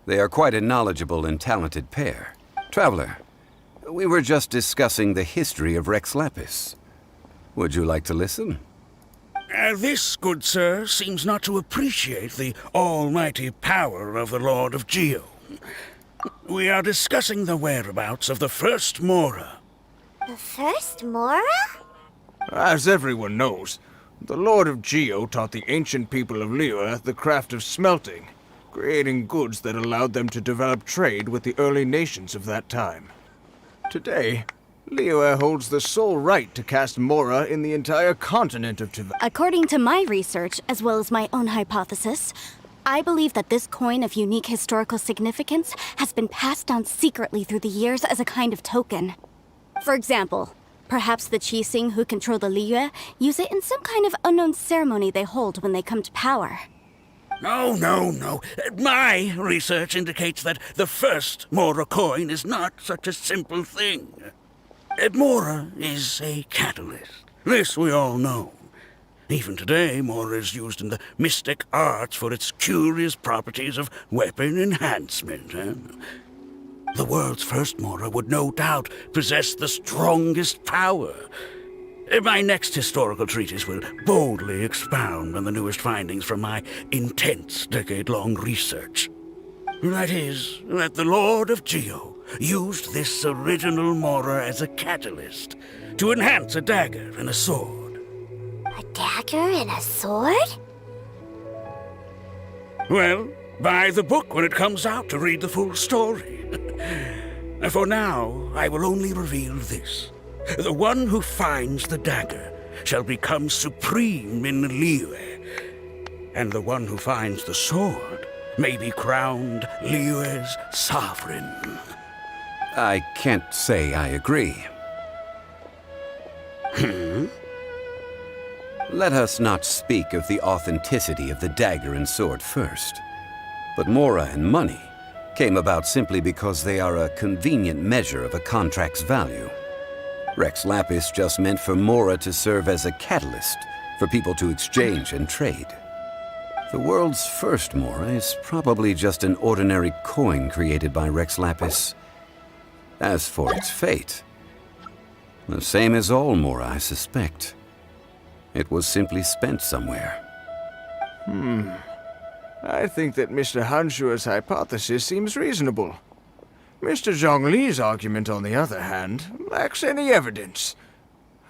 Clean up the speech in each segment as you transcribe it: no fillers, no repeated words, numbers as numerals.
They are quite a knowledgeable and talented pair. Traveler, we were just discussing the history of Rex Lapis. Would you like to listen? This, good sir, seems not to appreciate the almighty power of the Lord of Geo. We are discussing the whereabouts of the first Mora. The first Mora? As everyone knows, the Lord of Geo taught the ancient people of Liyue the craft of smelting, creating goods that allowed them to develop trade with the early nations of that time. Today, Liyue holds the sole right to cast Mora in the entire continent of Teva. According to my research, as well as my own hypothesis, I believe that this coin of unique historical significance has been passed down secretly through the years as a kind of token. For example, perhaps the Qixing who control the Liyue use it in some kind of unknown ceremony they hold when they come to power. No. My research indicates that the first Mora coin is not such a simple thing. Mora is a catalyst. This we all know. Even today, Mora is used in the mystic arts for its curious properties of weapon enhancement. The world's first Mora would no doubt possess the strongest power. My next historical treatise will boldly expound on the newest findings from my intense decade-long research. That is, that the Lord of Geo used this original Mora as a catalyst to enhance a dagger and a sword. A dagger and a sword? Well, buy the book when it comes out to read the full story. For now, I will only reveal this. The one who finds the dagger shall become supreme in Liyue, and the one who finds the sword may be crowned Liyue's sovereign. I can't say I agree. Let us not speak of the authenticity of the dagger and sword first. But Mora and money came about simply because they are a convenient measure of a contract's value. Rex Lapis just meant for Mora to serve as a catalyst for people to exchange and trade. The world's first Mora is probably just an ordinary coin created by Rex Lapis. As for its fate, the same as all Mora, I suspect. It was simply spent somewhere. I think that Mr. Hanshua's hypothesis seems reasonable. Mr. Zhongli's argument, on the other hand, lacks any evidence.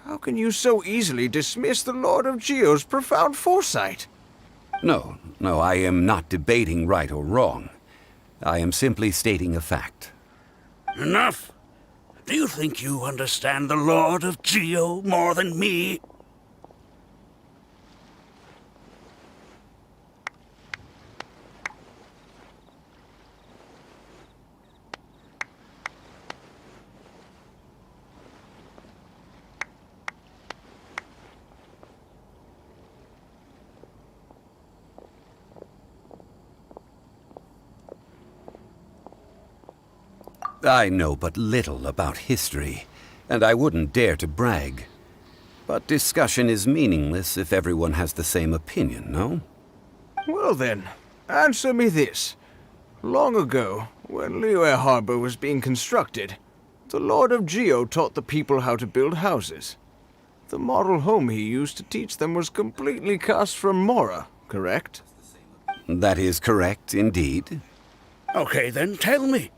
How can you so easily dismiss the Lord of Geo's profound foresight? No, I am not debating right or wrong. I am simply stating a fact. Enough! Do you think you understand the Lord of Geo more than me? I know but little about history, and I wouldn't dare to brag. But discussion is meaningless if everyone has the same opinion, no? Well then, answer me this. Long ago, when Liyue Harbor was being constructed, the Lord of Geo taught the people how to build houses. The model home he used to teach them was completely cast from Mora, correct? That is correct, indeed. Okay, then tell me.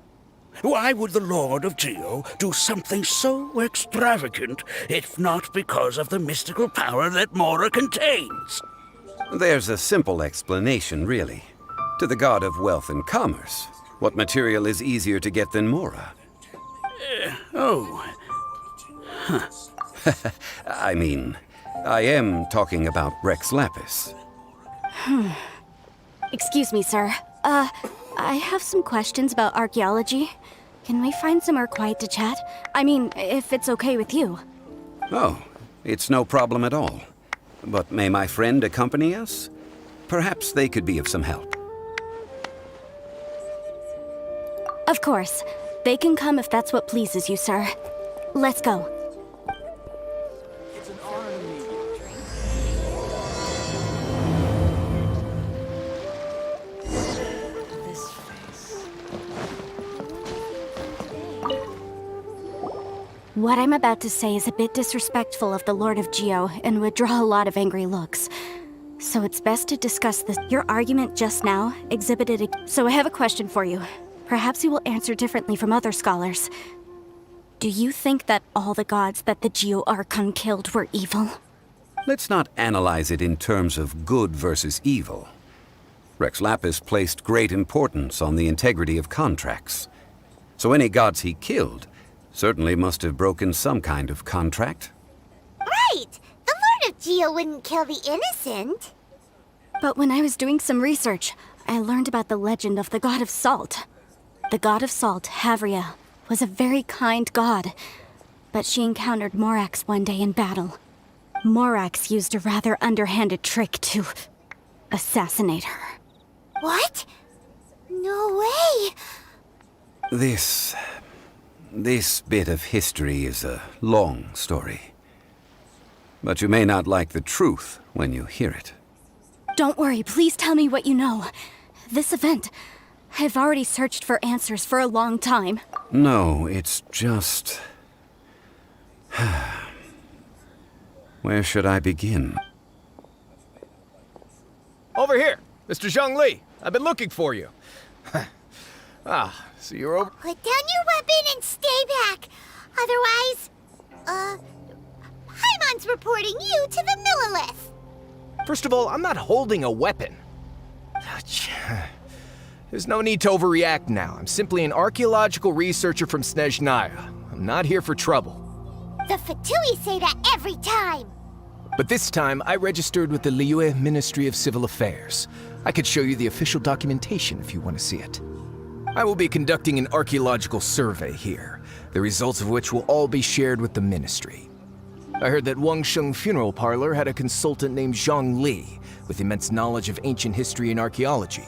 Why would the Lord of Geo do something so extravagant if not because of the mystical power that Mora contains? There's a simple explanation, really. To the god of wealth and commerce, what material is easier to get than Mora? I mean, I am talking about Rex Lapis. Excuse me, sir. I have some questions about archaeology. Can we find somewhere quiet to chat? I mean, if it's okay with you. Oh, it's no problem at all. But may my friend accompany us? Perhaps they could be of some help. Of course. They can come if that's what pleases you, sir. Let's go. This face. What I'm about to say is a bit disrespectful of the Lord of Geo and would draw a lot of angry looks. So it's best to discuss this. Your argument just now exhibited a... So I have a question for you. Perhaps you will answer differently from other scholars. Do you think that all the gods that the Geo Archon killed were evil? Let's not analyze it in terms of good versus evil. Rex Lapis placed great importance on the integrity of contracts. So any gods he killed certainly must have broken some kind of contract. Right! The Lord of Geo wouldn't kill the innocent. But when I was doing some research, I learned about the legend of the god of salt. The god of salt, Havria, was a very kind god, but she encountered Morax one day in battle. Morax used a rather underhanded trick to assassinate her. What? No way! This bit of history is a long story. But you may not like the truth when you hear it. Don't worry, please tell me what you know. This event, I've already searched for answers for a long time. No, it's just... Where should I begin? Over here, Mr. Zhongli. I've been looking for you. So you're over... Put down your weapon and stay back. Otherwise, Paimon's reporting you to the Millilith. First of all, I'm not holding a weapon. There's no need to overreact now. I'm simply an archaeological researcher from Snezhnaya. I'm not here for trouble. The Fatui say that every time. But this time, I registered with the Liyue Ministry of Civil Affairs. I could show you the official documentation if you want to see it. I will be conducting an archaeological survey here, the results of which will all be shared with the ministry. I heard that Wangsheng Funeral Parlor had a consultant named Zhongli with immense knowledge of ancient history and archaeology.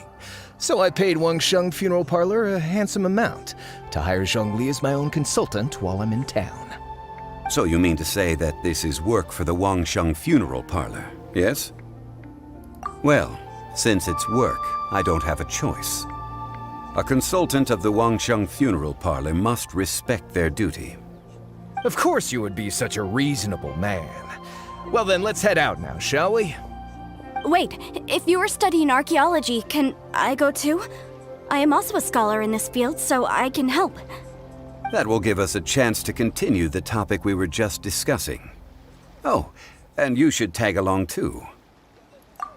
So I paid Wangsheng Funeral Parlor a handsome amount to hire Zhongli as my own consultant while I'm in town. So you mean to say that this is work for the Wangsheng Funeral Parlor, yes? Well, since it's work, I don't have a choice. A consultant of the Wangsheng Funeral Parlor must respect their duty. Of course you would be such a reasonable man. Well then, let's head out now, shall we? Wait, if you are studying archaeology, can I go too? I am also a scholar in this field, so I can help. That will give us a chance to continue the topic we were just discussing. Oh, and you should tag along too.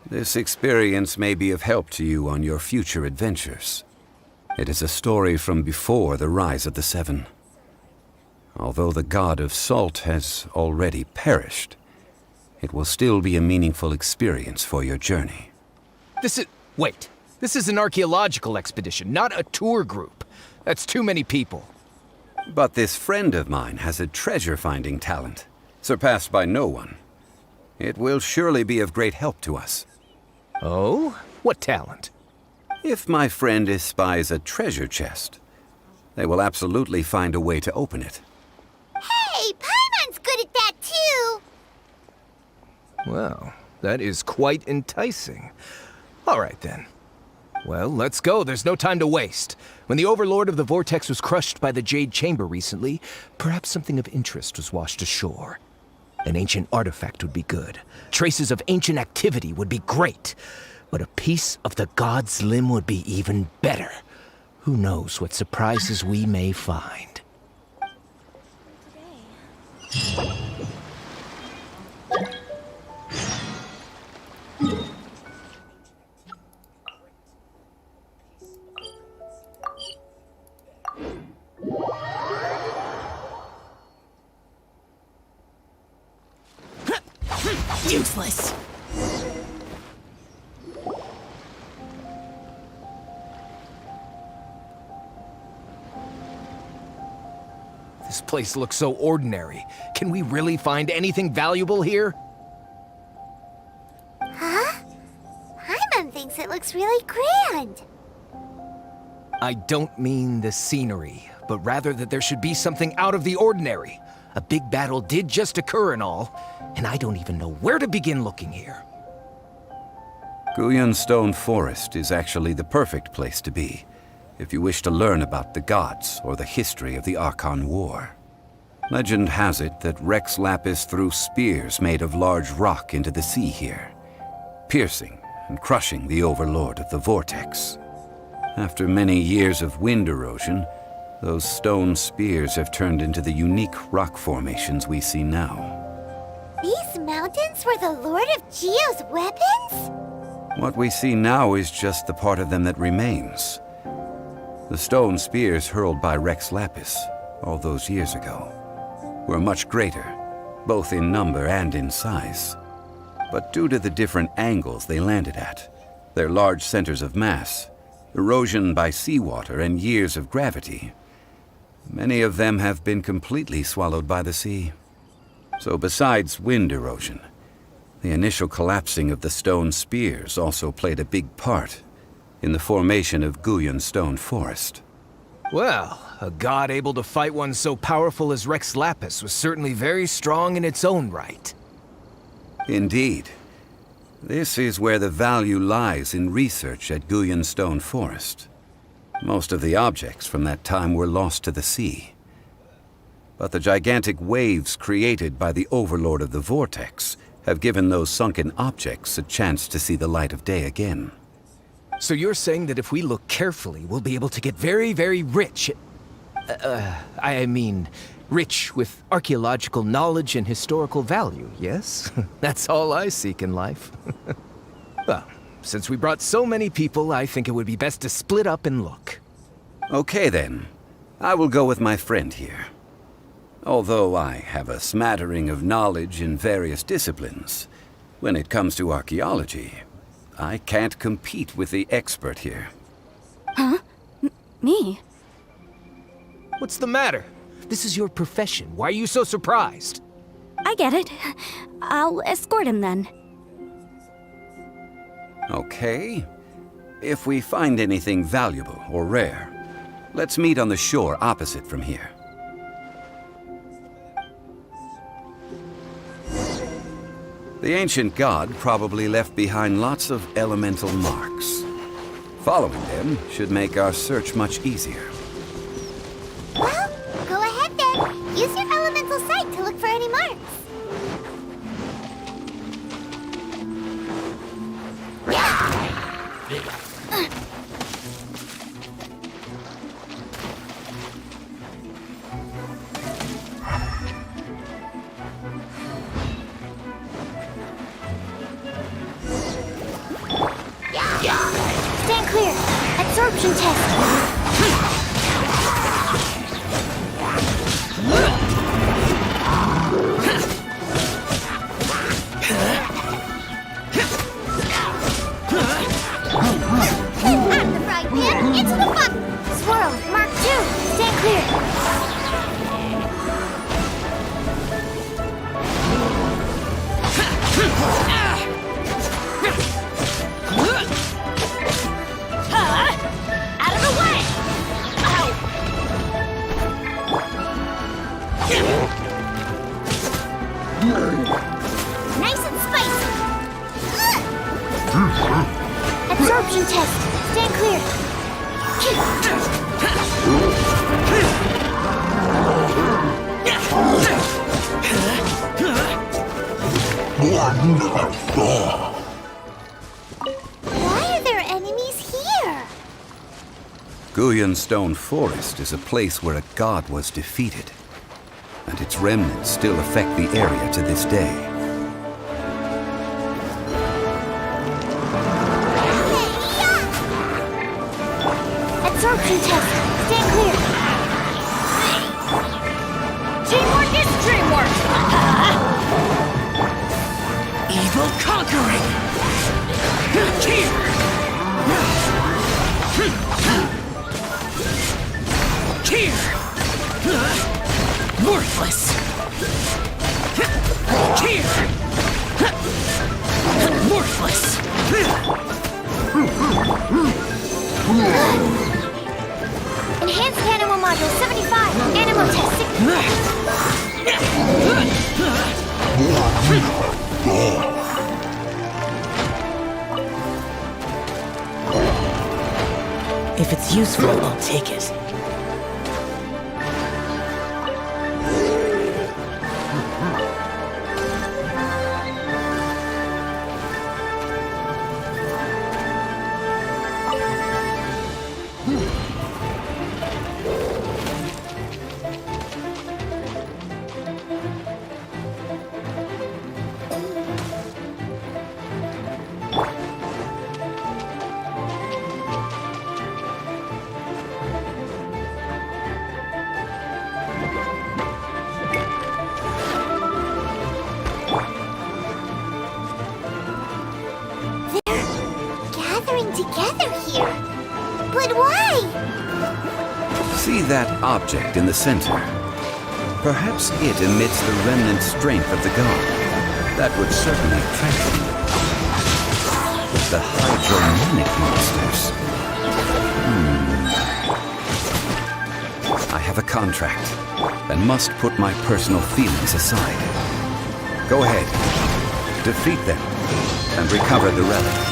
This experience may be of help to you on your future adventures. It is a story from before the rise of the Seven. Although the god of salt has already perished, it will still be a meaningful experience for your journey. Wait. This is an archaeological expedition, not a tour group. That's too many people. But this friend of mine has a treasure-finding talent, surpassed by no one. It will surely be of great help to us. Oh? What talent? If my friend espies a treasure chest, they will absolutely find a way to open it. Hey, Paimon's good at that too. Well, that is quite enticing. All right then. Well, let's go. There's no time to waste. When the Overlord of the Vortex was crushed by the Jade Chamber recently, perhaps something of interest was washed ashore. An ancient artifact would be good. Traces of ancient activity would be great. But a piece of the god's limb would be even better. Who knows what surprises we may find. Useless. This place looks so ordinary. Can we really find anything valuable here? Huh? Paimon thinks it looks really grand. I don't mean the scenery, but rather that there should be something out of the ordinary. A big battle did just occur and all, and I don't even know where to begin looking here. Guyan Stone Forest is actually the perfect place to be, if you wish to learn about the gods or the history of the Archon War. Legend has it that Rex Lapis threw spears made of large rock into the sea here, piercing and crushing the overlord of the vortex. After many years of wind erosion, those stone spears have turned into the unique rock formations we see now. These mountains were the Lord of Geo's weapons? What we see now is just the part of them that remains. The stone spears hurled by Rex Lapis all those years ago were much greater, both in number and in size. But due to the different angles they landed at, their large centers of mass, erosion by seawater, and years of gravity, many of them have been completely swallowed by the sea. So besides wind erosion, the initial collapsing of the stone spears also played a big part in the formation of Guyan Stone Forest. Well, a god able to fight one so powerful as Rex Lapis was certainly very strong in its own right. Indeed. This is where the value lies in research at Guyan Stone Forest. Most of the objects from that time were lost to the sea. But the gigantic waves created by the overlord of the vortex have given those sunken objects a chance to see the light of day again. So you're saying that if we look carefully, we'll be able to get very, very rich. Rich with archaeological knowledge and historical value, yes? That's all I seek in life. Well, since we brought so many people, I think it would be best to split up and look. Okay then. I will go with my friend here. Although I have a smattering of knowledge in various disciplines, when it comes to archaeology, I can't compete with the expert here. Huh? Me? What's the matter? This is your profession. Why are you so surprised? I get it. I'll escort him then. Okay. If we find anything valuable or rare, let's meet on the shore opposite from here. The ancient god probably left behind lots of elemental marks. Following them should make our search much easier. Well, go ahead then. Use your elemental sight to look for any marks. Stand clear. Absorption test. Out of the frying pan, into the pot! Swirl. Mark 2. Stand clear. Out of the way! Nice and spicy! Absorption test. Stand clear. Why are there enemies here? Guyan Stone Forest is a place where a god was defeated, and its remnants still affect the area to this day. Absorption test. Stand clear. Teamwork is dreamwork! Evil conquering! Here! Here! Worthless! Here! Worthless! Enhanced animal module 75. Animal test 6. If it's useful, I'll take it. See that object in the center? Perhaps it emits the remnant strength of the god. That would certainly attract them. The hydromanic monsters. I have a contract, and must put my personal feelings aside. Go ahead, defeat them, and recover the relic.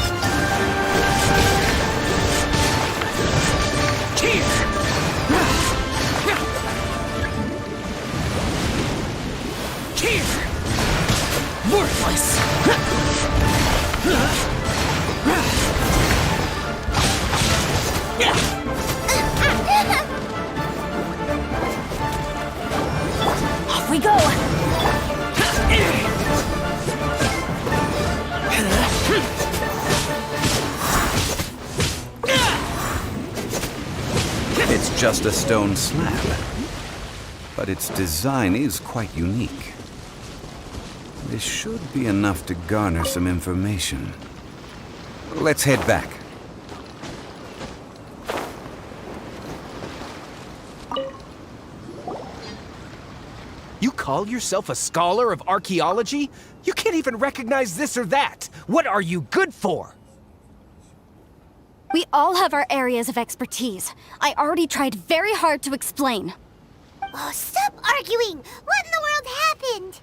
Worthless! Off we go! It's just a stone slab, but its design is quite unique. This should be enough to garner some information. Let's head back. You call yourself a scholar of archaeology? You can't even recognize this or that. What are you good for? We all have our areas of expertise. I already tried very hard to explain. Oh, stop arguing! What in the world happened?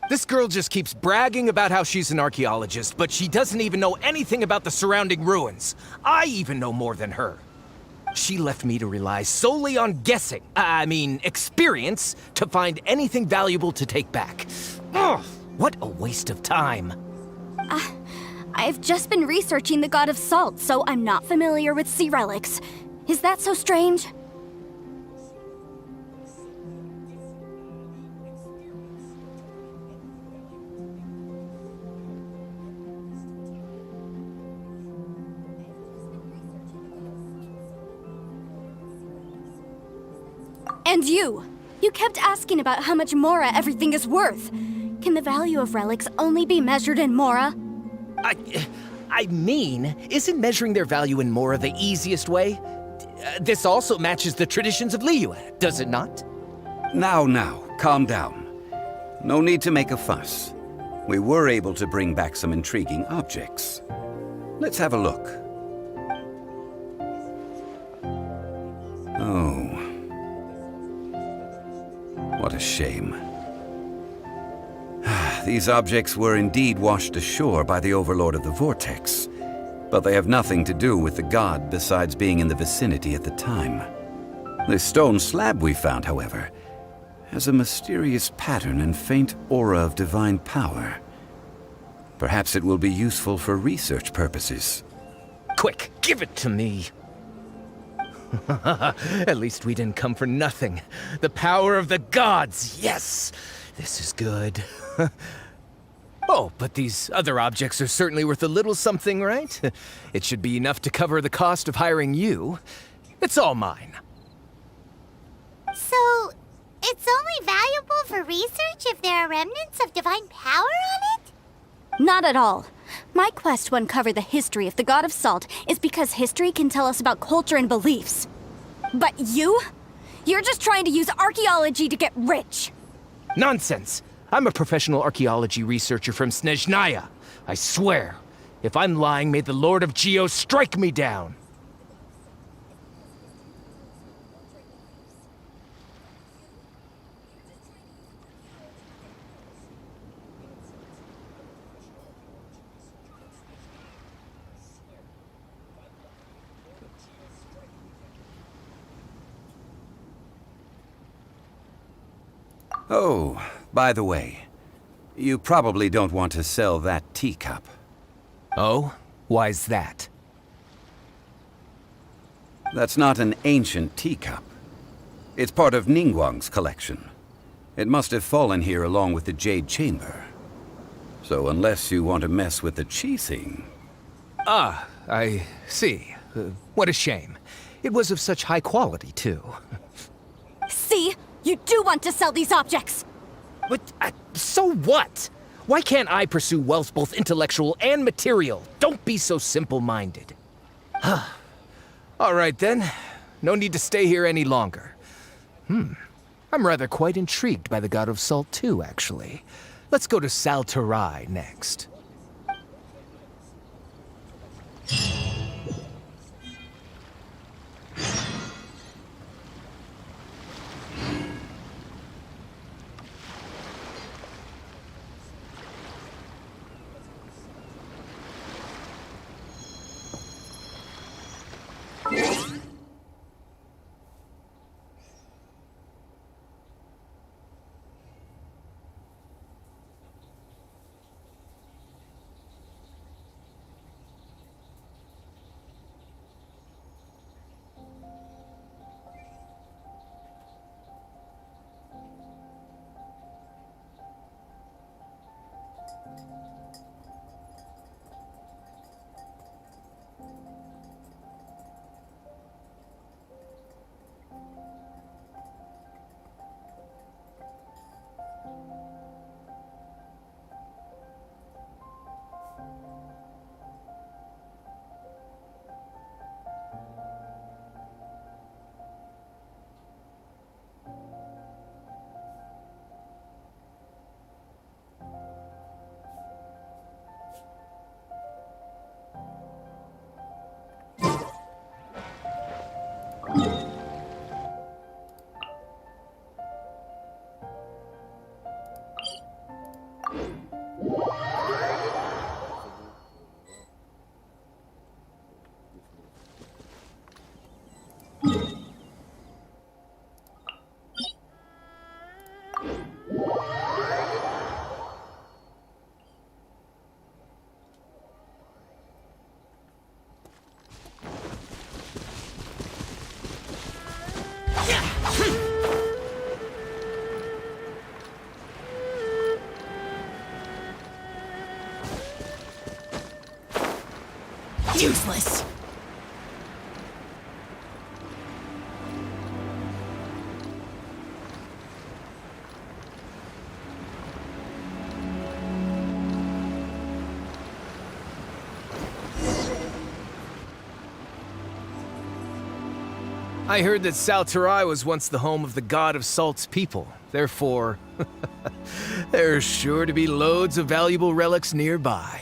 This girl just keeps bragging about how she's an archaeologist, but she doesn't even know anything about the surrounding ruins. I even know more than her. She left me to rely solely on guessing, experience, to find anything valuable to take back. Ugh, what a waste of time. I've just been researching the god of salt, so I'm not familiar with sea relics. Is that so strange? And you kept asking about how much Mora everything is worth. Can the value of relics only be measured in Mora? Isn't measuring their value in Mora the easiest way? This also matches the traditions of Liyue, does it not? Now, calm down. No need to make a fuss. We were able to bring back some intriguing objects. Let's have a look. Oh. What a shame. These objects were indeed washed ashore by the Overlord of the Vortex, but they have nothing to do with the god besides being in the vicinity at the time. The stone slab we found, however, has a mysterious pattern and faint aura of divine power. Perhaps it will be useful for research purposes. Quick, give it to me. At least we didn't come for nothing. The power of the gods, yes! This is good. Oh, but these other objects are certainly worth a little something, right? It should be enough to cover the cost of hiring you. It's all mine. So, it's only valuable for research if there are remnants of divine power on it? Not at all. My quest to uncover the history of the god of salt is because history can tell us about culture and beliefs. But you're just trying to use archaeology to get rich. Nonsense! I'm a professional archaeology researcher from Snezhnaya. I swear, if I'm lying, may the Lord of Geo strike me down. Oh, by the way, you probably don't want to sell that teacup. Oh? Why's that? That's not an ancient teacup. It's part of Ningguang's collection. It must have fallen here along with the Jade Chamber. So unless you want to mess with the Qixing... Ah, I see. What a shame. It was of such high quality, too. See? You do want to sell these objects! But, so what? Why can't I pursue wealth both intellectual and material? Don't be so simple-minded. All right, then. No need to stay here any longer. I'm rather quite intrigued by the God of Salt too, actually. Let's go to Saltarai next. Useless. I heard that Saltarai was once the home of the God of Salt's people. Therefore, there's sure to be loads of valuable relics nearby.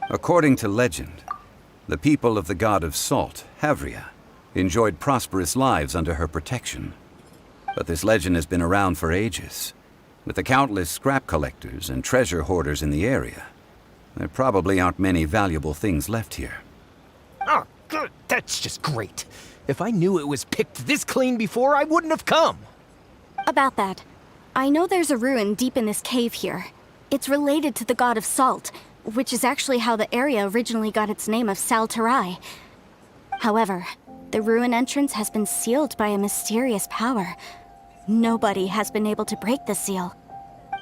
According to legend, the people of the god of salt, Havria, enjoyed prosperous lives under her protection. But this legend has been around for ages. With the countless scrap collectors and treasure hoarders in the area, there probably aren't many valuable things left here. Oh, good. That's just great. If I knew it was picked this clean before, I wouldn't have come. About that, I know there's a ruin deep in this cave here. It's related to the god of salt, which is actually how the area originally got its name of Saltarai. However, the ruin entrance has been sealed by a mysterious power. Nobody has been able to break the seal.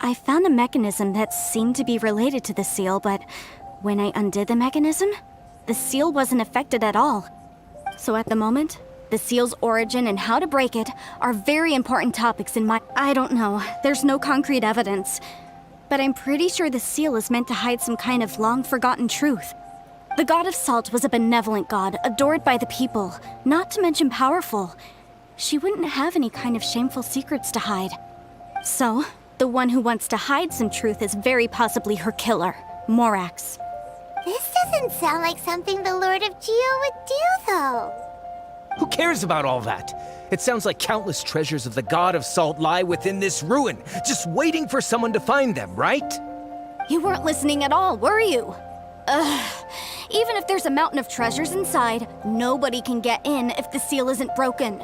I found a mechanism that seemed to be related to the seal, but when I undid the mechanism, the seal wasn't affected at all. So at the moment, the seal's origin and how to break it are very important topics in my... I don't know, there's no concrete evidence. But I'm pretty sure the seal is meant to hide some kind of long-forgotten truth. The god of salt was a benevolent god, adored by the people, not to mention powerful. She wouldn't have any kind of shameful secrets to hide. So, the one who wants to hide some truth is very possibly her killer, Morax. This doesn't sound like something the Lord of Geo would do, though. Who cares about all that? It sounds like countless treasures of the god of salt lie within this ruin, just waiting for someone to find them, right? You weren't listening at all, were you? Even if there's a mountain of treasures inside, nobody can get in if the seal isn't broken.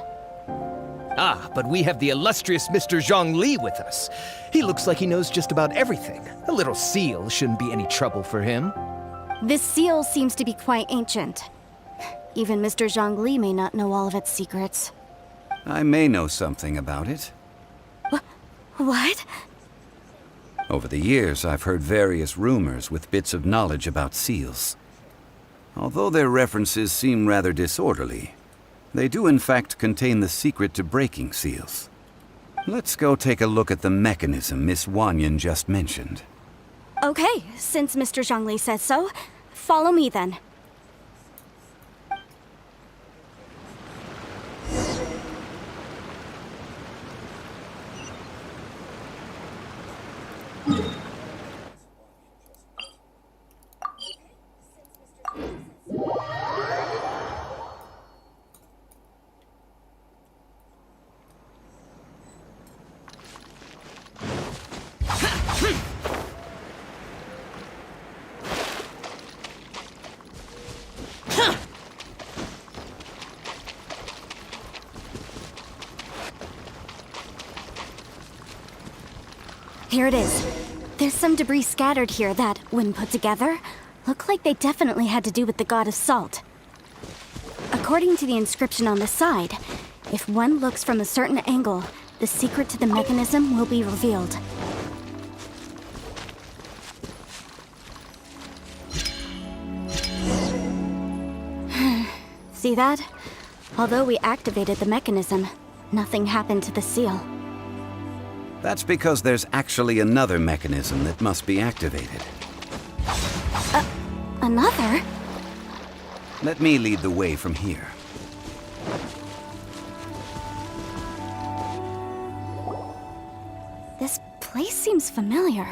Ah, but we have the illustrious Mr. Zhongli with us. He looks like he knows just about everything. A little seal shouldn't be any trouble for him. This seal seems to be quite ancient. Even Mr. Zhongli may not know all of its secrets. I may know something about it. What? Over the years, I've heard various rumors with bits of knowledge about seals. Although their references seem rather disorderly, they do in fact contain the secret to breaking seals. Let's go take a look at the mechanism Miss Wanyan just mentioned. Okay, since Mr. Zhongli says so, follow me then. Here it is. There's some debris scattered here that, when put together, look like they definitely had to do with the god of salt. According to the inscription on the side, if one looks from a certain angle, the secret to the mechanism will be revealed. See that? Although we activated the mechanism, nothing happened to the seal. That's because there's actually another mechanism that must be activated. Another? Let me lead the way from here. This place seems familiar.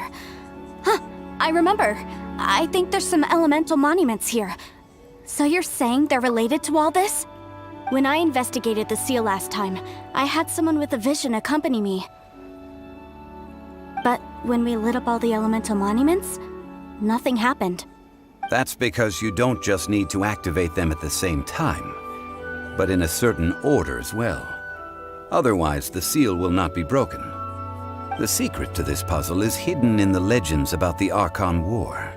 Huh, I remember. I think there's some elemental monuments here. So you're saying they're related to all this? When I investigated the seal last time, I had someone with a vision accompany me. But when we lit up all the elemental monuments, nothing happened. That's because you don't just need to activate them at the same time, but in a certain order as well. Otherwise, the seal will not be broken. The secret to this puzzle is hidden in the legends about the Archon War.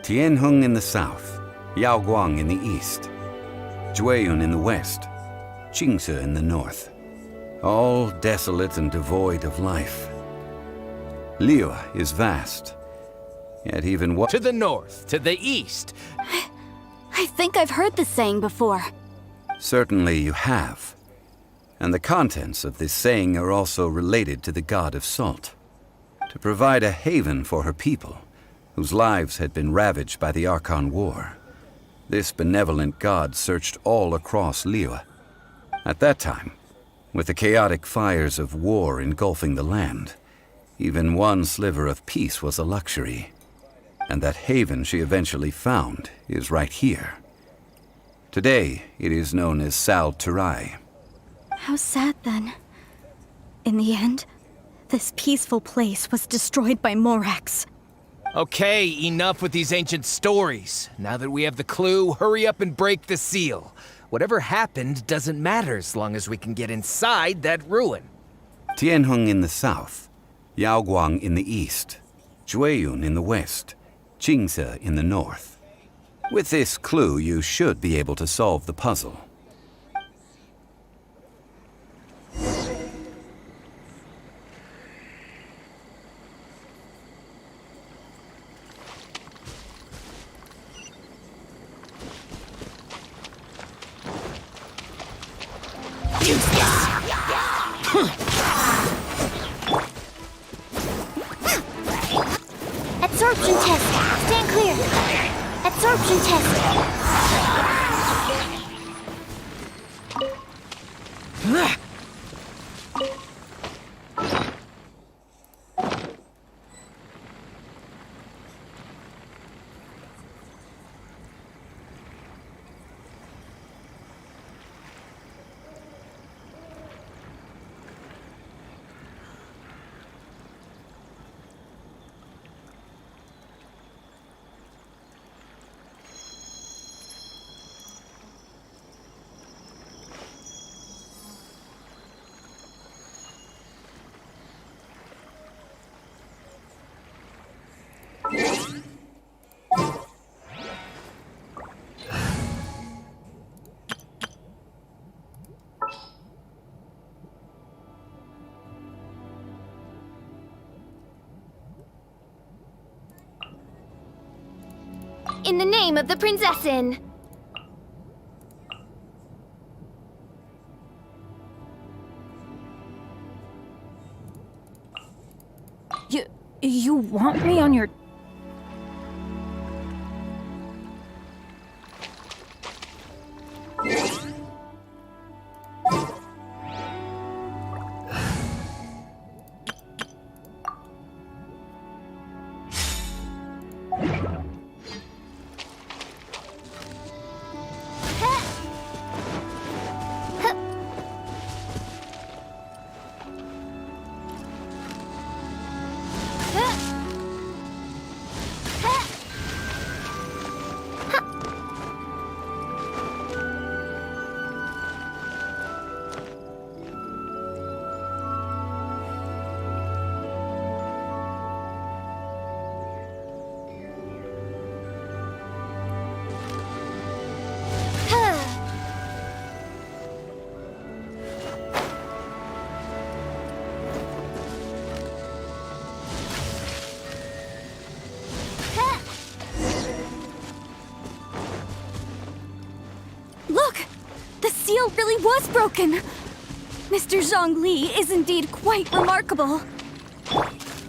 Tianheng in the south, Yaoguang in the east, Jueyun in the west, Qingce in the north. All desolate and devoid of life. Liyue is vast, yet even what— To the north, to the east. I think I've heard this saying before. Certainly you have. And the contents of this saying are also related to the god of salt. To provide a haven for her people, whose lives had been ravaged by the Archon War, this benevolent god searched all across Liyue. At that time, with the chaotic fires of war engulfing the land, even one sliver of peace was a luxury. And that haven she eventually found is right here. Today, it is known as Sal Turai. How sad then. In the end, this peaceful place was destroyed by Morax. Okay, enough with these ancient stories. Now that we have the clue, hurry up and break the seal. Whatever happened doesn't matter as long as we can get inside that ruin. Tianheng in the south, Yaoguang in the east, Jueyun in the west, Qingce in the north. With this clue, you should be able to solve the puzzle. Absorption test. Stand clear. Absorption test. In the name of the Prinzessin! You want me on your... Look! The seal really was broken! Mr. Zhongli is indeed quite remarkable.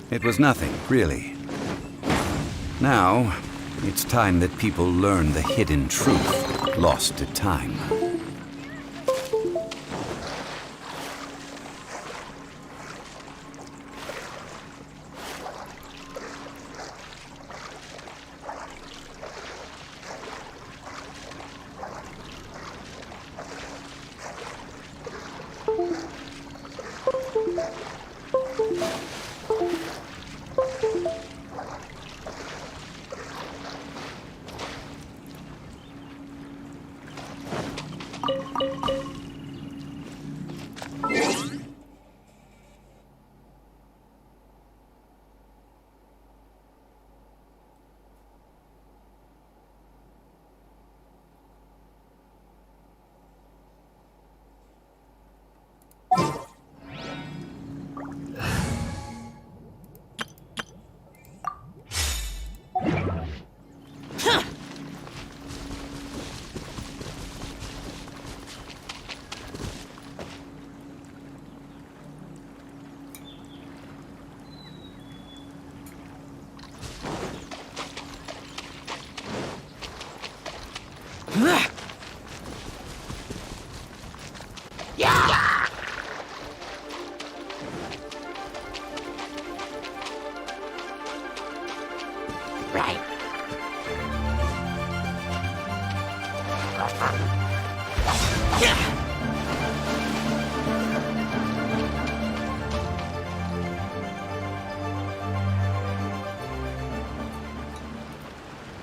It was nothing, really. Now, it's time that people learn the hidden truth lost to time.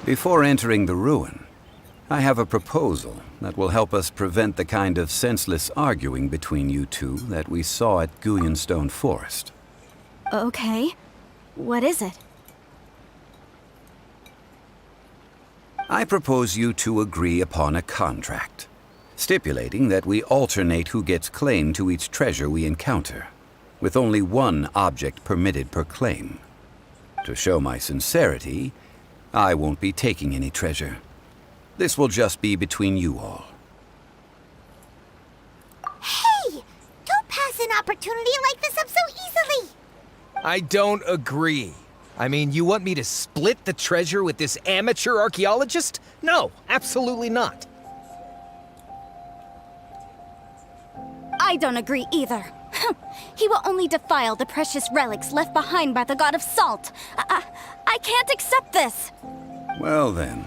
Before entering the ruin, I have a proposal that will help us prevent the kind of senseless arguing between you two that we saw at Guyonstone Forest. Okay. What is it? I propose you two agree upon a contract, stipulating that we alternate who gets claim to each treasure we encounter, with only one object permitted per claim. To show my sincerity, I won't be taking any treasure. This will just be between you all. Hey! Don't pass an opportunity like this up so easily! I don't agree. I mean, you want me to split the treasure with this amateur archaeologist? No, absolutely not. I don't agree either. He will only defile the precious relics left behind by the god of salt. I can't accept this. Well then,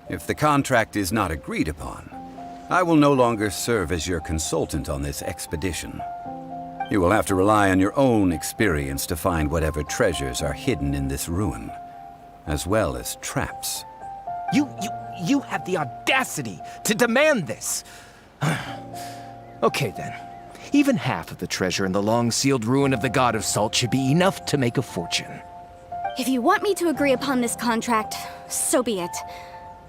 if the contract is not agreed upon, I will no longer serve as your consultant on this expedition. You will have to rely on your own experience to find whatever treasures are hidden in this ruin, as well as traps. You have the audacity to demand this. Okay then. Even half of the treasure in the long-sealed ruin of the God of Salt should be enough to make a fortune. If you want me to agree upon this contract, so be it.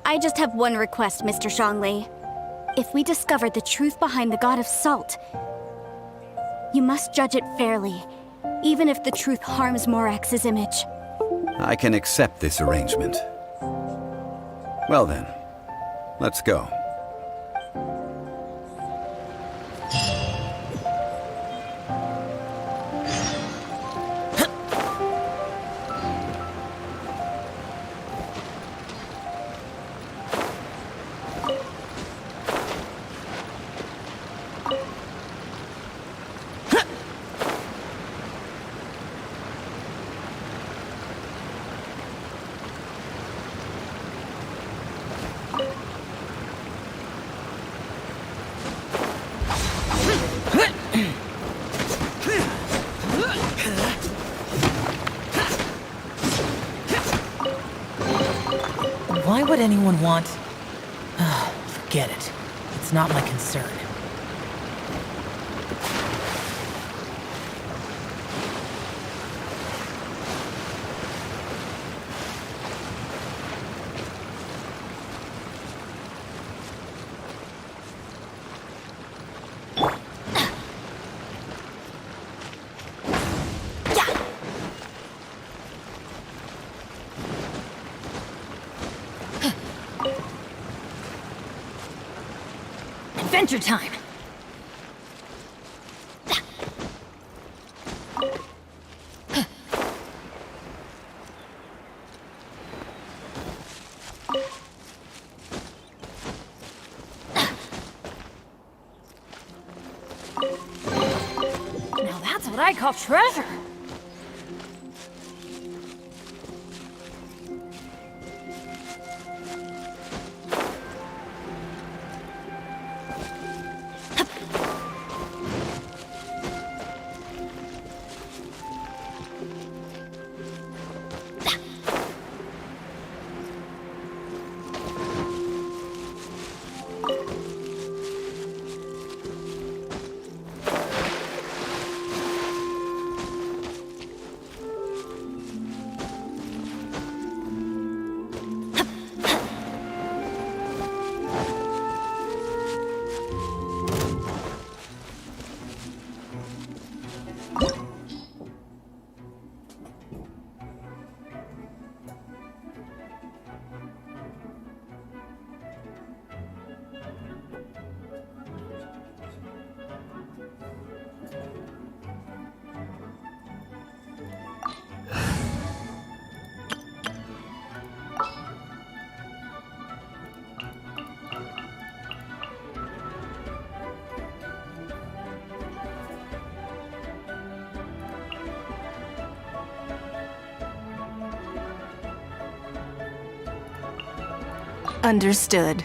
I just have one request, Mr. Zhongli. If we discover the truth behind the God of Salt, you must judge it fairly, even if the truth harms Morax's image. I can accept this arrangement. Well then, let's go. Why would anyone want... Forget it. It's not my concern. Adventure time! Now that's what I call treasure! Understood.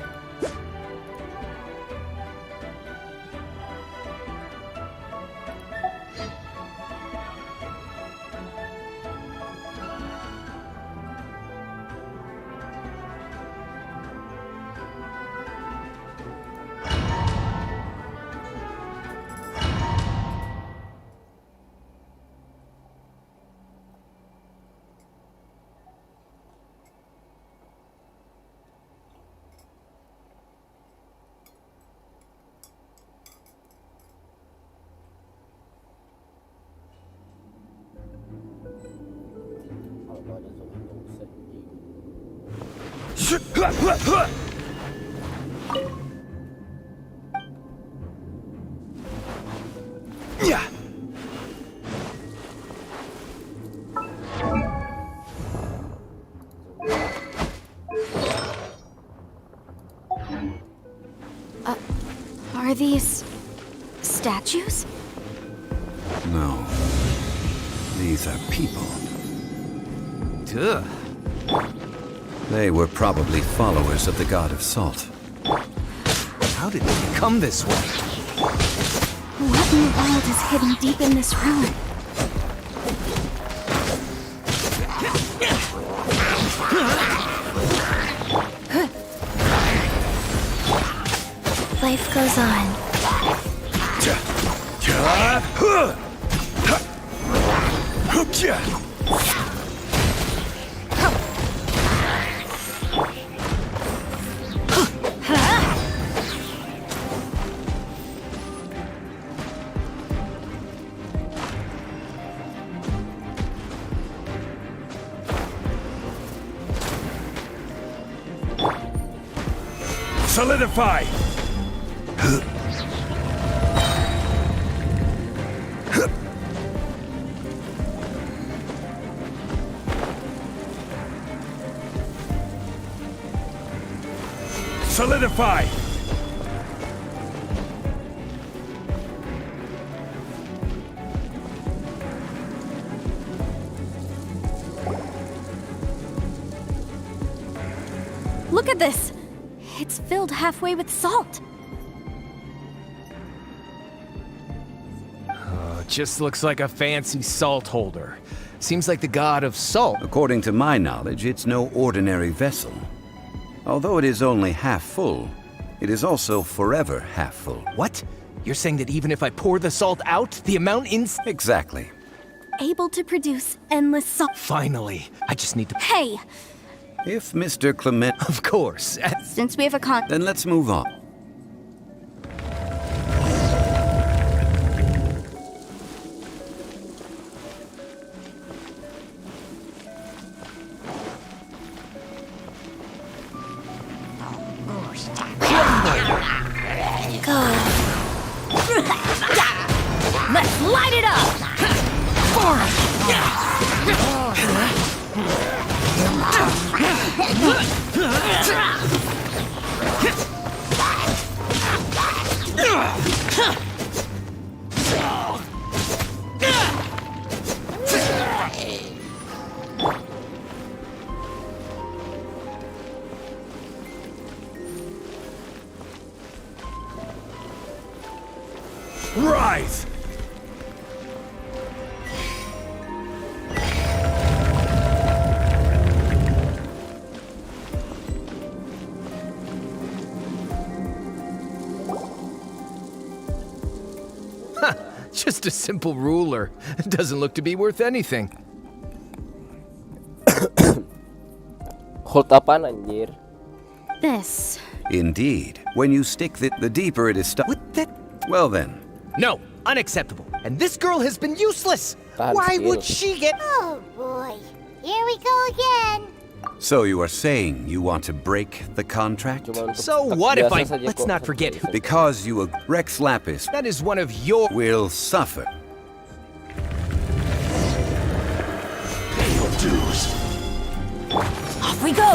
these statues? No. These are people. Ugh. They were probably followers of the god of salt. How did they become this way? What in the world is hidden deep in this room? Life goes on. Solidify! Solidify! Look at this! It's filled halfway with salt. Just looks like a fancy salt holder. Seems like the god of salt. According to my knowledge, it's no ordinary vessel. Although it is only half full, it is also forever half full. What? You're saying that even if I pour the salt out, the amount Exactly. Able to produce endless salt. Finally. I just need to... Hey! If Mr. Clement... Of course. Since we have a Then let's move on. Go. Let's light it up! Rise! Just a simple ruler. It doesn't look to be worth anything. Hold apaan anjir? This. Indeed. When you stick the deeper it is stuck... What the... Well then. No, unacceptable. And this girl has been useless. Tahan Why skill. would she get... Oh boy. Here we go again. So you are saying you want to break the contract? Cuma untuk So what if biasa I... saja Let's kok. not forget who... Because you Rex Lapis That is one of your... will suffer. Off we go!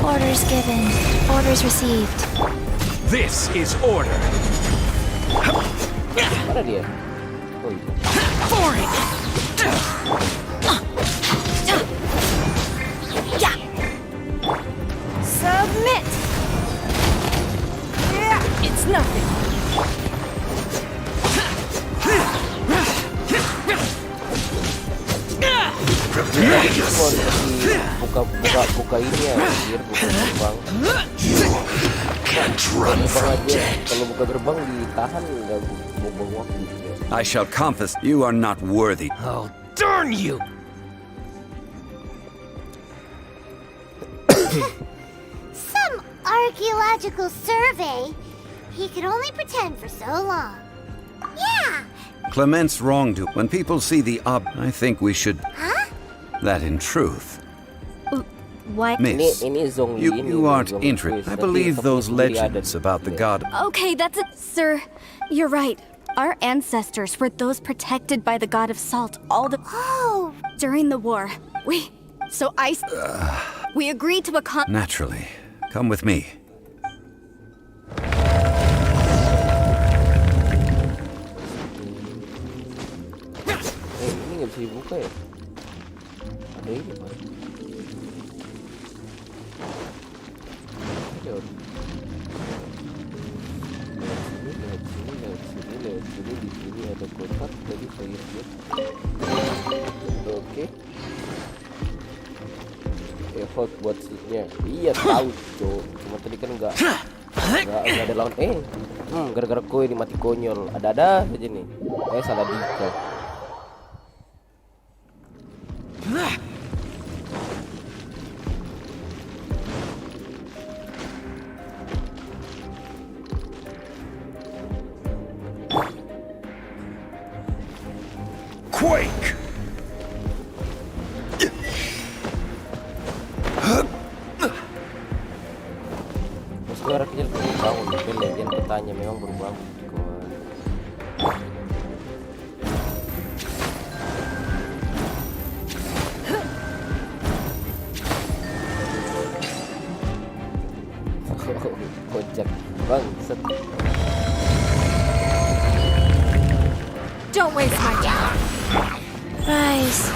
Orders given. Orders received. This is order. Mana dia? Oh iya. For it! Submit! It's nothing. Kok buka ini ya, anjir, buka gerbang. Gerbang aja, kalau buka gerbang ditahan nggak buang waktu juga. I shall confess you are not worthy. Oh, darn you! Some archaeological survey. He could only pretend for so long. Yeah. Clement's wrongdoing. When people see the I think we should... Huh? That in truth. What? Miss, Ini Zhongli, you aren't Zhongli interested. quiz. I Nanti believe topik those sendiri ada legends di about the sini. god... Okay, that's it. Sir, you're right. Our ancestors were those protected by the god of salt all the... Oh. During the war, we agreed to a Naturally. Come with me. bisa dibuka ya? Ada ini Pak. Lewat sini, di sini ada kotak tadi saya lihat. Oke. Effort buat seatnya. Iya tahu cok. Cuma tadi kan nggak ada lawan. Gara-gara koin ini mati konyol. Ada aja nih. Salah dika. Quake! Suara kecil berbangun, tapi legend bertanya memang berbangun. Kocak bangsat. Don't waste my time. Rise.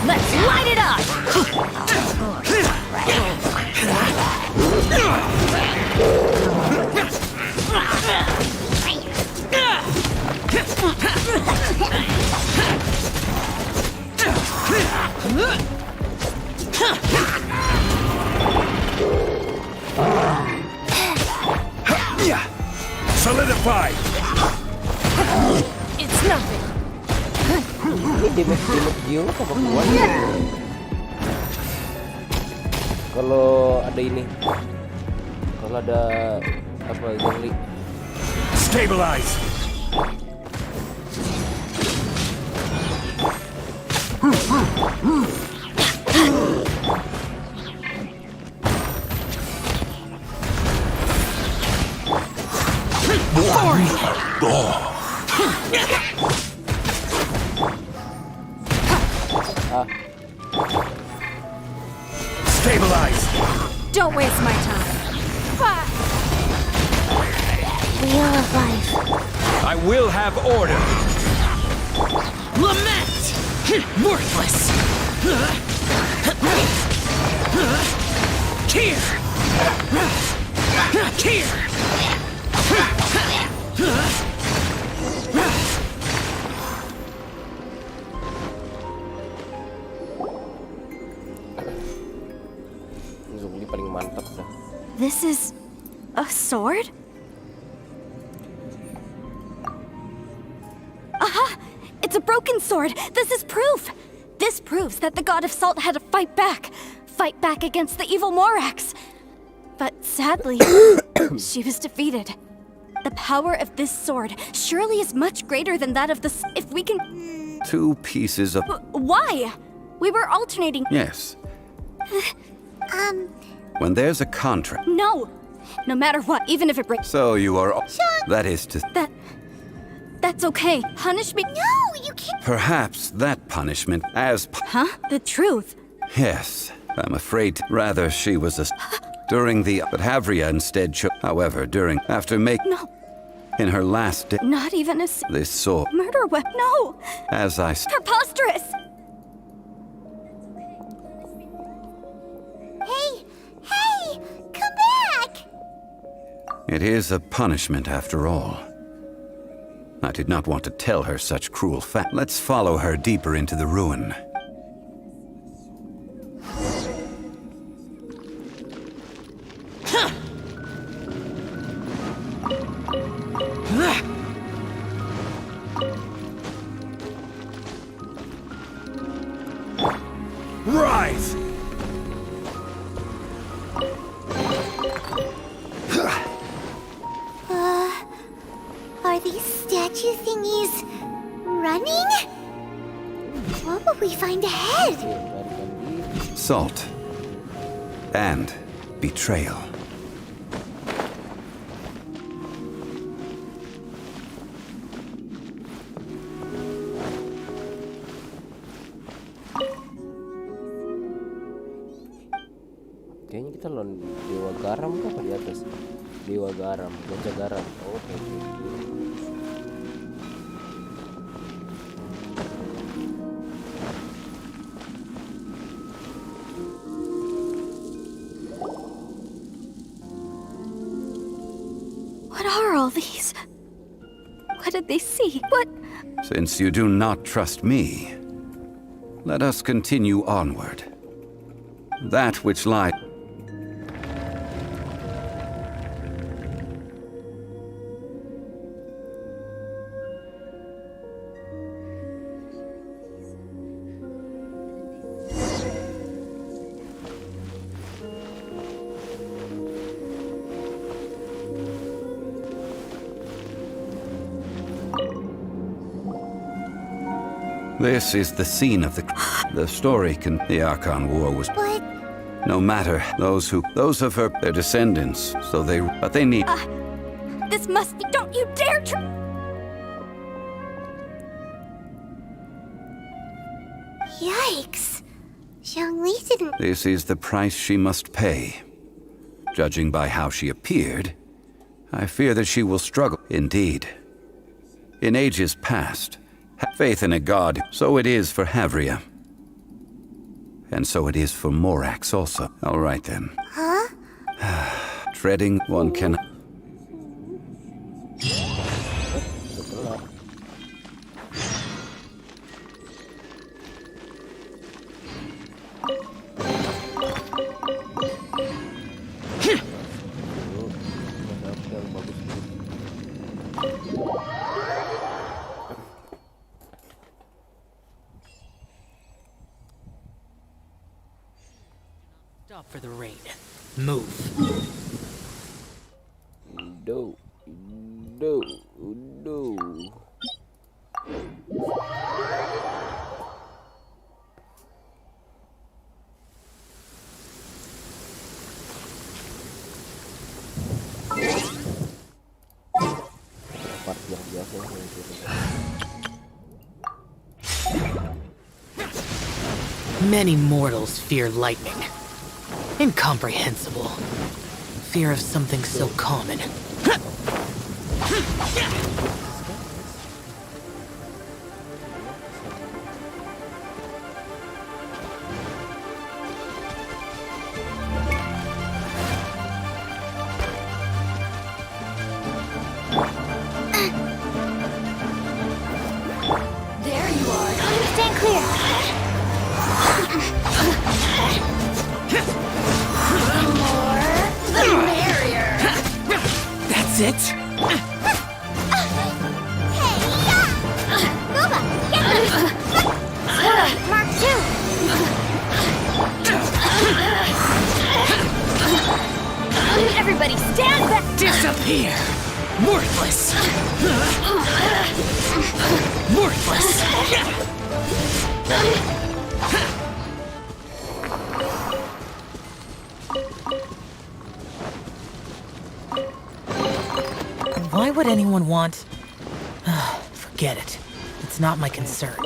Let's light it up. Solidify! It's nothing. Ini damage Gio sama kuat. Kalau ada ini, kalau ada apa Zhongli. Stabilize! Stabilize! Don't waste my time. Wheel of life. I will have order. Lament! Worthless! Here! Here! Zhongli paling mantap dah. This is a sword? Aha! It's a broken sword! This is proof! This proves that the god of salt had to fight back against the evil Morax. But sadly, she was defeated. The power of this sword surely is much greater than that of the... If we can... 2 pieces of... Why? We were alternating... Yes. When there's a contract... No! No matter what, even if it breaks... So you are... That is to... That's okay. Punish me... No, you can't. Perhaps that punishment as... Huh? The truth. Yes. I'm afraid... Rather, she was a... During the... But Havria instead chose... However, after No. In her last day... Not even a... This sword... Murder weapon. No! As I... Preposterous! Hey, come back! It is a punishment after all. I did not want to tell her such cruel fact. Let's follow her deeper into the ruin. Rise! Are these statue thingies running? What will we find ahead? Salt. And betrayal. Kayaknya kita lawan dewa garam kah apa di atas? Dewa garam, gajah garam. Oke. What are all these? What did they see? What? Since you do not trust me, let us continue onward. That which lies. This is the scene of the story. The Archon War was. But No matter those of her, their descendants. But they need. This must be. Don't you dare try. yikes. Zhongli didn't. This is the price she must pay. Judging by how she appeared, I fear that she will struggle. Indeed. In ages past, faith in a god, so it is for Havria. And so it is for Morax also. All right then. Huh? Treading, one can. Stop for the rain. Move. Do. Part yang biasa Many mortals fear lightning. Incomprehensible. Fear of something so common. There you are. Stand clear. That's it? Boba, get this! Mark 2! Everybody stand back! Disappear! Worthless! Worthless! Why would anyone want... Forget it. It's not my concern.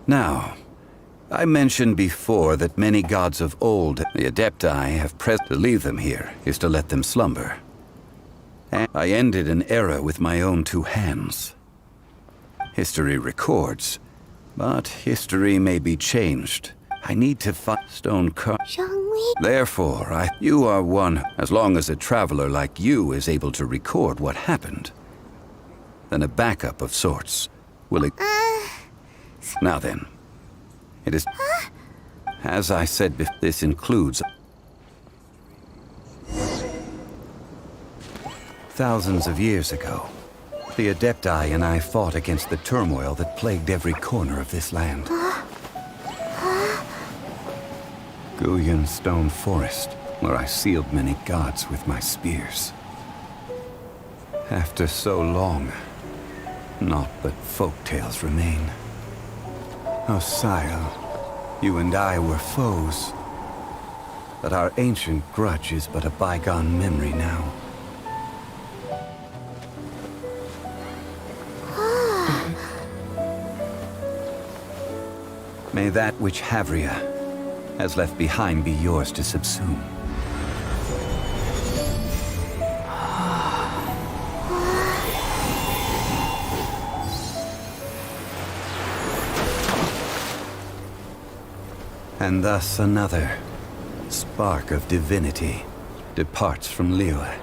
Now, I mentioned before that many gods of old, the Adepti, have to leave them here is to let them slumber. And I ended an era with my own two hands. History records, but history may be changed. I need to find stone cut. Zhongli? Therefore, you are one. As long as a traveler like you is able to record what happened, then a backup of sorts will. Now then, it is. As I said before, this includes. Thousands of years ago, the Adepti and I fought against the turmoil that plagued every corner of this land. Guyan Stone Forest, where I sealed many gods with my spears. After so long, naught but folk tales remain. Oh, sire, you and I were foes, but our ancient grudge is but a bygone memory now. May that which Havria has left behind be yours to subsume. And thus another spark of divinity departs from Liyue.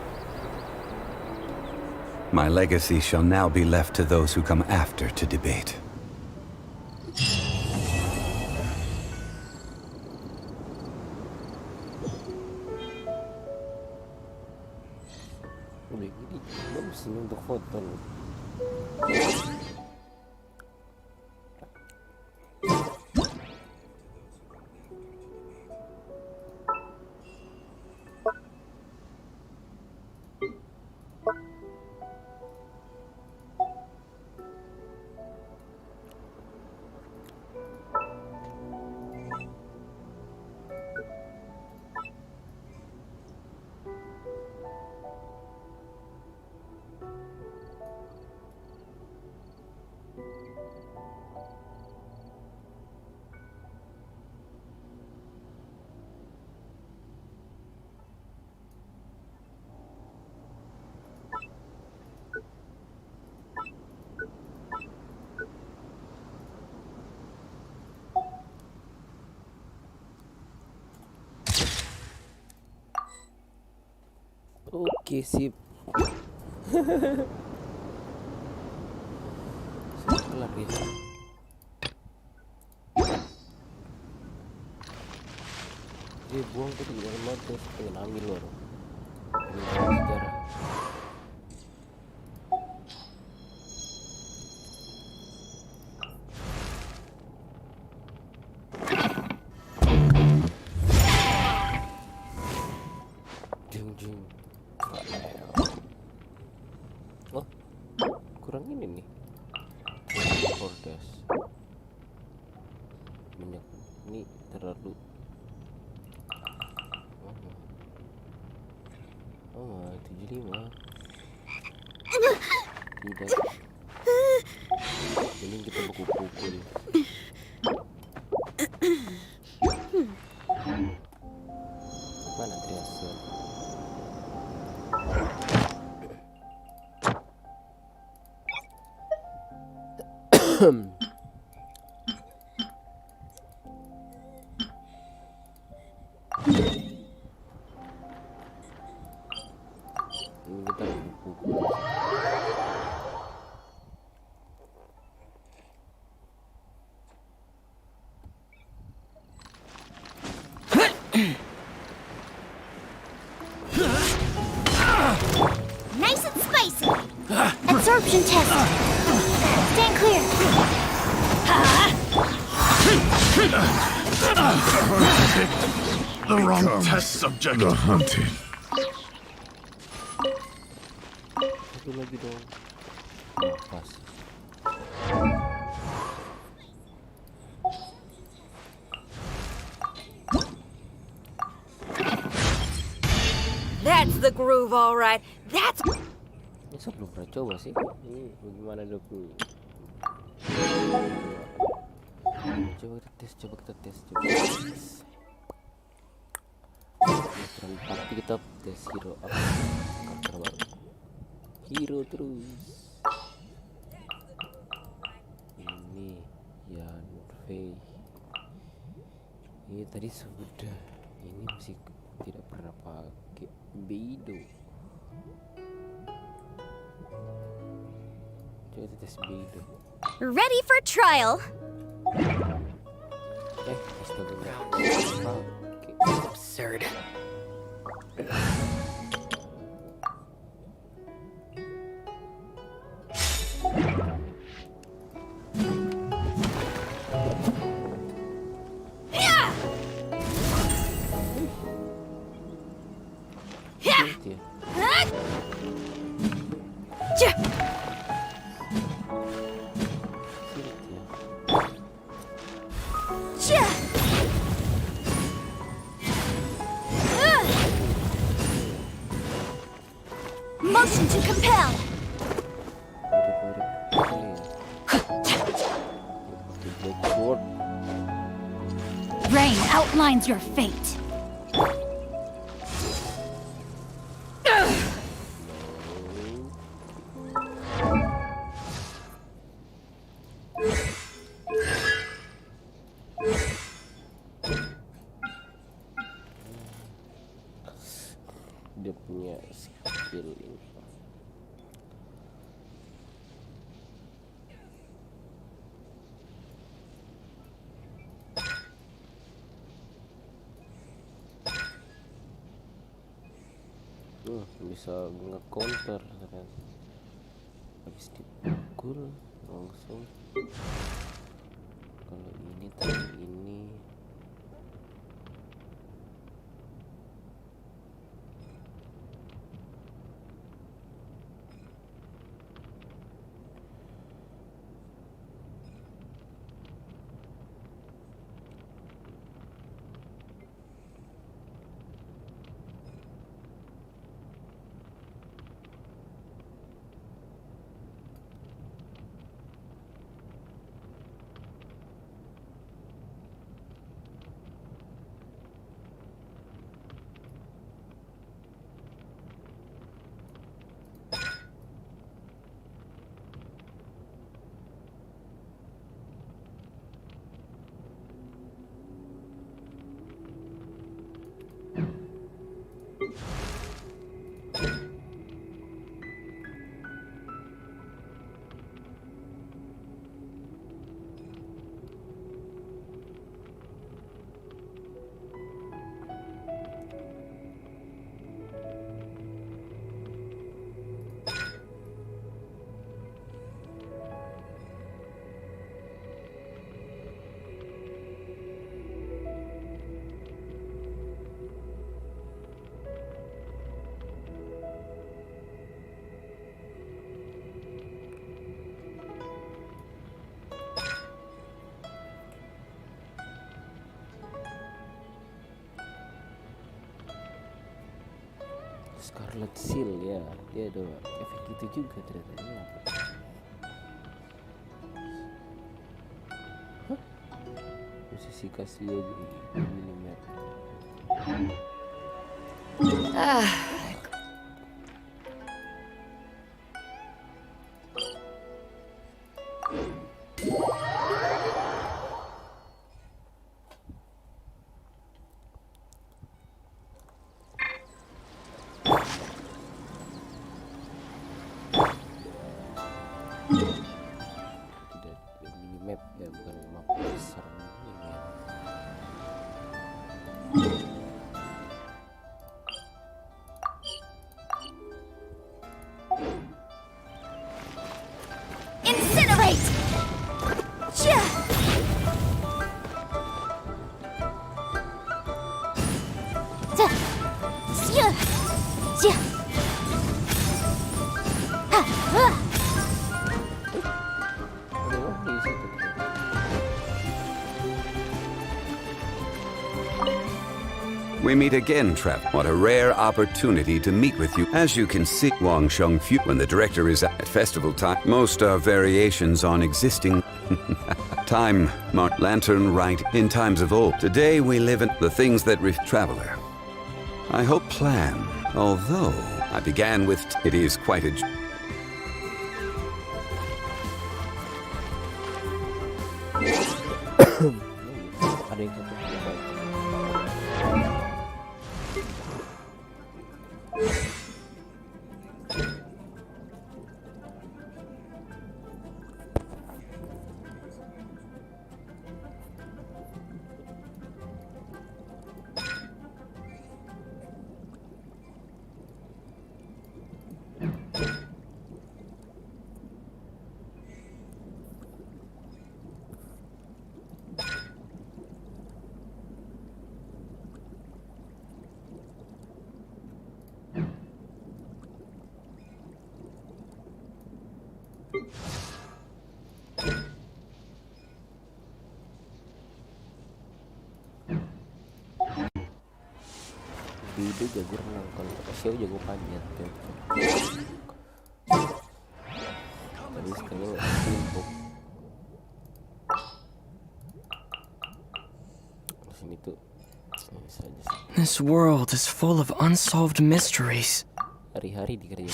My legacy shall now be left to those who come after to debate. Udah gini, bagus ini untuk foto nih. Oke, sip. Kelar gitu. Dia buang tuh di dalam motor, pengen ambil loh. Sejarah. Oh, kurang ini nih. Kordas. Banyak ini terlalu. Oh, 75. Tidak. Ini kita pukul-pukul. Mana Triason? Ini kita pukul. Nice and spicy. Absorption test. Stand clear. The wrong test subject. The hunted. Satu lagi dong. Pas. That's the groove, all right. That's. Ini saya belum pernah coba sih. Ini bagaimana dulu? Coba kita tes. Tapi kita tes hero apa? Karakter baru. Hero terus. Ya, Nurvey. Ini tadi sudah. Ini masih tidak pernah pakai Beidou. Coba kita tes Beidou. Ready for trial. Astaga. Absurd. Motion to compel. Rain outlines your fate. Dia punya skill ini. Bisa nge-counter kan. Habis dipukul langsung. Kalau ini tadi ini Scarlet Seal ya, dia ada efek itu juga ternyata. Ini apa? Hah? Posisi Casio di minimap. We meet again, Trev. What a rare opportunity to meet with you. As you can see, Wang Shengfu, when the director is at festival time, most are variations on existing time, mark lantern right in times of old. Today we live in the things that traveler. I hope plan, although I began with it is quite a Ada yang satu. Bidu jago renang, kalau Xiao jago panjat tuh. Tapi sekarang nggak sibuk. Sini tuh. Saja. This world is full of unsolved mysteries. Hari-hari dikerjain.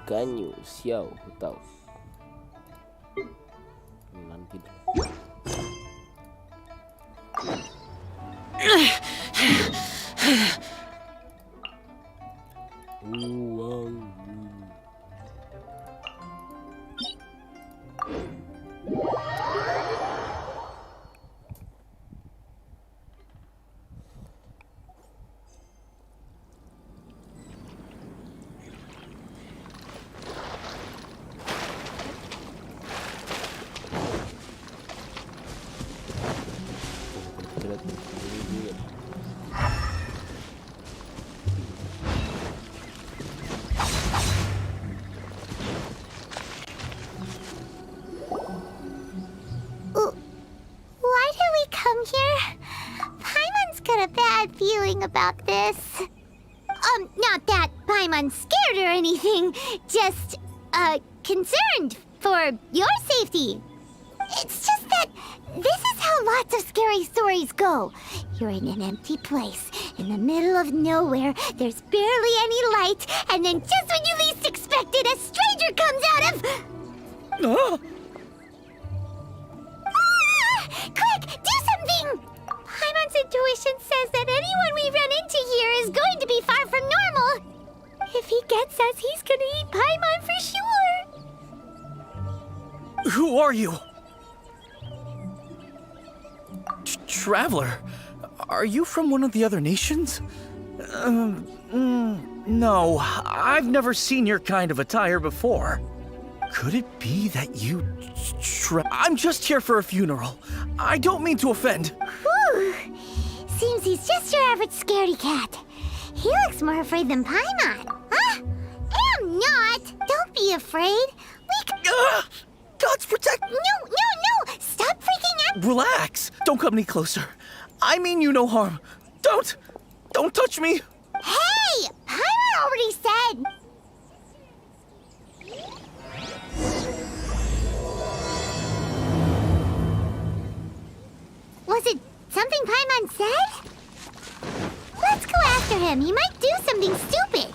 Ganyu, Xiao, Hutao. Nanti deh. Uang. Why did we come here? Paimon's got a bad feeling about this. Not that Paimon's scared or anything, just, concerned for your safety. It's just that this is how lots of scary stories go. You're in an empty place, in the middle of nowhere, there's barely any light, and then just when you least expect it, a stranger comes out of... Oh! Quick, do something! Paimon's intuition says that anyone we run into here is going to be far from normal. If he gets us, he's gonna eat Paimon for sure. Who are you? Traveler, are you from one of the other nations? No, I've never seen your kind of attire before. Could it be that you I'm just here for a funeral. I don't mean to offend. Whew. Seems he's just your average scaredy cat. He looks more afraid than Paimon. Huh? I'm not. Don't be afraid. We can... God's protect... No! Stop freaking out. Relax. Don't come any closer. I mean you no harm. Don't touch me. Hey! Paimon already said... Was it something Paimon said? Let's go after him. He might do something stupid.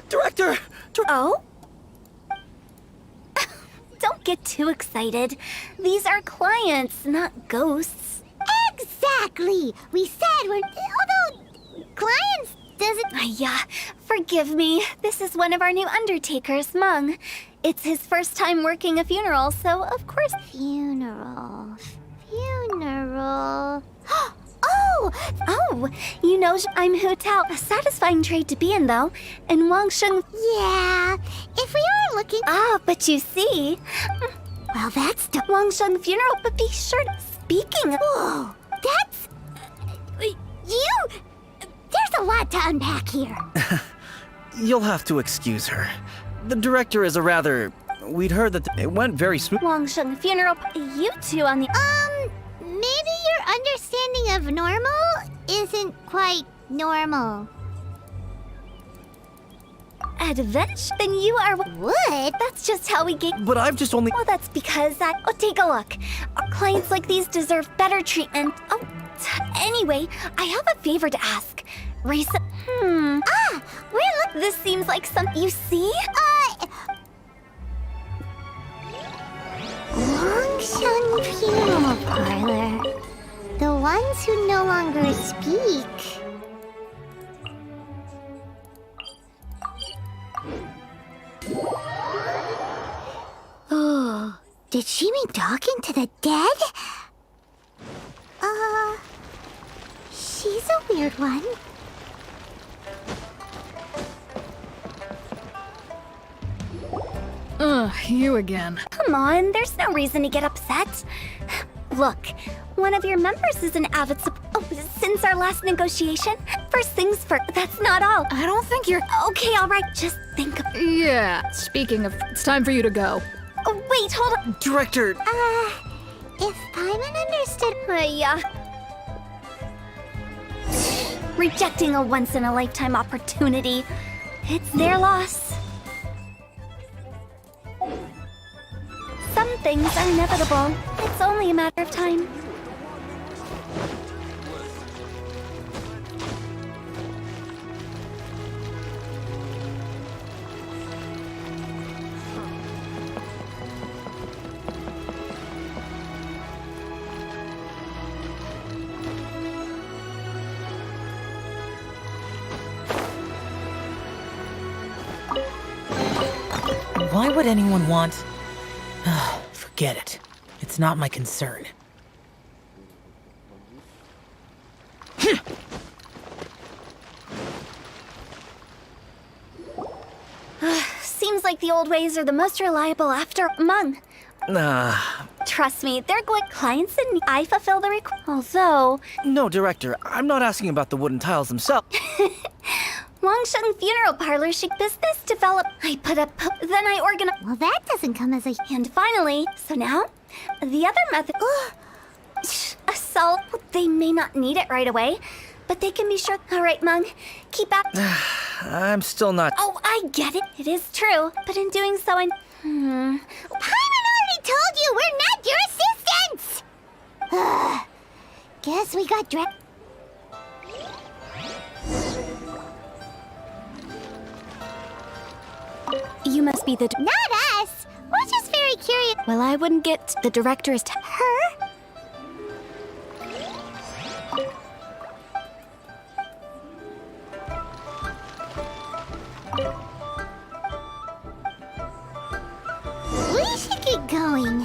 Director! Oh? Don't get too excited. These are clients, not ghosts. Exactly! We said we're... Although... Clients doesn't... Yeah, forgive me. This is one of our new undertakers, Meng. It's his first time working a funeral, so of course... Funeral... Oh, you know, I'm Hu Tao. A satisfying trade to be in, though. And Wang Sheng... Yeah, if we are looking... Ah, but you see... Well, that's the... Wang Sheng funeral, but be sure to... Speaking of... Whoa, that's... You... There's a lot to unpack here. You'll have to excuse her. The director is a rather... We'd heard that it went very smooth. Wang Sheng funeral, you two on the... Maybe your understanding of normal isn't quite normal. Adventure? Then you are what? That's just how we get. But I've just only. Well, that's because that. Oh, take a look. Our clients like these deserve better treatment. Oh, anyway, I have a favor to ask. Look. This seems like some. You see? Longshan Funeral Parlor. The ones who no longer speak. Oh, did she mean talking to the dead? She's a weird one. You again. Come on, there's no reason to get upset. Look, one of your members is an avid since our last negotiation. First things first, that's not all. I don't think you're... Okay, all right, just think of... Yeah, speaking of, it's time for you to go. Oh, wait, hold on. Director. If Paimon understood... Yeah. Rejecting a once-in-a-lifetime opportunity. It's their loss. Some things are inevitable. It's only a matter of time. Why would anyone want... Forget it. It's not my concern. Seems like the old ways are the most reliable after Mung. Trust me, they're good clients and I fulfill the request. Although... No, Director, I'm not asking about the wooden tiles themselves. Wangsheng Funeral Parlor chic business develop. I put up, then I organize. Well, that doesn't come as a... And finally, so now, the other method. Assault. They may not need it right away, but they can be sure. All right, Mung, keep up. I'm still not. Oh, I get it. It is true, but in doing so, I. Paimon already told you we're not your assistants. Guess we got You must be the... Not us! We're just very curious. Well, I wouldn't get the director's... Her? We should get going.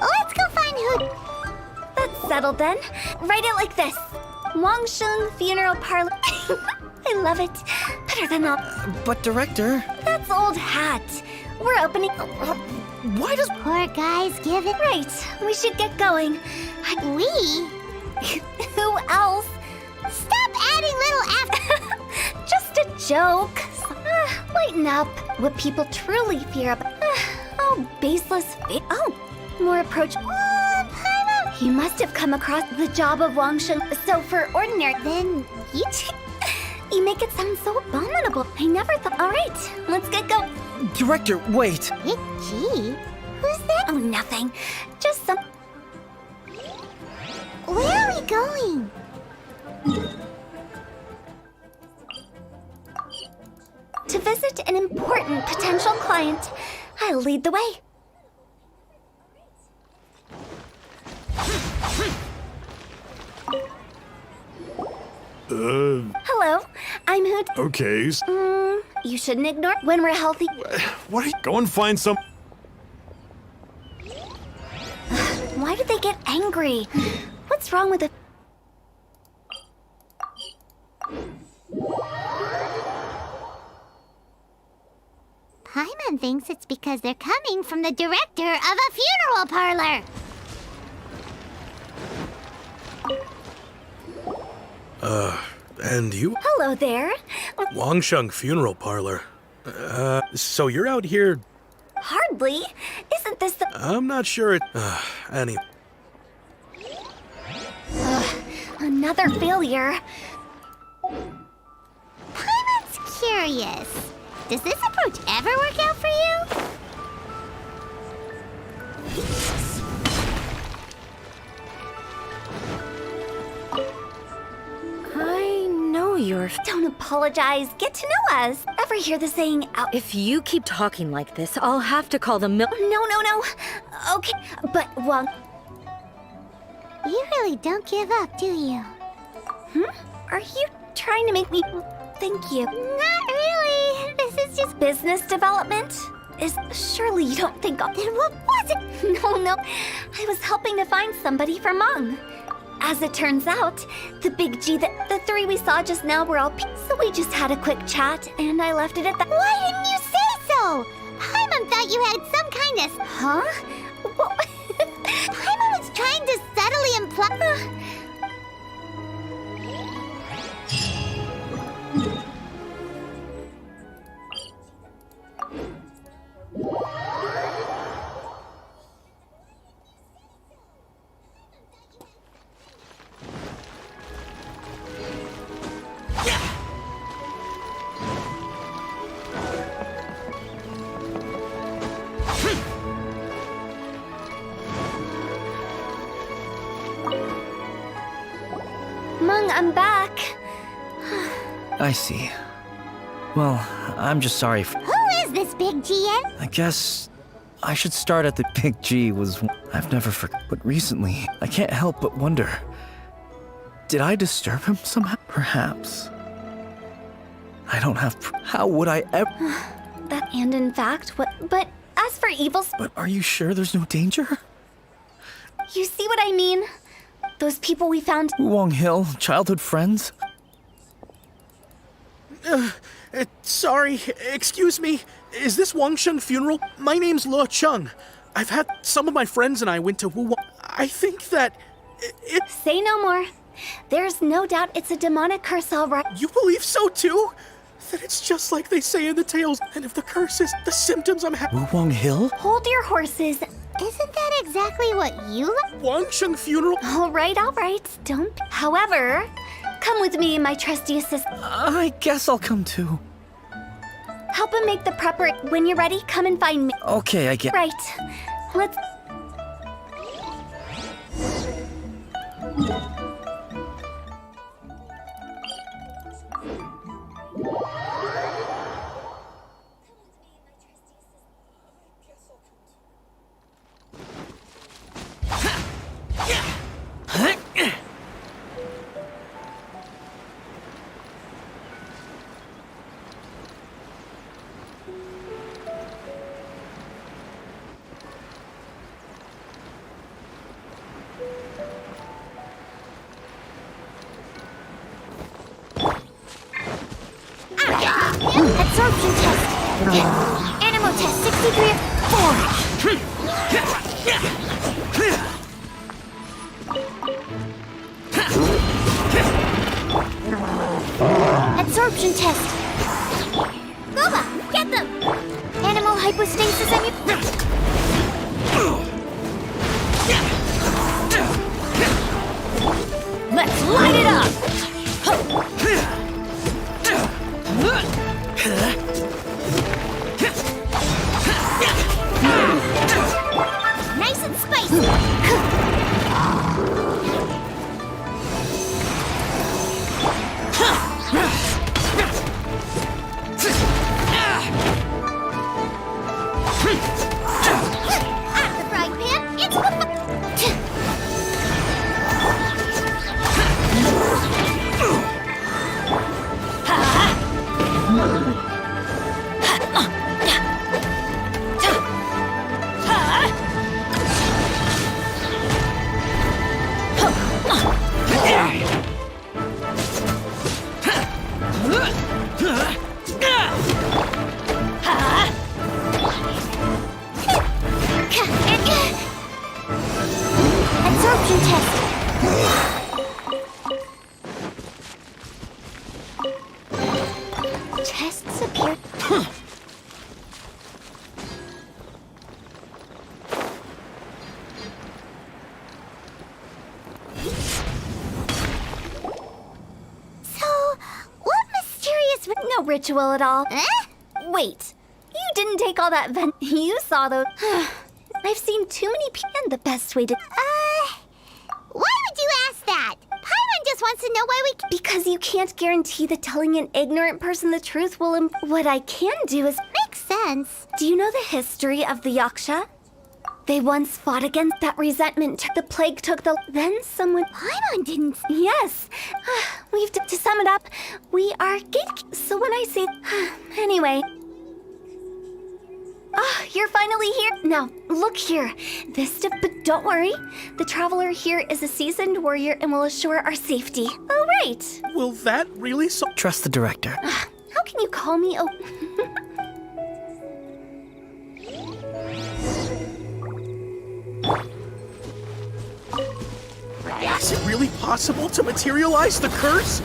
Let's go find who... That's settled then. Write it like this. Wangsheng Funeral Parlor. I love it. Better than all. But, Director... That's old hat. We're opening... Why does... Poor guys give it... Right. We should get going. We? Who else? Stop adding little after... Just a joke. Lighten up. What people truly fear about... Oh, baseless... more approachable. You must have come across the job of Wangsheng. So for ordinary... Then you... You make it sound so abominable. I never thought... All right, let's get going. Director, wait. Gee, who's that? Oh, nothing. Just some... Where are we going? To visit an important potential client. I'll lead the way. Hello, I'm Hoot. Okay. You shouldn't ignore when we're healthy. What are you... Go and find some... Why did they get angry? What's wrong with it? Paimon thinks it's because they're coming from the director of a funeral parlor. And you? Hello there. Wangsheng Funeral Parlor. So you're out here... Hardly. Isn't this the... I'm not sure it... Another failure. Paimon's curious. Does this approach ever work out for you? I know you're... Don't apologize. Get to know us. Ever hear the saying out? If you keep talking like this, I'll have to call the No. Okay, but well, You really don't give up, do you? are you trying to make me thank you? Not really. This is just Business development? Surely you don't think Then what was it? No. I was helping to find somebody for Mung. As it turns out, the big G, the three we saw just now were all so we just had a quick chat, and I left it at that. Why didn't you say so? Paimon thought you had some kind of... Huh? What? Paimon was trying to subtly imply... Mung, I'm back. I see. Well, I'm just sorry for... Who is this big GN? I guess I should start at the big G was... I've never forgot. But recently, I can't help but wonder. Did I disturb him somehow? Perhaps. I don't have... How would I ever... That and in fact, what... But as for evils... But are you sure there's no danger? You see what I mean? Those people we found... Wong Hill, childhood friends? Sorry, excuse me. Is this Wang Sheng funeral? My name's Le Chung. I've had some of my friends and I went to Wu. I think that it... Say no more. There's no doubt it's a demonic curse, all right. You believe so too? That it's just like they say in the tales, and if the curse is the symptoms I'm having... Wu Wong Hill? Hold your horses. Isn't that exactly what you like? Wang Sheng funeral? All right. Don't... However, come with me, my trusty assistant. I guess I'll come too. Help him make the prepper. When you're ready, come and find me. Okay, I get... Right. Let's... Absorption test. Animal test 63 4. Absorption test. Boba, get them. Animal hypostasis and Let's light it up! nice and spicy. The frying pan, it's absorption test. Tests appear. So, ritual at all. Eh? Wait, you didn't take all that you saw those. I've seen too many and the best way to... Why would you ask that? Paimon just wants to know why we... Because you can't guarantee that telling an ignorant person the truth will... What I can do is... Makes sense. Do you know the history of the Yaksha? They once fought against that resentment. The plague took the... Then someone... Paimon didn't... Yes. We've... To sum it up, we are So when I say... Anyway... you're finally here. Now, look here. But don't worry. The traveler here is a seasoned warrior and will assure our safety. Oh, right. Will that really Trust the director. How can you call me a... Is it really possible to materialize the curse?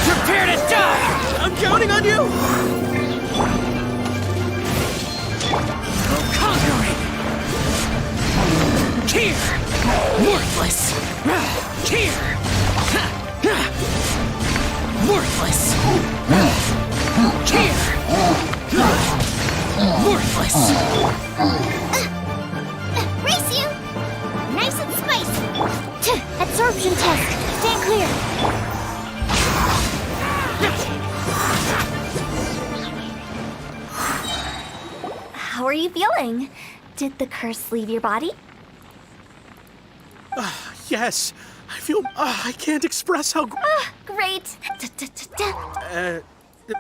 Prepare to die! I'm counting on you! Conquering! Here! Worthless! Here! Worthless! Here! Worthless! Race you! Nice and spicy! Absorption test! Stand clear! How are you feeling? Did the curse leave your body? Yes. I feel... I can't express how... Great.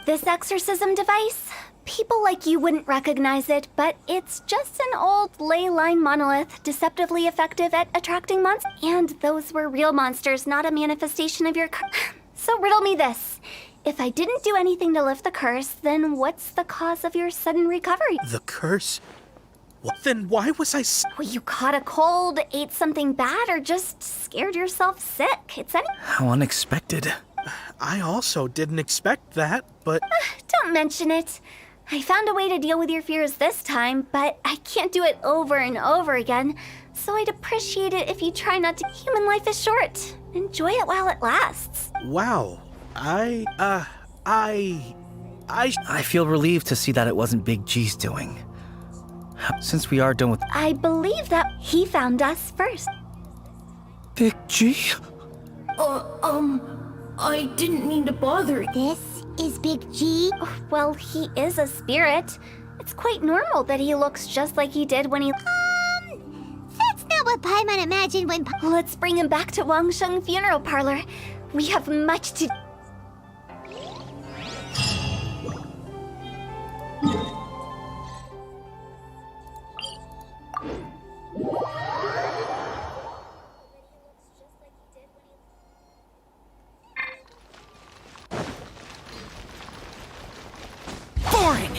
This exorcism device? People like you wouldn't recognize it, but it's just an old ley line monolith, deceptively effective at attracting monsters. And those were real monsters, not a manifestation of your curse. So riddle me this. If I didn't do anything to lift the curse, then what's the cause of your sudden recovery? The curse? What? Then why was I... Well, you caught a cold, ate something bad, or just scared yourself sick. It's any... How unexpected. I also didn't expect that, but... Don't mention it. I found a way to deal with your fears this time, but I can't do it over and over again. So I'd appreciate it if you try not to... Human life is short. Enjoy it while it lasts. Wow. I feel relieved to see that it wasn't Big G's doing. Since we are done with... I believe that he found us first. Big G? I didn't mean to bother you. This is Big G? Well, he is a spirit. It's quite normal that he looks just like he did when he... That's not what Paimon imagined when... Let's bring him back to Wangsheng Funeral Parlor. We have much to... Boring!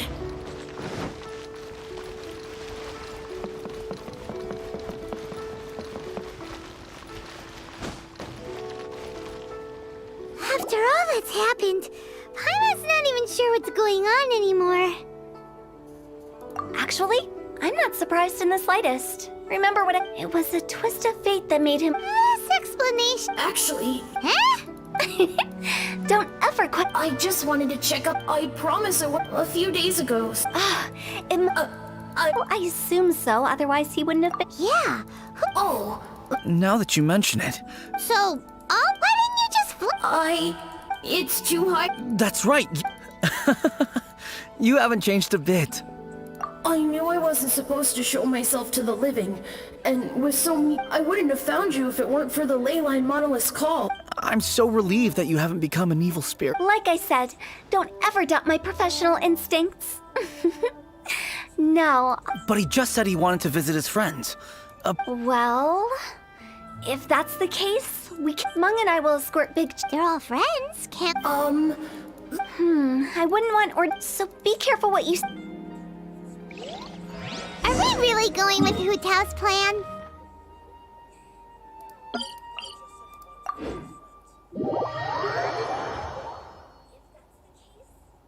After all that's happened, Paimon's not even sure what's going on anymore. Actually, I'm not surprised in the slightest. Remember what it was a twist of fate that made him... This explanation... Actually... Huh? Don't ever quit... I just wanted to check up. I promise I went a few days ago. I assume so, otherwise he wouldn't have been... Yeah. Oh. Now that you mention it... So, why didn't you just... It's too high. That's right. You haven't changed a bit. I knew I wasn't supposed to show myself to the living, and with I wouldn't have found you if it weren't for the leyline monolith's call. I'm so relieved that you haven't become an evil spirit. Like I said, don't ever doubt my professional instincts. No. But he just said he wanted to visit his friends. Well, if that's the case, Mung and I will escort Big... They're all friends, can't... I wouldn't want so be careful what you... Are we really going with Hu Tao's plan?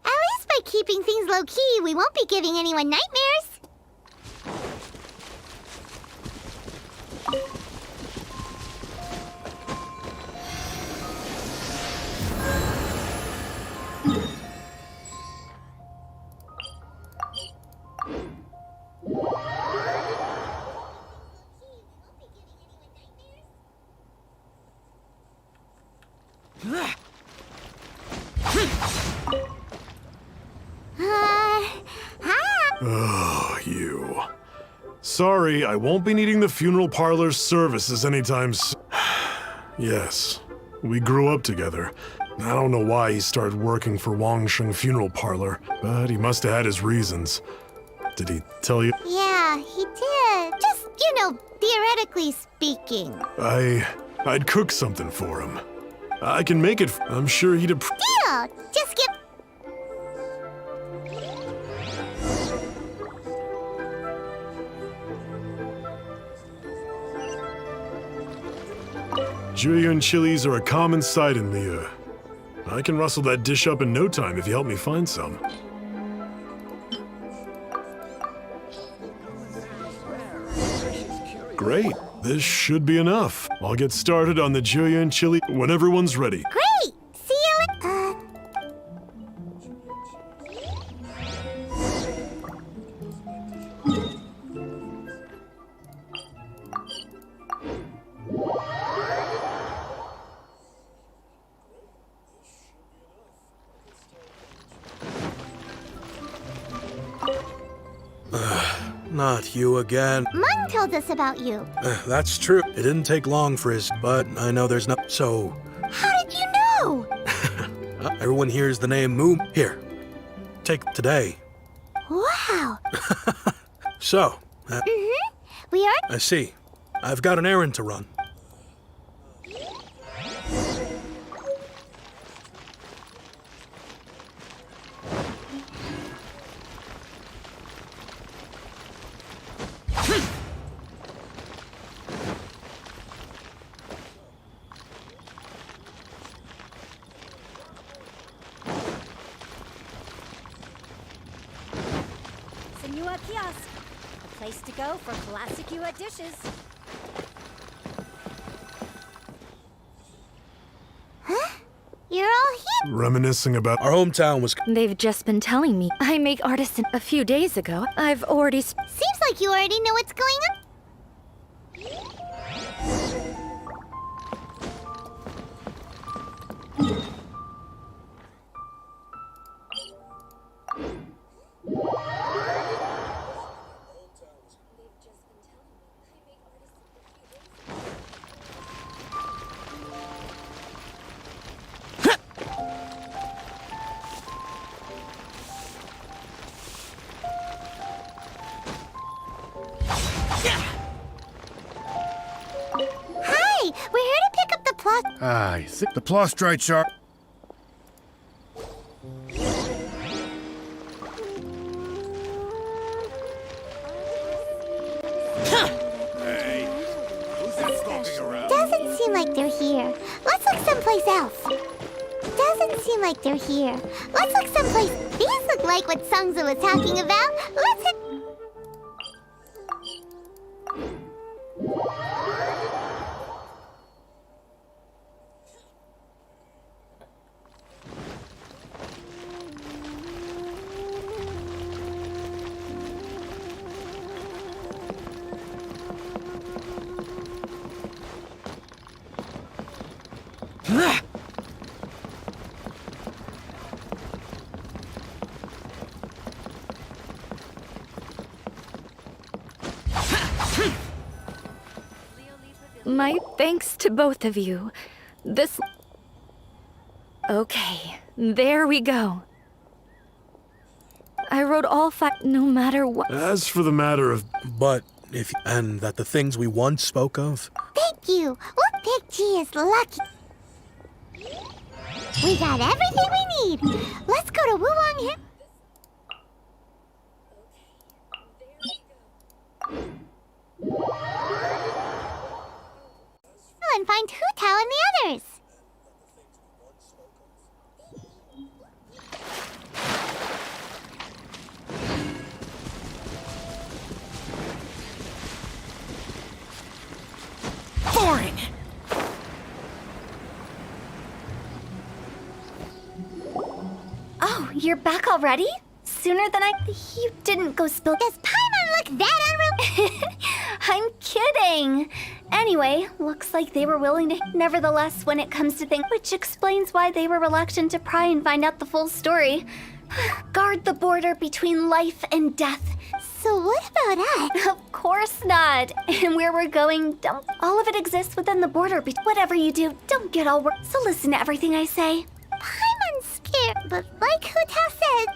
At least by keeping things low-key, we won't be giving anyone nightmares. Sorry, I won't be needing the funeral parlor's services anytime soon. Yes, we grew up together. I don't know why he started working for Wangsheng Funeral Parlor, but he must have had his reasons. Did he tell you? Yeah, he did. Just, theoretically speaking. I'd cook something for him. I can make it. I'm sure he'd Deal! Just give... Jueyun chilies are a common sight in Liyue. I can rustle that dish up in no time if you help me find some. Great. This should be enough. I'll get started on the Jueyun chili when everyone's ready. Great! See you Not you again. Mung told us about you. That's true. It didn't take long for his, but I know there's not. So, How did you know? everyone hears the name Moon. Here, take today. Wow. So, We are... I see. I've got an errand to run. Senua Kiosk, a place to go for classic Yue dishes. You're all here. Reminiscing about our hometown was. They've just been telling me. I make artisan a few days ago. I've already Seems like you already know what's going on. Hi, we're here to pick up the plot. I think the plostrites are... Doesn't seem like they're here. Let's look someplace else. Doesn't seem like they're here. Let's look someplace. These look like what Sungza was talking about. Let's hit... My thanks to both of you. This... Okay, there we go. I wrote all five, no matter what. As for the matter of... But if... And that the things we once spoke of... Thank you. Look, Big G is lucky. We got everything we need. Let's go to Wulong here. And find Hu Tao and the others. Boring! Oh, you're back already? Sooner than You didn't go spill... Does Paimon look that unreal? I'm kidding! Anyway, looks like they were willing to... Nevertheless, when it comes to things... Which explains why they were reluctant to pry and find out the full story. Guard the border between life and death. So what about us? Of course. course not. And where we're going, don't. All of it exists within the border. But whatever you do, don't get all worked. So listen to everything I say. I'm scared, but like Huta said.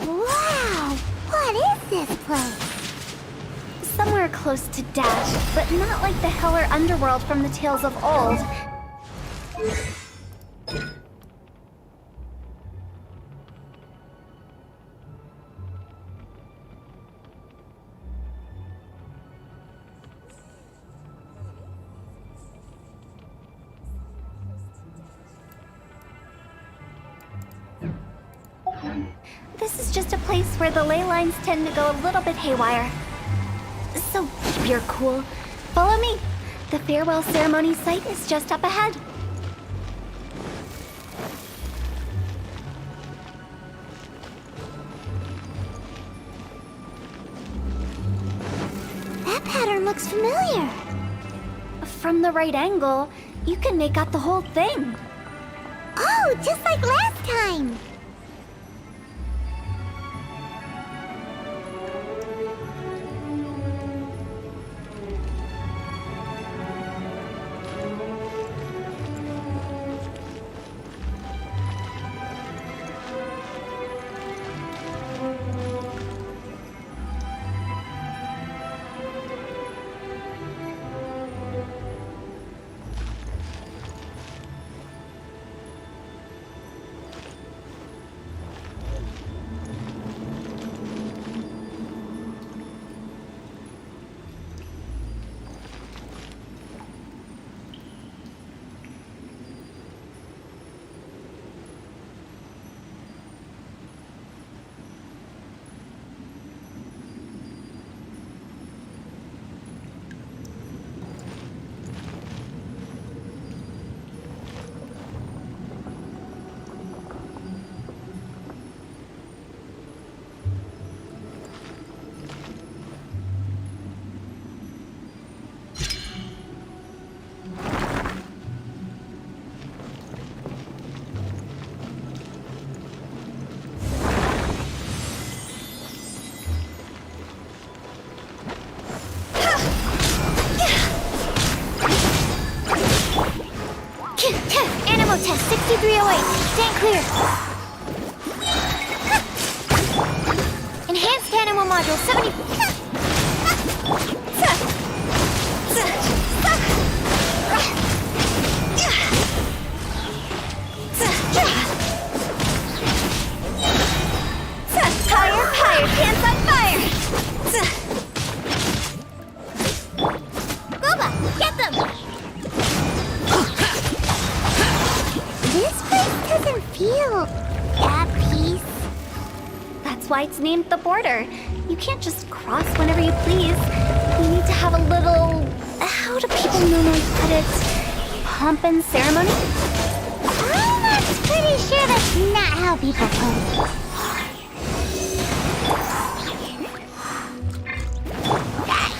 Wow! What is this place? Somewhere close to Dash, but not like the Heller underworld from the tales of old. This is just a place where the ley lines tend to go a little bit haywire. So keep your cool. Follow me. The farewell ceremony site is just up ahead. That pattern looks familiar. From the right angle, you can make out the whole thing. Oh, just like last time. Animal test 6308. Stand clear. Enhanced animal module 70. Higher, pants on fire! Boba, get them! This place doesn't feel at peace. That's why it's named the border. You can't just cross whenever you please. You need to have a little... How do people normally put it? Pomp and ceremony? I'm pretty sure that's not how people put it.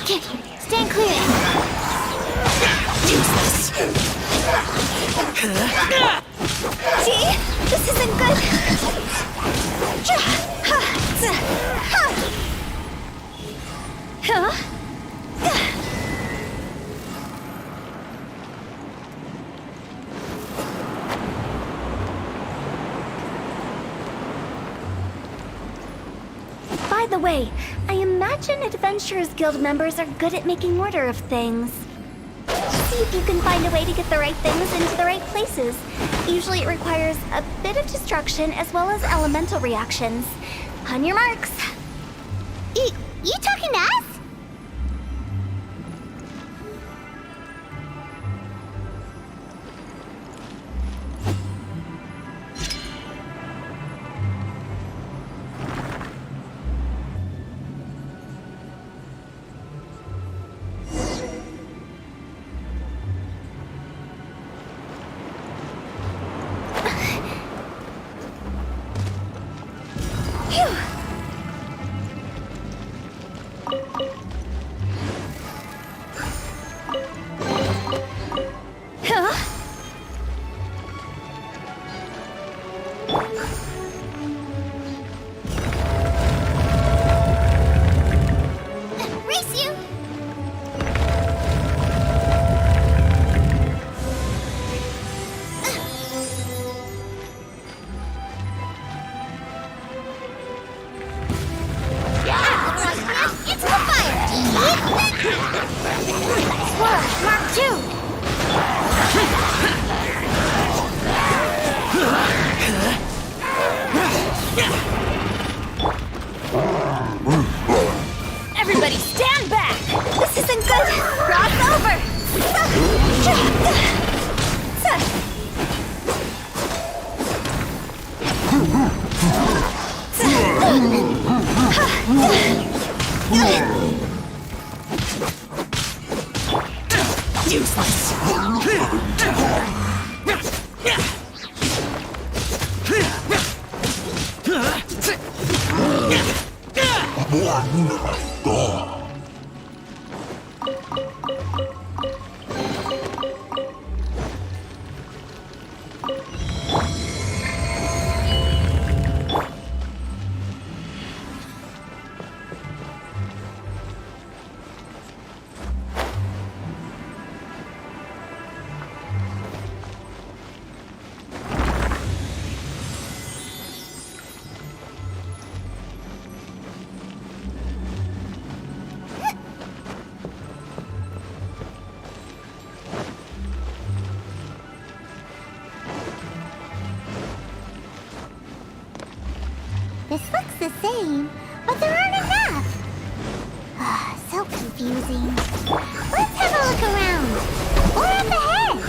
Stand clear. See? This isn't good. Huh? By the way, I imagine Adventurers Guild members are good at making order of things. See if you can find a way to get the right things into the right places. Usually it requires a bit of destruction as well as elemental reactions. On your marks. You talking to us? Useless. This looks the same, but there aren't enough. So confusing. Let's have a look around. Or up ahead.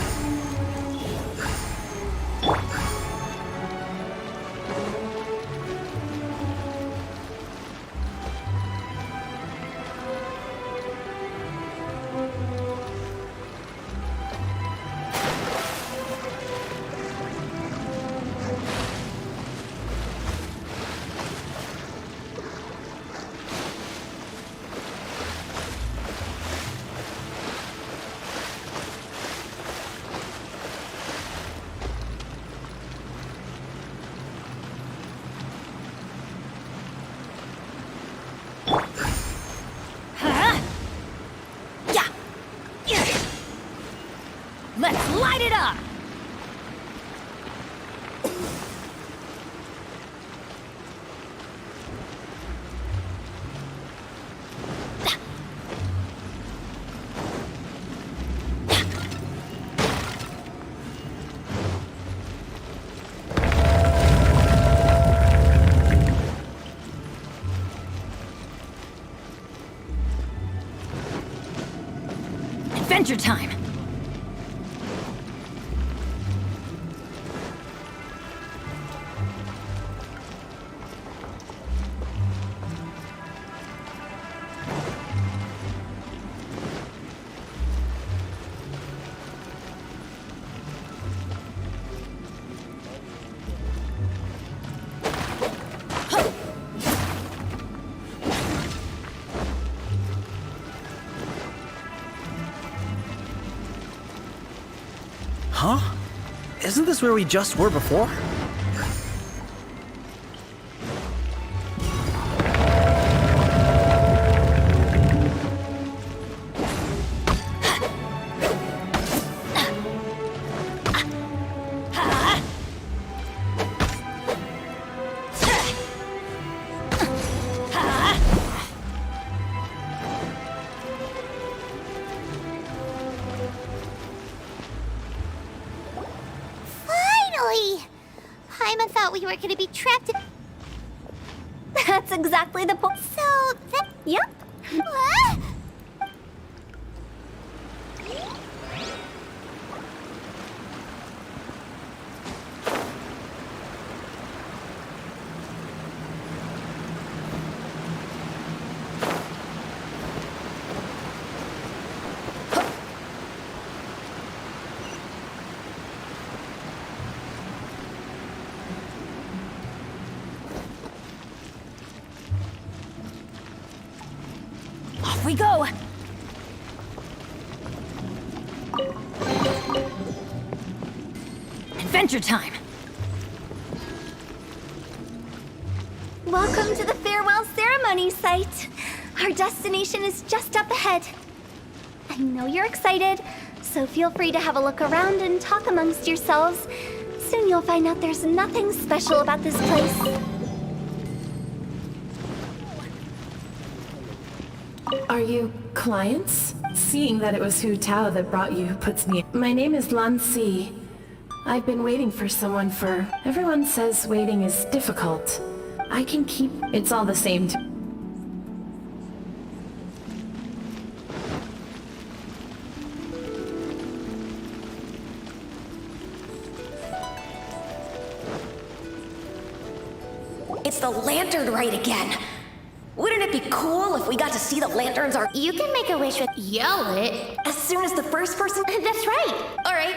Let's light it up! Adventure time! Huh? Isn't this where we just were before? Paimon thought we were gonna be trapped in... That's exactly the point. So, that... Yep. What? Off we go! Adventure time! Welcome to the farewell ceremony site. Our destination is just up ahead. I know you're excited, so feel free to have a look around and talk amongst yourselves. Soon you'll find out there's nothing special about this place. Are you clients? Seeing that it was Hu Tao that brought you puts me... My name is Lan Si. I've been waiting for someone for... Everyone says waiting is difficult. I can keep... It's all the same to... It's the lantern rite again. Wouldn't it it be cool if we got to see the lanterns or You can make a wish with yell it. as soon as the first person? That's right. All right.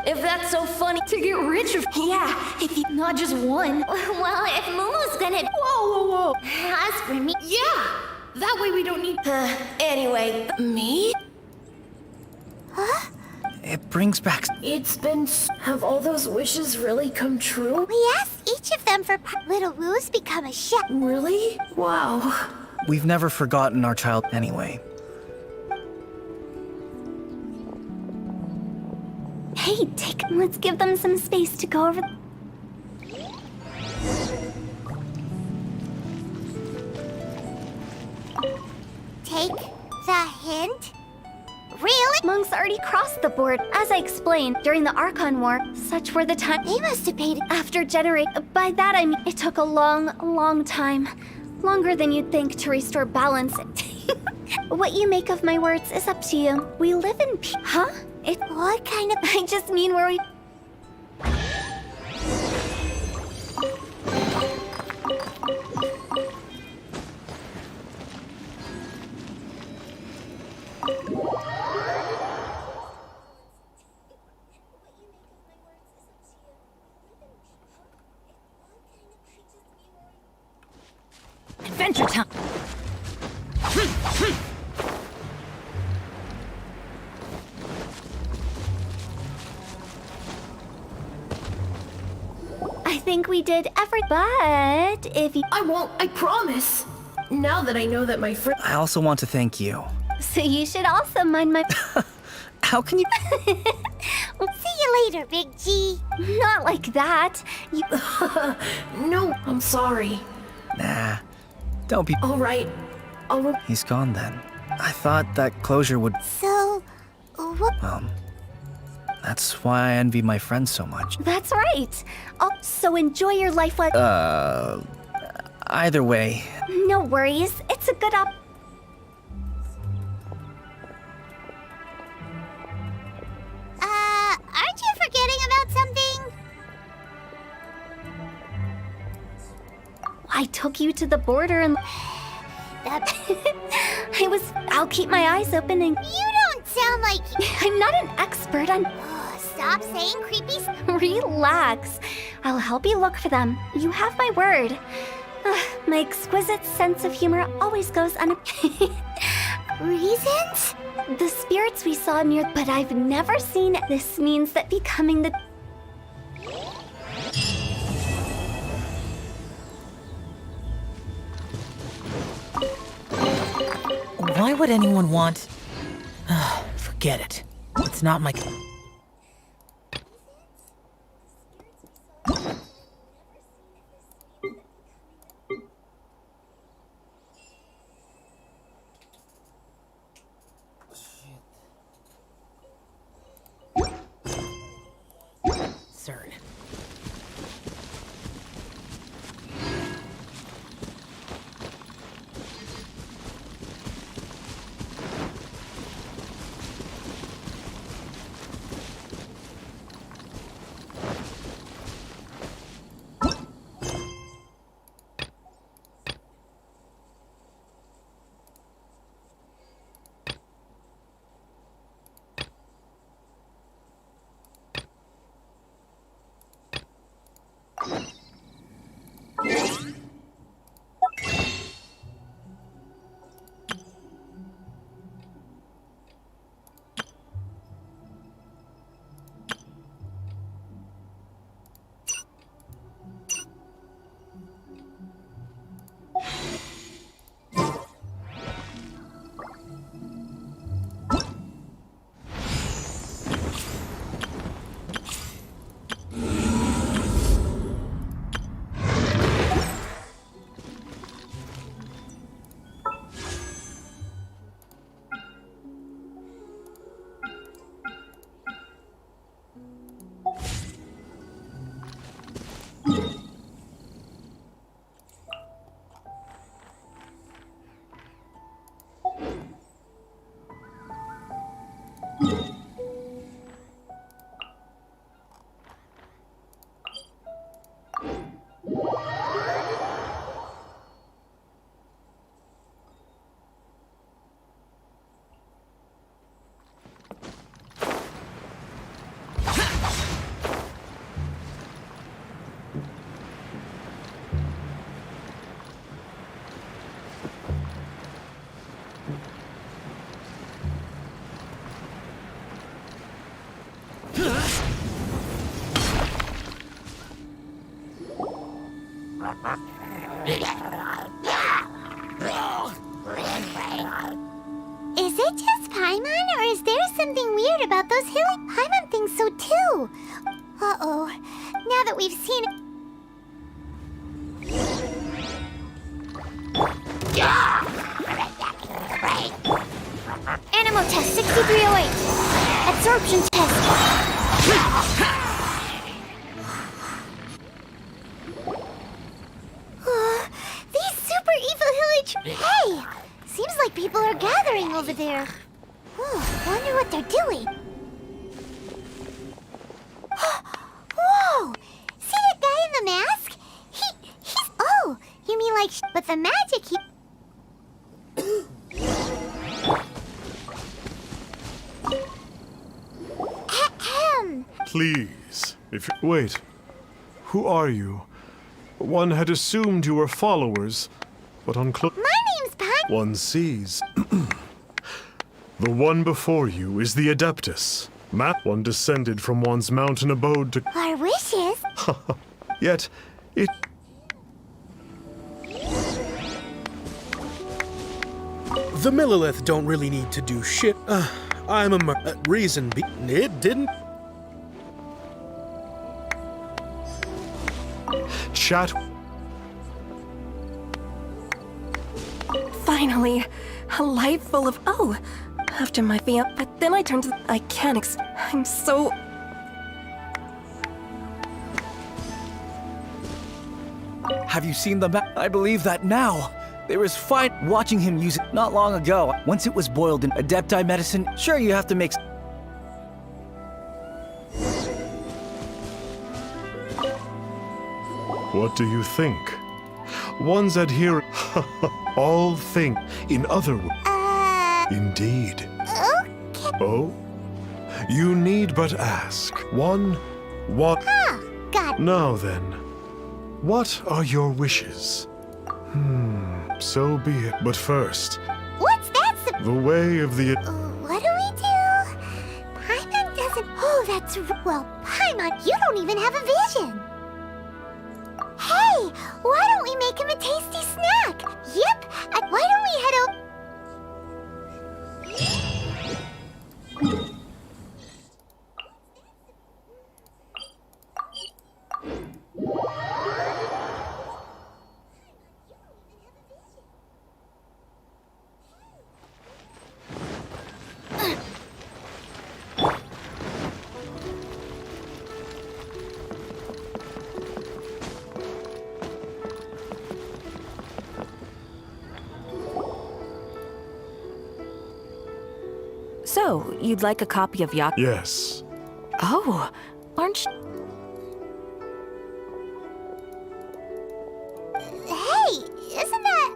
If that's so funny to get rich of, yeah, if you not just one. Well, if Momo's gonna... Whoa. As for me... Yeah! That way we don't need... Anyway, Me? Huh? It brings back. It's been... Have all those wishes really come true? We asked each of them for little Wu's become a chef. Really? Wow. We've never forgotten our child anyway. Hey, let's give them some space to go over. Take the hint? Really? Monks already crossed the board. As I explained, during the Archon War, such were the time They must have paid... after generate. By that I mean, it took a long time. Longer than you'd think to restore balance. What you make of my words is up to you. We live in Huh? What kind of... I just mean where we... Adventure time! I think we did but if you... I won't, I promise. Now that I know that my friend... I also want to thank you. So you should also mind my... How can you... See you later, Big G. Not like that. You... No, I'm sorry. Nah. Don't be... All right. He's gone then. I thought that closure would... So... what... That's why I envy my friends so much. That's right. So enjoy your life like... Either way. No worries. It's a good aren't you forgetting about something? I took you to the border and... I'll keep my eyes open and... You don't sound like... I'm not an expert on... Stop saying creepy... Relax. I'll help you look for them. You have my word. My exquisite sense of humor always goes un... Reasons? The spirits we saw near... But I've never seen... This means that becoming the... Why would anyone want... Forget it. It's not my... Absurd. just Paimon, or is there something weird about those hilly? Paimon thinks so too. Uh-oh. Now that we've seen it. Animal test 6308. Absorption test. These super evil hilly Hey! Seems like people are gathering over there. Wonder what they're doing. Whoa! See that guy in the mask? He's... Oh! You mean like... But the magic he... Ahem. Please, if you... Wait. Who are you? One had assumed you were followers, but on My name's Paimon. one sees. The one before you is the Adeptus. Maap, one descended from one's mountain abode to... Our wishes? Yet, it... The Millilith don't really need to do shit. I'm a reason be... It didn't... Chat... Finally, a life full of after my fiance. But then I turned to I can't. I'm so. Have you seen the map? I believe that now. There is fight watching him use it not long ago. Once it was boiled in Adepti medicine, sure you have to make... What do you think? One's adherent... All think. In other words... Indeed. Okay. Oh? You need but ask. One... What... God. Now then. What are your wishes? So be it. But first... What's that? The way of the... What do we do? Paimon doesn't... Oh, that's... Well, Paimon, you don't even have a vision. Hey, why don't we make him a tasty snack? Yep, why don't we head over... So, you'd like a copy of Yak? Yes. Oh, aren't you? Hey, isn't that,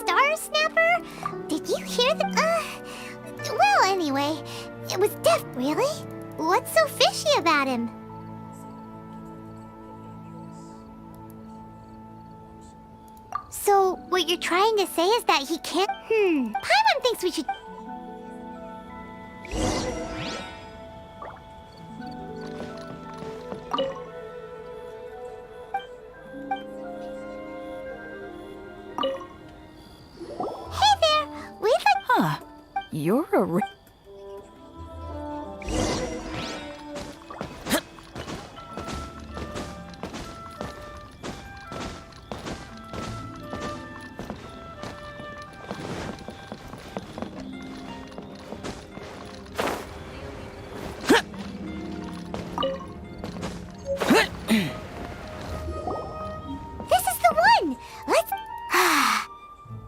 Star Snapper? Did you hear the, well, anyway, it was really? What's so fishy about him? So, what you're trying to say is that he can't... Paimon thinks we should... Hey there, we'd like... You're a...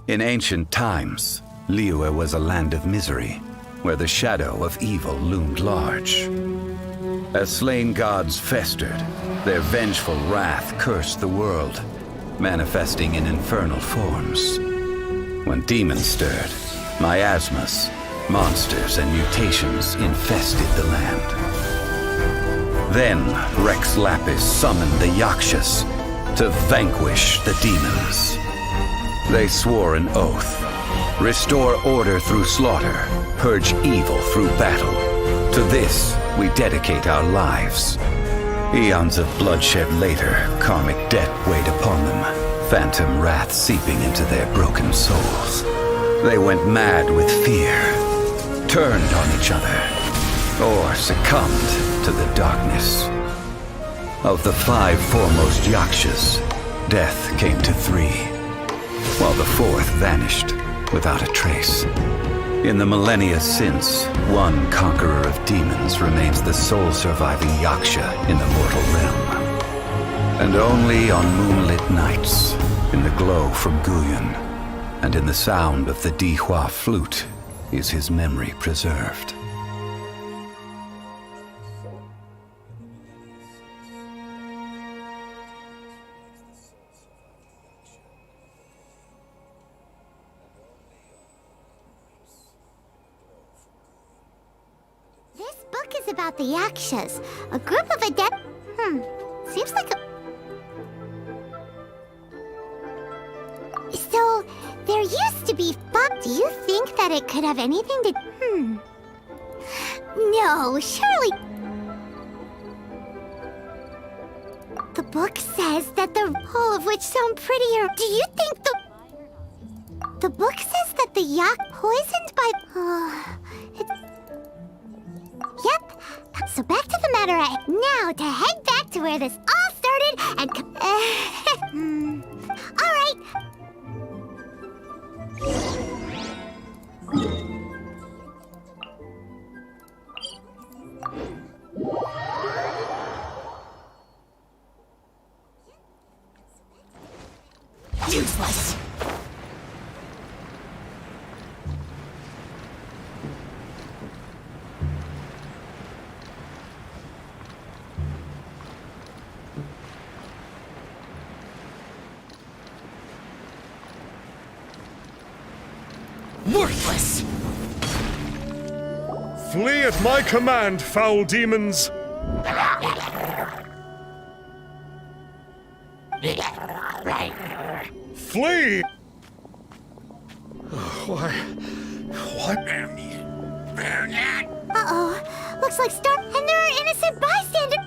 In ancient times, Liyue was a land of misery, where the shadow of evil loomed large. As slain gods festered, their vengeful wrath cursed the world, manifesting in infernal forms. When demons stirred, miasmas, monsters, and mutations infested the land. Then Rex Lapis summoned the Yakshas to vanquish the demons. They swore an oath: restore order through slaughter, purge evil through battle. To this, we dedicate our lives. Eons of bloodshed later, karmic debt weighed upon them, phantom wrath seeping into their broken souls. They went mad with fear, turned on each other, or succumbed to the darkness. Of the 5 foremost yakshas, death came to 3, while the 4th vanished without a trace. In the millennia since, one conqueror of demons remains the sole surviving yaksha in the mortal realm. And only on moonlit nights, in the glow from Guyon, and in the sound of the Dihua flute, is his memory preserved. This book is about the yakshas, a group of adept. Seems like a. So, there used to be Do you think that it could have anything to... No, surely... The book says that all of which sound prettier. Do you think the book says that the yak poisoned by... Yep. So back to the matter at... Now, to head back to where this all started and... All right. Useless. Worthless! Flee at my command, foul demons! Flee! Why? What? Uh-oh. Looks like and there are innocent bystanders.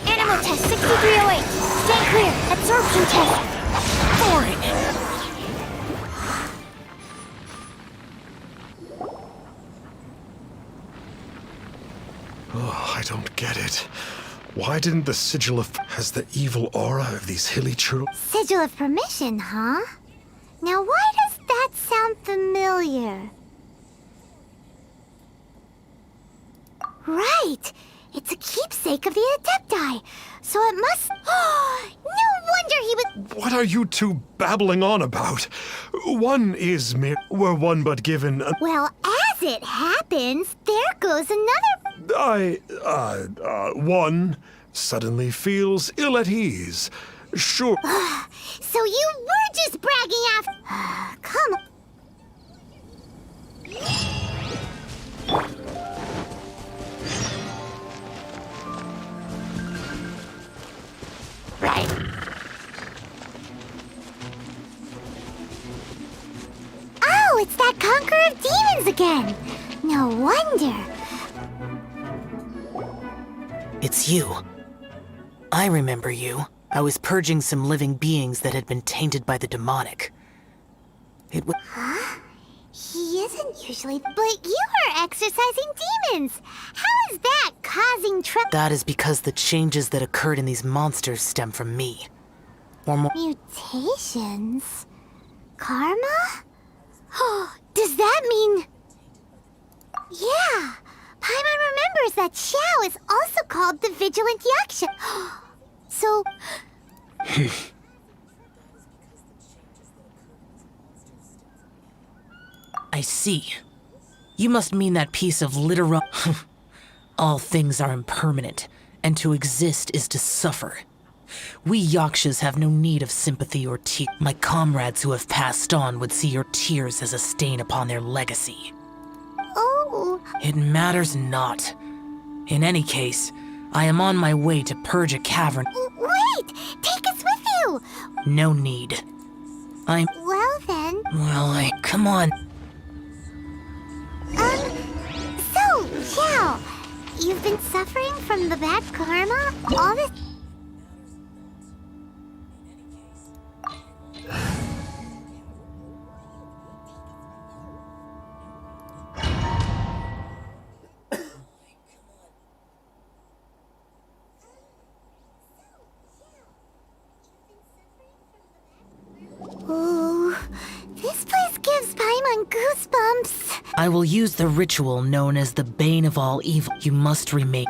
Animal test 6308. Stay clear. Absorption test. Boring. Oh, I don't get it. Why didn't the Sigil of... Has the evil aura of these hilly children... Sigil of permission, huh? Now why does that sound familiar? Right! It's a keepsake of the Adepti, so it must... No wonder he was... What are you two babbling on about? One is mere... Were one but given a... Well, as it happens, there goes another... One suddenly feels ill at ease. Sure... So you were just bragging after... Come on. Right. Oh, it's that conqueror of demons again. No wonder. It's you. I remember you. I was purging some living beings that had been tainted by the demonic. It was... Huh? He isn't usually... But you are exorcising demons! How is that causing trouble? That is because the changes that occurred in these monsters stem from me. Or more... Mutations? Karma? Oh, does that mean... Yeah! Paimon remembers that Xiao is also called the Vigilant Yaksha. So... I see. You must mean that piece of literal... All things are impermanent, and to exist is to suffer. We Yakshas have no need of sympathy or tears. My comrades who have passed on would see your tears as a stain upon their legacy. Oh... It matters not. In any case, I am on my way to purge a cavern. Wait! Take us with you! No need. I'm... Well then... Well, come on. So, Xiao, you've been suffering from the bad karma all this... getting goosebumps. I will use the ritual known as the Bane of All Evil. You must remain.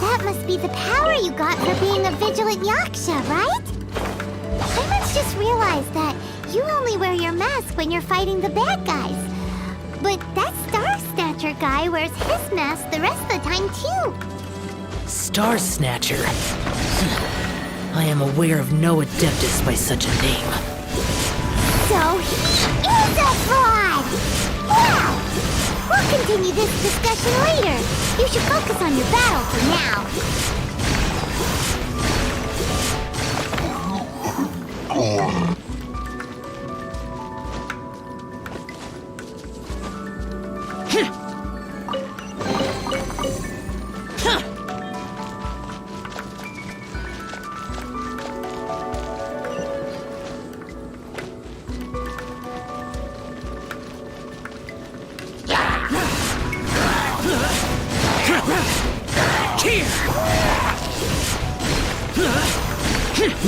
That must be the power you got for being a vigilant yaksha, right? I must just realized that you only wear your mask when you're fighting the bad guys. But that Star Snatcher guy wears his mask the rest of the time, too. Star Snatcher? I am aware of no adeptus by such a name. So he is a fraud! Wow! We'll continue this discussion later. You should focus on your battle for now.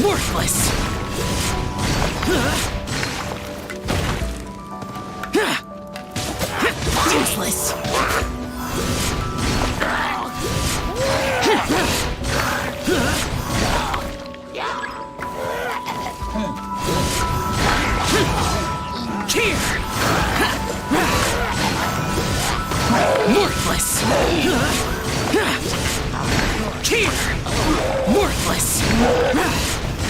Worthless! Useless! Worthless! Worthless! Cheer! Worthless! Cheer!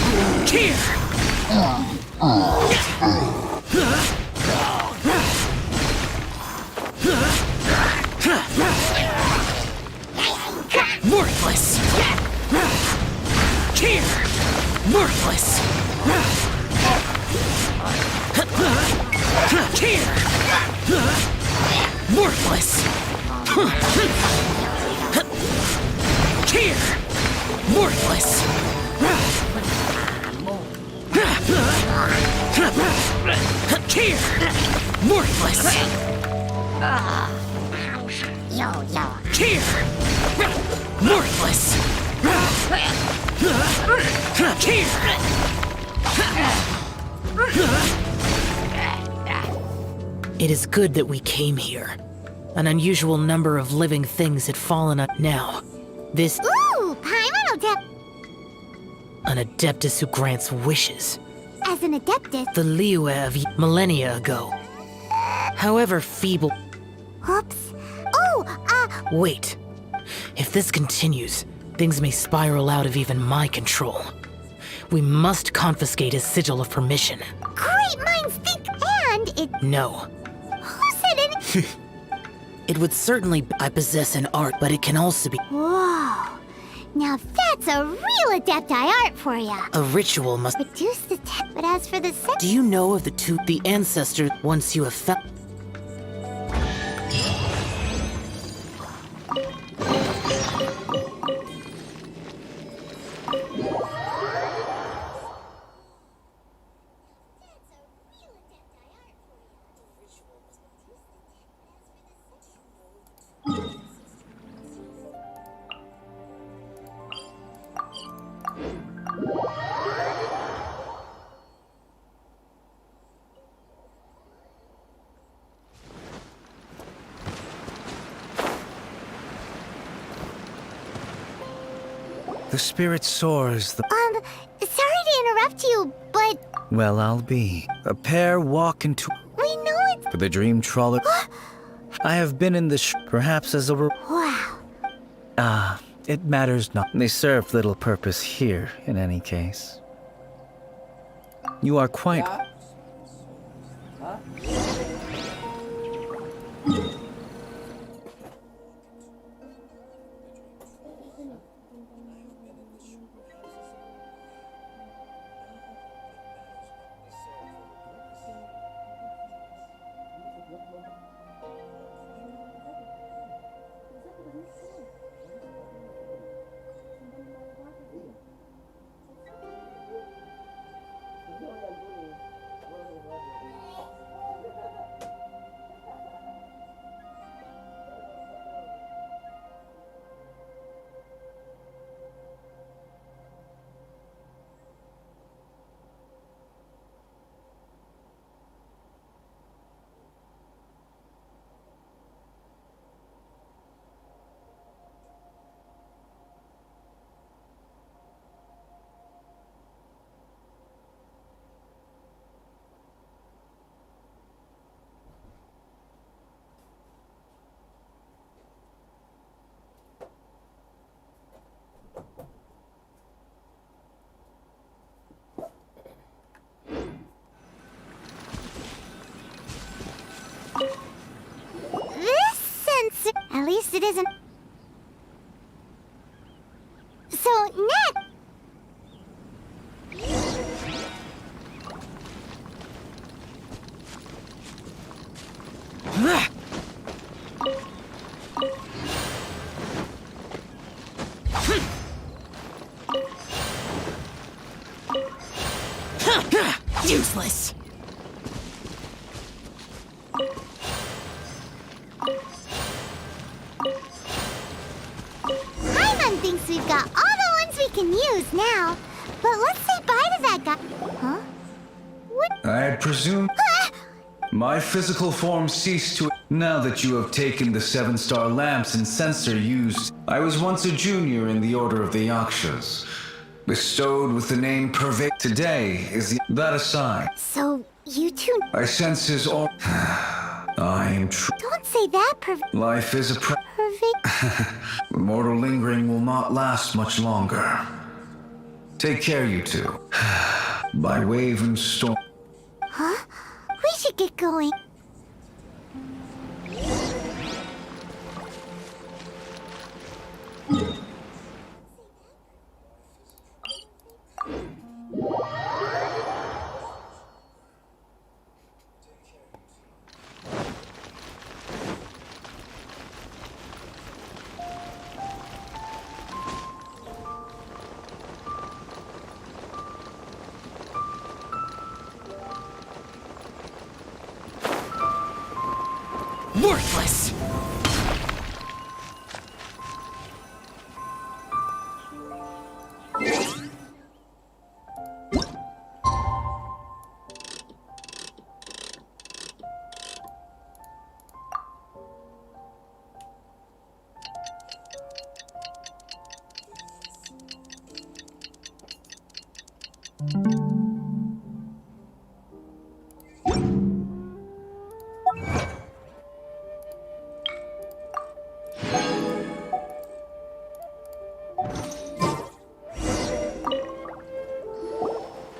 Worthless! Cheer! Worthless! Cheer! Worthless! Cheer! Worthless! Cheer! Worthless! Cheer! It is good that we came here. An unusual number of living things had fallen up now. This... Ooh, Paimon Adept... An adeptus who grants wishes. As an adeptus... The Liyue of millennia ago. However feeble... Oops. Oh, Wait. If this continues, things may spiral out of even my control. We must confiscate his sigil of permission. Great minds think... And it... No. Who said it? It would certainly... I possess an art, but it can also be... Whoa. Now that's a real adepti art for ya. A ritual must... Reduce the but as for the Do you know of the ancestor once you have found... spirit soars, Sorry to interrupt you, but well, I'll be. A pair walk into... we know it's... For the dream trawler... I have been in this perhaps as a... Wow. It matters not. They serve little purpose here, in any case. You are quite... This sensor... At least it isn't... So, next... Useless. Paimon thinks we've got all the ones we can use now. But let's say bye to that guy. Huh? What? I presume my physical form ceased to... Now that you have taken the 7-star lamps and sensor used, I was once a junior in the Order of the Yakshas, bestowed with the name Pervade. Today is the... That aside, So, you two... I sense his all... I am true. Don't say that, Life is a mortal lingering will not last much longer. Take care, you two. By wave and storm. Huh? We should get going. Worthless!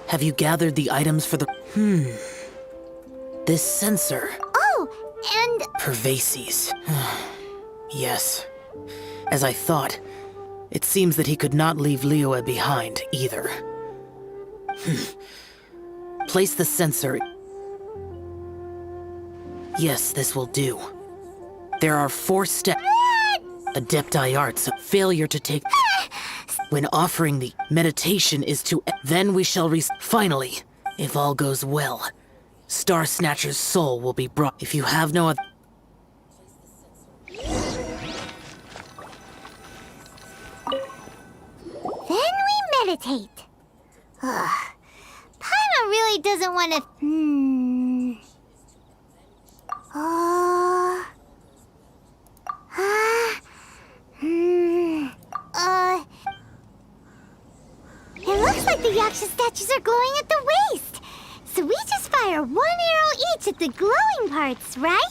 Have you gathered the items for the... This sensor. Oh, and... Pervases. Yes. As I thought, it seems that he could not leave Liyue behind, either. Place the sensor... Yes, this will do. There are 4 steps. Adepti arts, failure to take... When offering the meditation is to... Then we shall Finally, if all goes well, Star Snatcher's soul will be brought. If you have no other... Then we meditate. Paimon really doesn't want to... Looks like the Yaksha statues are glowing at the waist. So we just fire 1 arrow each at the glowing parts, right?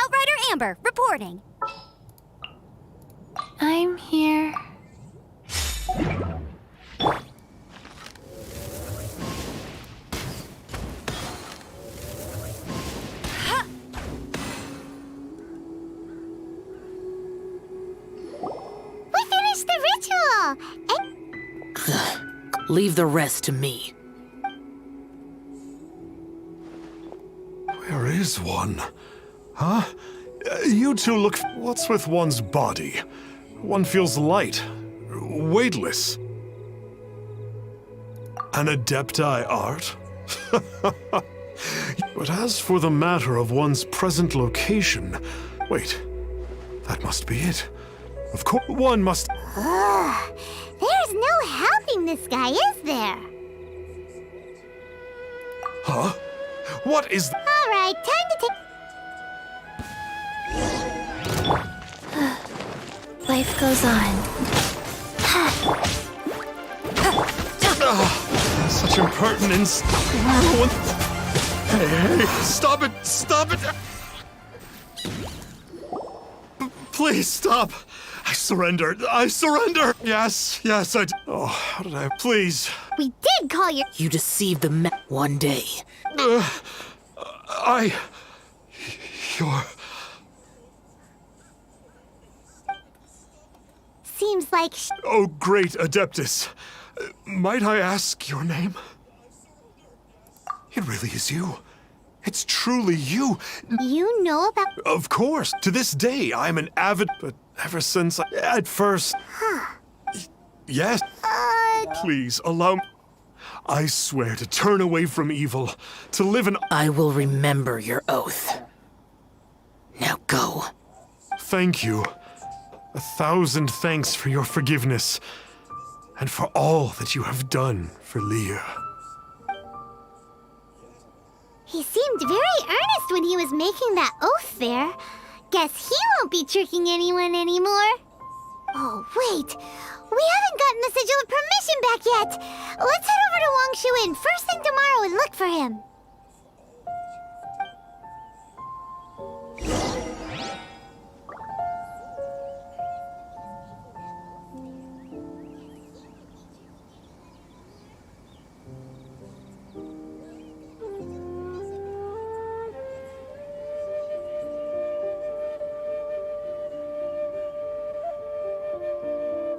Outrider Amber, reporting. I'm here. We finished the ritual! Leave the rest to me. Where is one? Huh? You two look... What's with one's body? One feels light, weightless. An adepti art? But as for the matter of one's present location... Wait, that must be it. Of course, one must... There's no helping this guy, is there? Huh? What is... Alright, time to take... Life goes on. Such impertinence. Hey, stop it! Stop it! Please stop! I surrender! I surrender! Yes, I d- Oh, how did I... Please. We did call your... You deceived the one day. You're... Seems like... Oh, great Adeptus. Might I ask your name? It really is you. It's truly you. You know about... Of course. To this day, I'm an avid... But ever since at first... Huh. Yes. Please, allow me... I swear to turn away from evil, to live in... I will remember your oath. Now go. Thank you. 1,000 thanks for your forgiveness, and for all that you have done for Leah. He seemed very earnest when he was making that oath there. Guess he won't be tricking anyone anymore. Oh, wait. We haven't gotten the Sigil of Permission back yet. Let's head over to Wangshu Inn first thing tomorrow and look for him.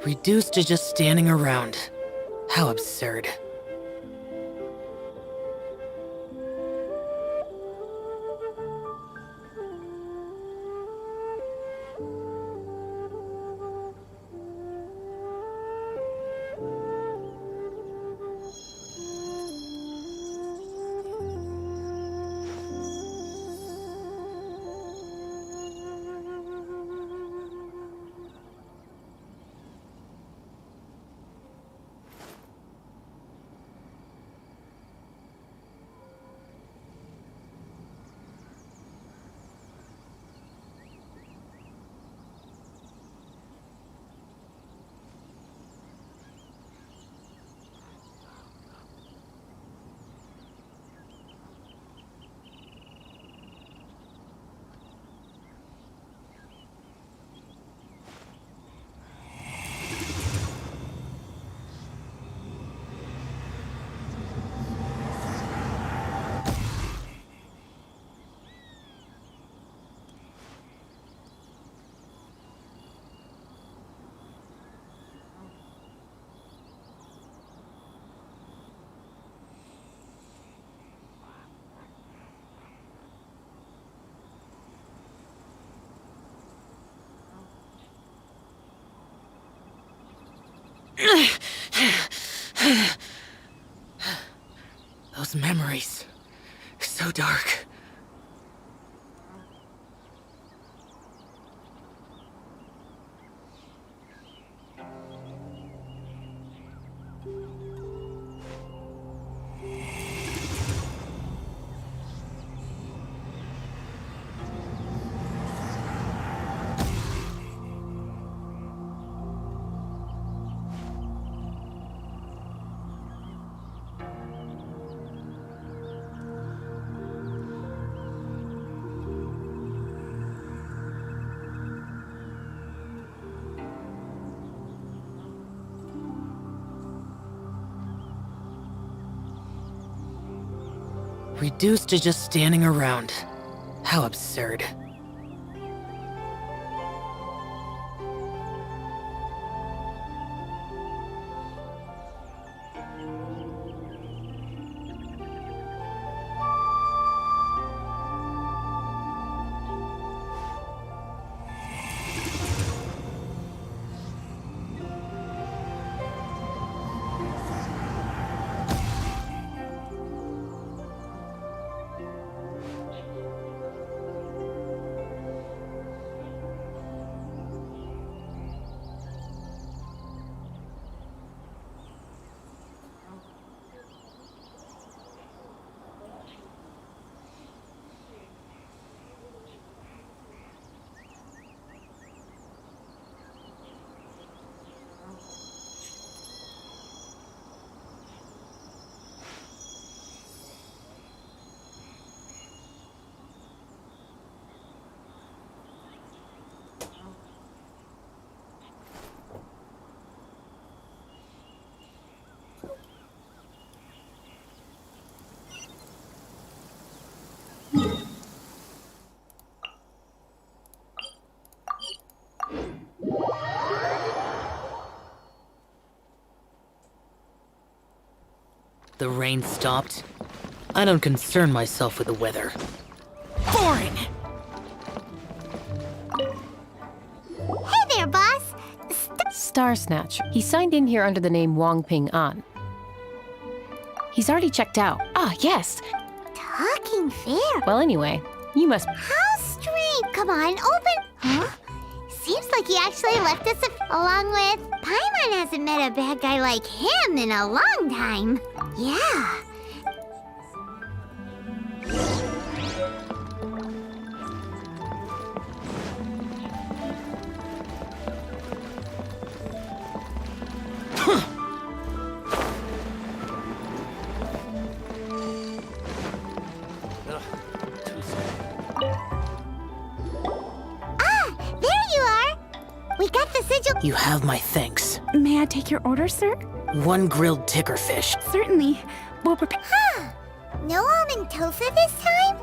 Reduced to just standing around. How absurd. Those memories. So dark. Reduced to just standing around. How absurd. The rain stopped. I don't concern myself with the weather. Boring! Hey there, boss. Star Snatcher. He signed in here under the name Wong Ping An. He's already checked out. Ah, yes. Talking fair. Well, anyway, you must... How strange. Come on, open. Huh? Seems like he actually left us along with... Paimon hasn't met a bad guy like him in a long time. Yeah. You have my thanks. May I take your order, sir? 1 grilled ticker fish. Certainly. We'll prepare. Huh. No almond tofu this time?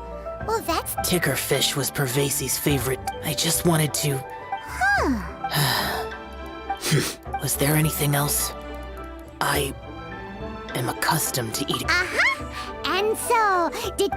Well, that's... Ticker fish was Pervasi's favorite. I just wanted to... Huh. Was there anything else? I am accustomed to eating... Uh-huh. And so, did...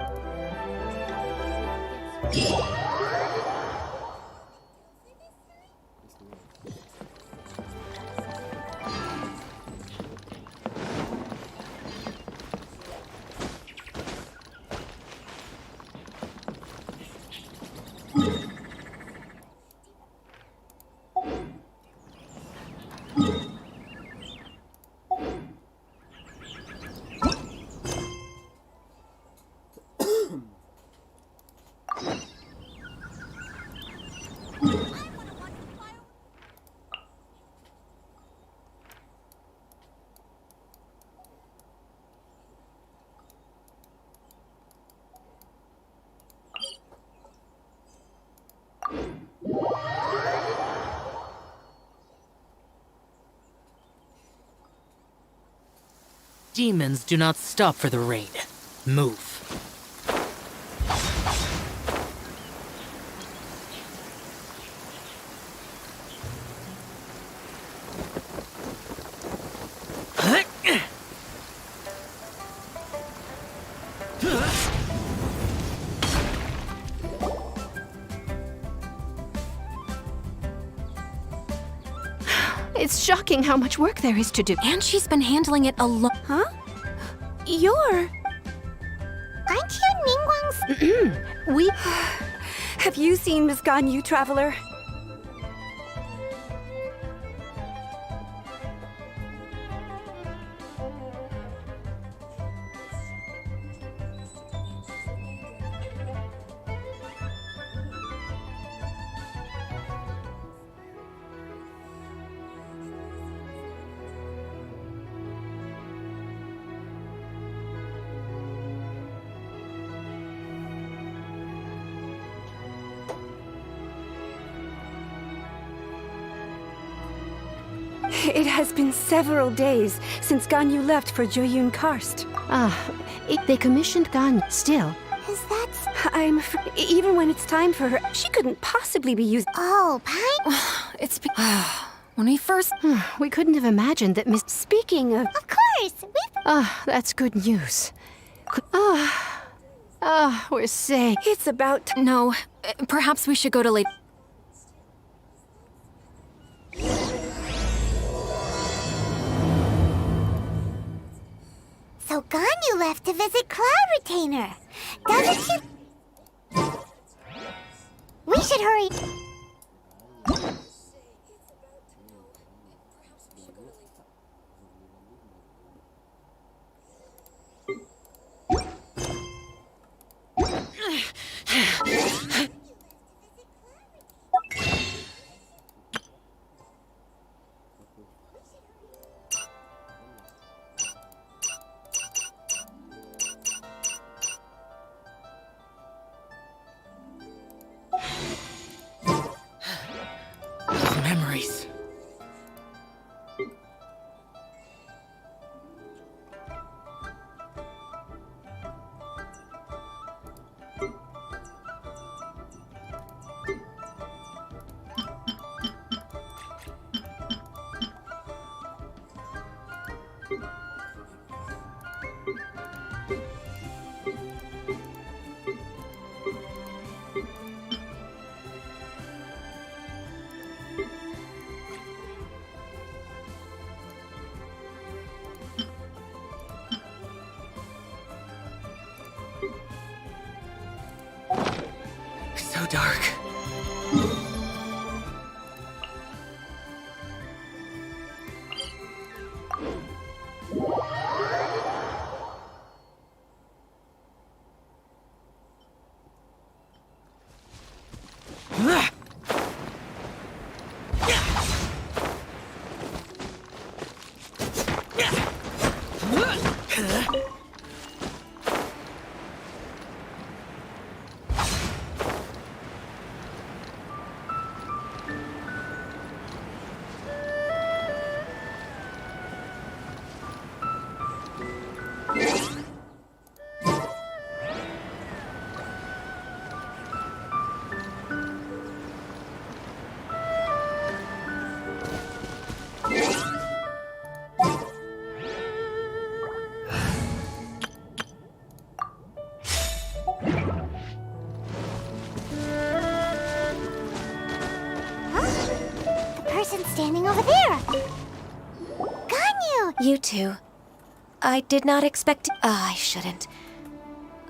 Demons do not stop for the rain. Move. It's shocking how much work there is to do. And she's been handling it alone. Huh? You're... Aren't you Ningguang's... We... Have you seen Miss Ganyu, Traveler? It has been several days since Ganyu left for Joyun Karst. They commissioned Ganyu still. Is that... Even when it's time for her, she couldn't possibly be used. Oh, Paimon? It's been... When we first... We couldn't have imagined that Miss... Speaking of... Of course, we've... that's good news. We're safe. It's about... No, perhaps we should go to late... So Ganyu left to visit Cloud Retainer. Doesn't she... We should hurry. Memories. So dark. Standing over there. Ganyu! You two. I did not expect... I shouldn't.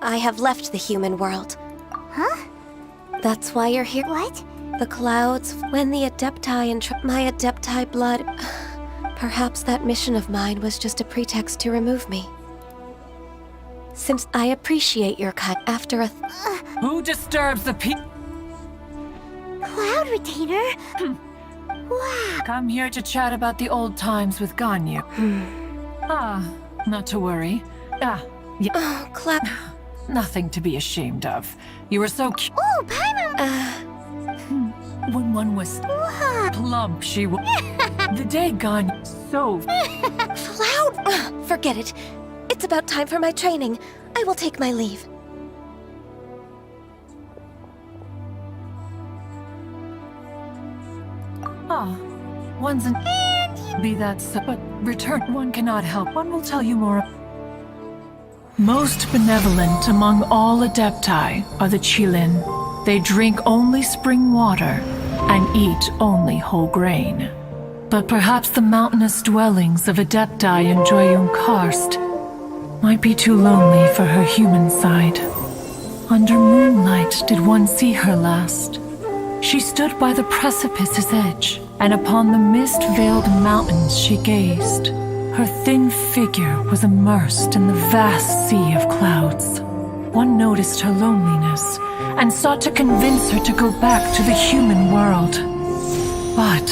I have left the human world. Huh? That's why you're here. What? The clouds, when the Adepti and my Adepti blood... Perhaps that mission of mine was just a pretext to remove me. Since I appreciate your kind after a... Who disturbs the Cloud Retainer? Wow. Come here to chat about the old times with Ganyu. Not to worry. Yeah. Oh, Cloud. Nothing to be ashamed of. You were so cute. Oh, Paimon! When one was plump, she was... The day Ganyu... So... Cloud! Forget it. It's about time for my training. I will take my leave. One's an... Be that so, but return. One cannot help. One will tell you more. Most benevolent among all Adepti are the Qilin. They drink only spring water and eat only whole grain. But perhaps the mountainous dwellings of Adepti in Joyun Karst might be too lonely for her human side. Under moonlight did one see her last. She stood by the precipice's edge, and upon the mist-veiled mountains she gazed. Her thin figure was immersed in the vast sea of clouds. One noticed her loneliness, and sought to convince her to go back to the human world. But,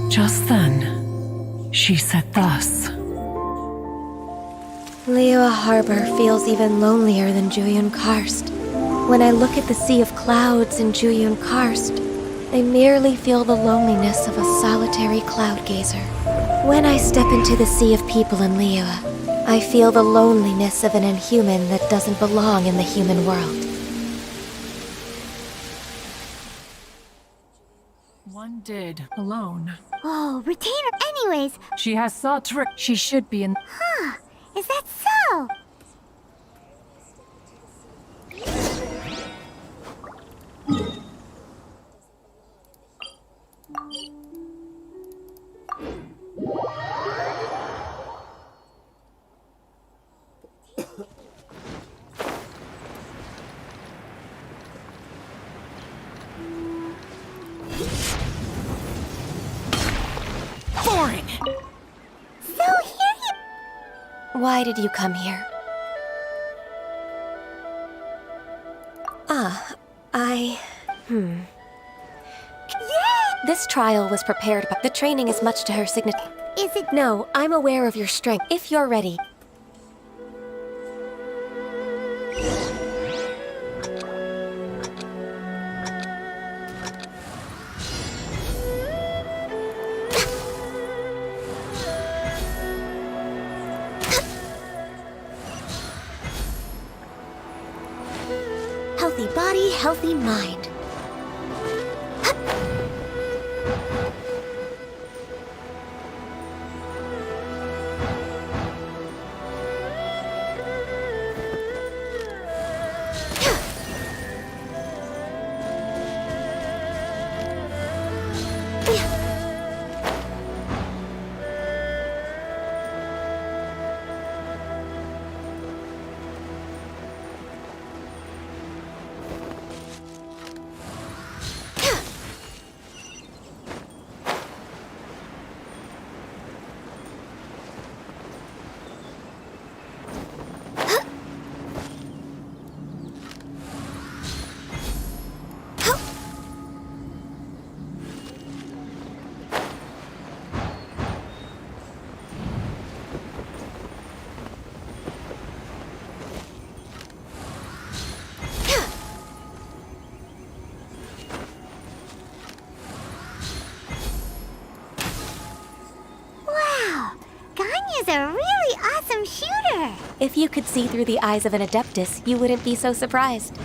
just then, she said thus. Liyue Harbor feels even lonelier than Joyun Karst. When I look at the sea of clouds in Joyun Karst, I merely feel the loneliness of a solitary cloud gazer. When I step into the sea of people in Liyue, I feel the loneliness of an inhuman that doesn't belong in the human world. One did, alone. Oh, retainer. Anyways, She has sought to. She should be in. huh? Is that so? Boring! So here you... Why did you come here? This trial was prepared, but the training is much to her signature. Is it? No, I'm aware of your strength. If you're ready. Healthy body, healthy mind. Is a really awesome shooter! If you could see through the eyes of an Adeptus, you wouldn't be so surprised.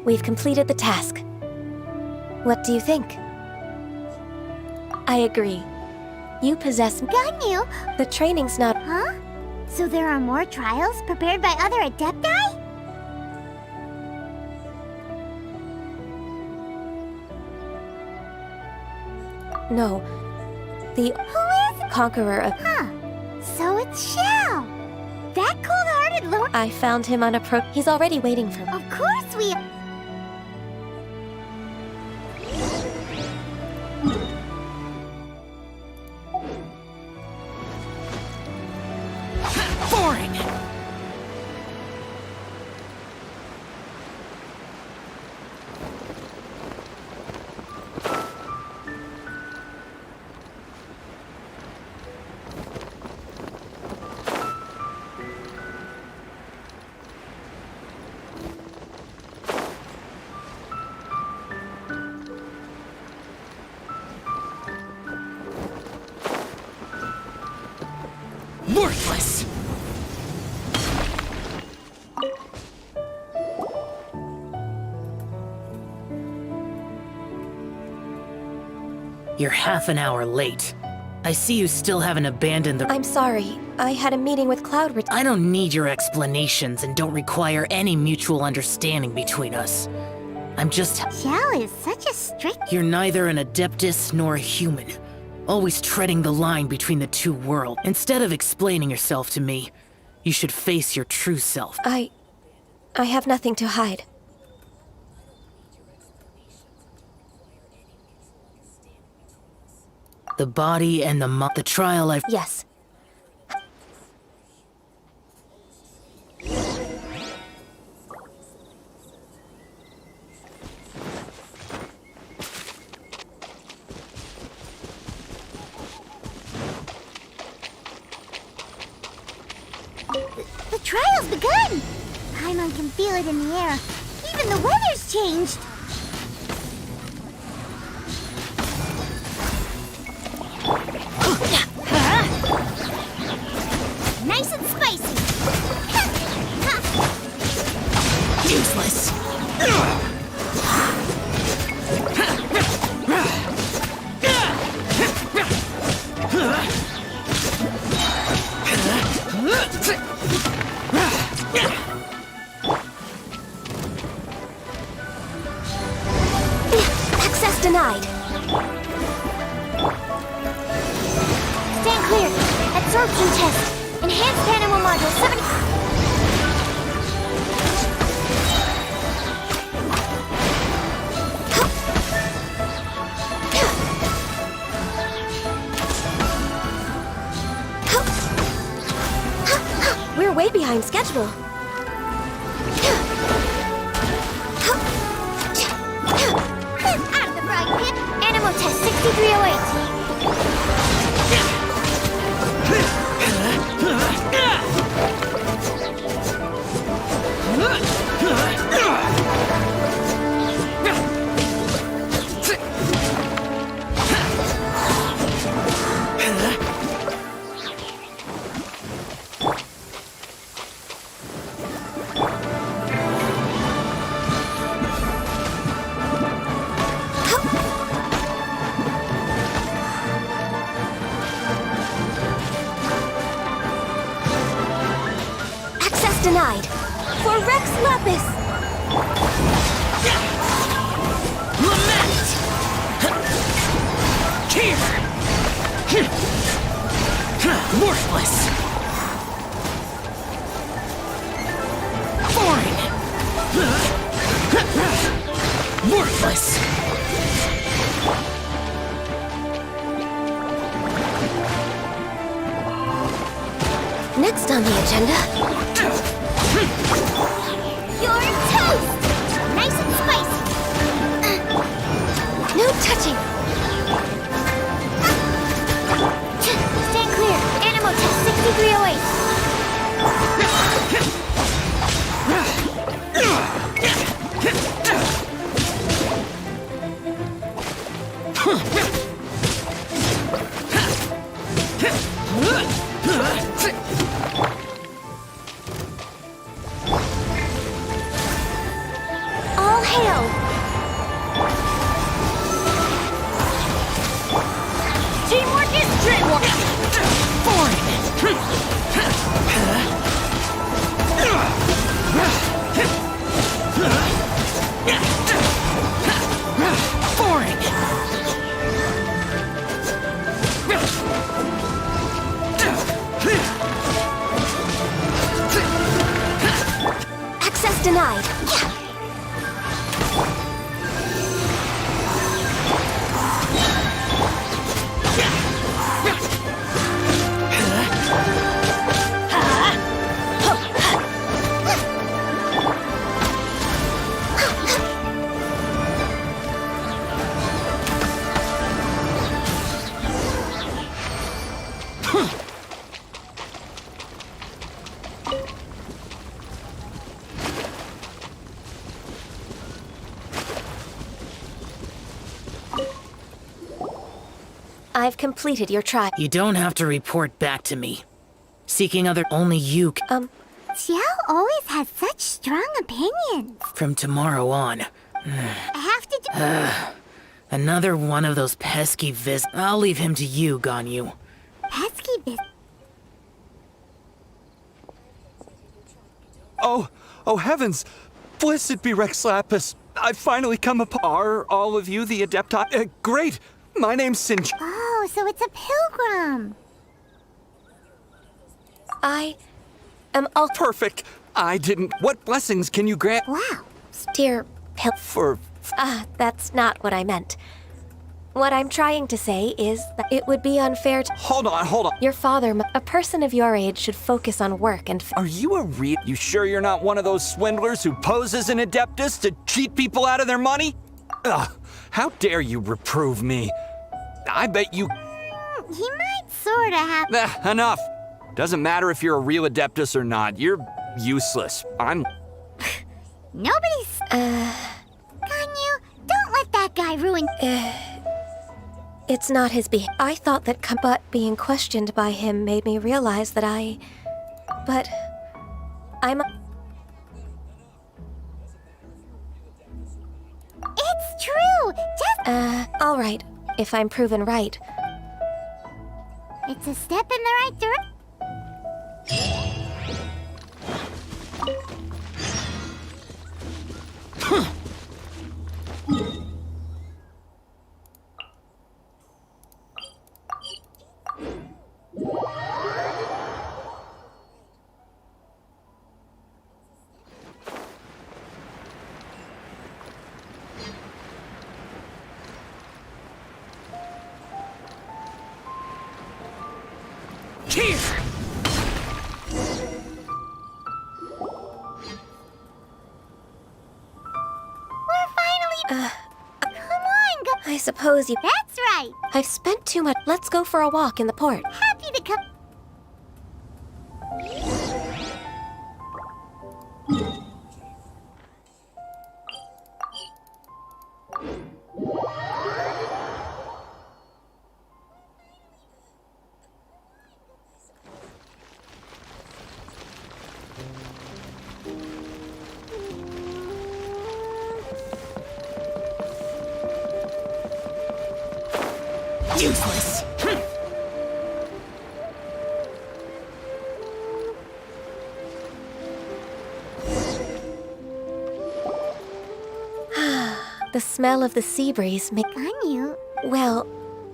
We've completed the task. What do you think? I agree. You possess... Ganyu! The training's not... Huh? So there are more trials prepared by other Adepti? No. The... Who is... Conqueror of... Huh. So it's Shao! That cold-hearted lord... I found him on a pro... He's already waiting for me. Of course we... Boring! You're half an hour late. I see you still haven't abandoned the— I'm sorry. I had a meeting with Cloud. I don't need your explanations and don't require any mutual understanding between us. I'm just— Xiao is such a strict— You're neither an Adeptus nor a human. Always treading the line between the two worlds. Instead of explaining yourself to me, you should face your true self. I have nothing to hide. The body and the trial I've— Yes. The trial's begun! Paimon can feel it in the air. Even the weather's changed! Nice and spicy! Useless! Access denied. Stand clear. Absorption test. Enhanced animal module 70. We're way behind schedule. Out of the frying pan. Animal test 6308. Denied. For Rex Lapis! Lament! Here! Worthless! Foreign! Worthless! Next on the agenda... You're toast! Nice and spicy! No touching! Stand clear! Animal test 6308! All hail! Teamwork is dreamwork! Access denied. I've completed your trial. You don't have to report back to me. Seeking other— only you Xiao always has such strong opinions. From tomorrow on. I have to do— Another one of those pesky I'll leave him to you, Ganyu. Pesky Oh heavens! Blessed be Rex Lapis. I've finally come upon. Are all of you the Adepti? Great! My name's Sinch. Oh, so it's a pilgrim. I am all perfect. I didn't. What blessings can you grant? Wow. Dear For. That's not what I meant. What I'm trying to say is that it would be unfair to— Hold on. Your father, a person of your age, should focus on work and— Are you a real— You sure you're not one of those swindlers who pose as an Adeptus to cheat people out of their money? Ugh, how dare you reprove me? I bet you— He might sorta have— Enough! Doesn't matter if you're a real Adeptus or not. You're useless. I'm— Nobody's— Ganyu, don't let that guy ruin— It's not his I thought that but being questioned by him made me realize that But I'm— It's true! Just— all right, if I'm proven right. It's a step in the right direction. I suppose you— That's right! I've spent too much— Let's go for a walk in the port. Happy to come— Useless. The smell of the sea breeze make— Ganyu? Well,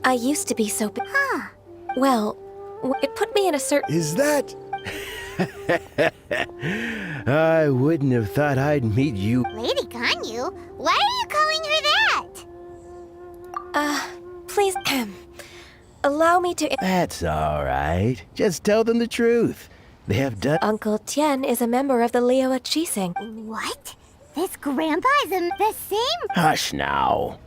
I used to be so— Well, it put me in a certain— Is that? I wouldn't have thought I'd meet you. Lady Ganyu? Why are you calling her that? Please, allow me to— That's all right. Just tell them the truth. They have done— Uncle Tien is a member of the Liyue Qixing. What? This grandpa is the same— Hush now.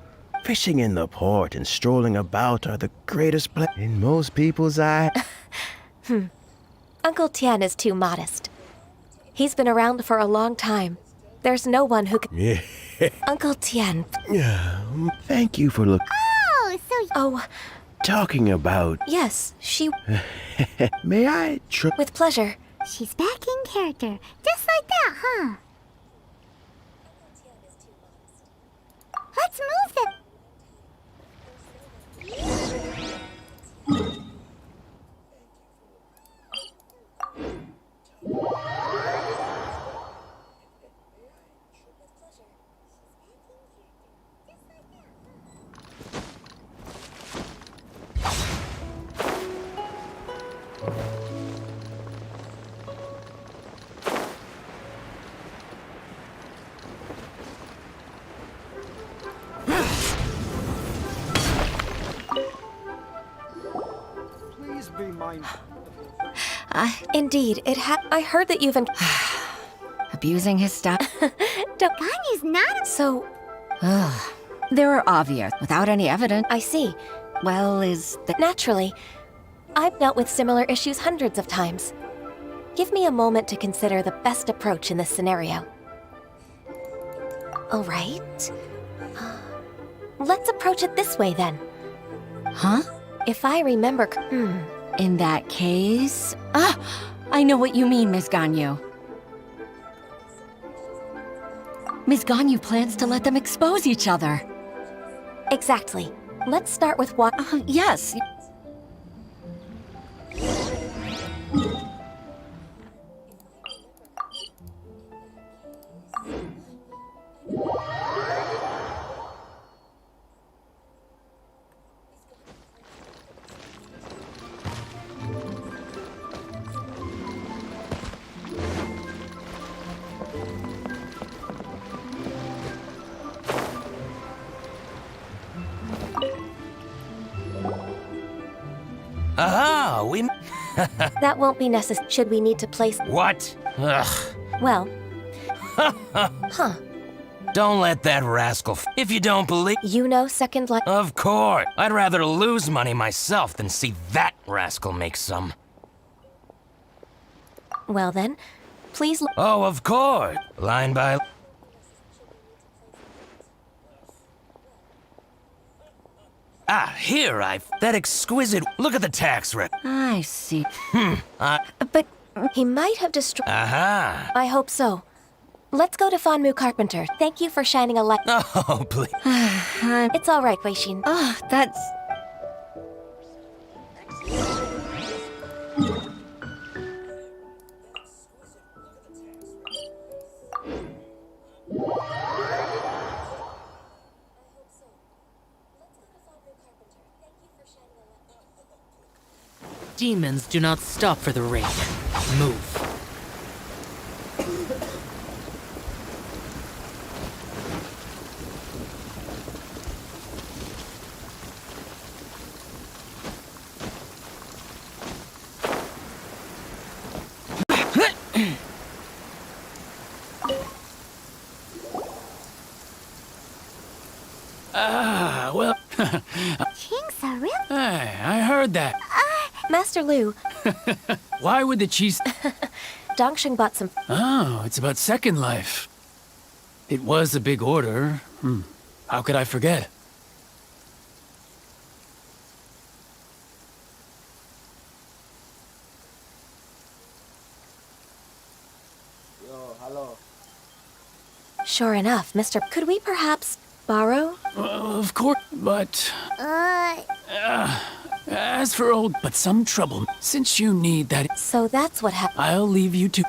Fishing in the port and strolling about are the greatest in most people's eyes. Uncle Tien is too modest. He's been around for a long time. There's no one who can— Yeah. Uncle Tien. Thank you for looking. Oh, Talking about— yes, she— May I try— With pleasure. She's back in character. Just like that, huh? Let's move them. Please be mindful. Indeed, I heard that you've Abusing his staff. Ganyu's not— So— There are obvious, without any evidence. I see. Well, is that— Naturally. I've dealt with similar issues hundreds of times. Give me a moment to consider the best approach in this scenario. All right. Let's approach it this way, then. Huh? If I remember— In that case... I know what you mean, Miss Ganyu. Miss Ganyu plans to let them expose each other. Exactly. Let's start with what? Yes. Aha, we... That won't be necessary. Should we need to place... What? Ugh. Well... Huh. Don't let that rascal if you don't believe... You know Second Life... Of course. I'd rather lose money myself than see that rascal make some. Well then, please... Oh, of course. Line by... Ah, here, that exquisite... Look at the tax rate. I see. But he might have destroyed... Aha. I hope so. Let's go to Fanmu Carpenter. Thank you for shining a light... Oh, please. It's all right, Wei-Shin. Oh, that's... Demons do not stop for the raid. Move. Well... King's a real... Hey, I heard that. Master Liu. Why would the cheese... Dongsheng bought some... Oh, it's about Second Life. It was a big order. How could I forget? Sure enough, Mr. Could we perhaps borrow? Of course, but... as for old... But some trouble, since you need that... So that's what happened. I'll leave you to...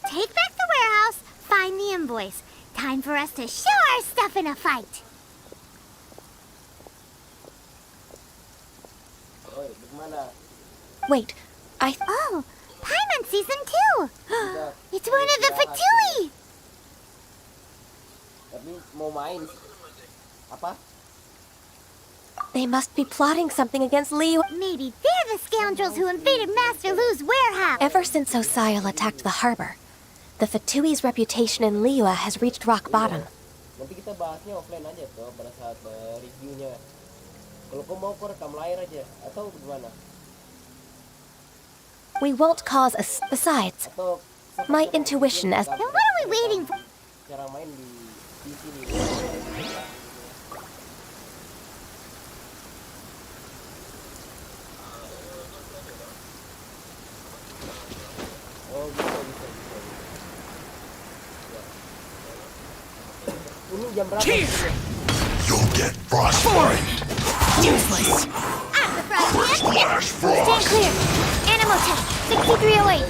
Take back the warehouse, find the invoice. Time for us to show our stuff in a fight. Wait, Oh, Paimon Season 2! It's one of the Fatui! They must be plotting something against Liu. Maybe they're the scoundrels who invaded Master Lu's warehouse. Ever since Osial attacked the harbor, the Fatui's reputation in Liyue has reached rock bottom. Nanti kita bahasnya offline aja tuh pada saat reviewnya. Kalau kau mau kau rekam layar aja atau gimana? We won't cause a... Besides, my intuition as... Then what are we waiting for? Cara main di PC. Oh, bisa. Ini jam berapa? You'll get frostbite. Useless. I'm the frostbite. Stand clear. Animal test 6308.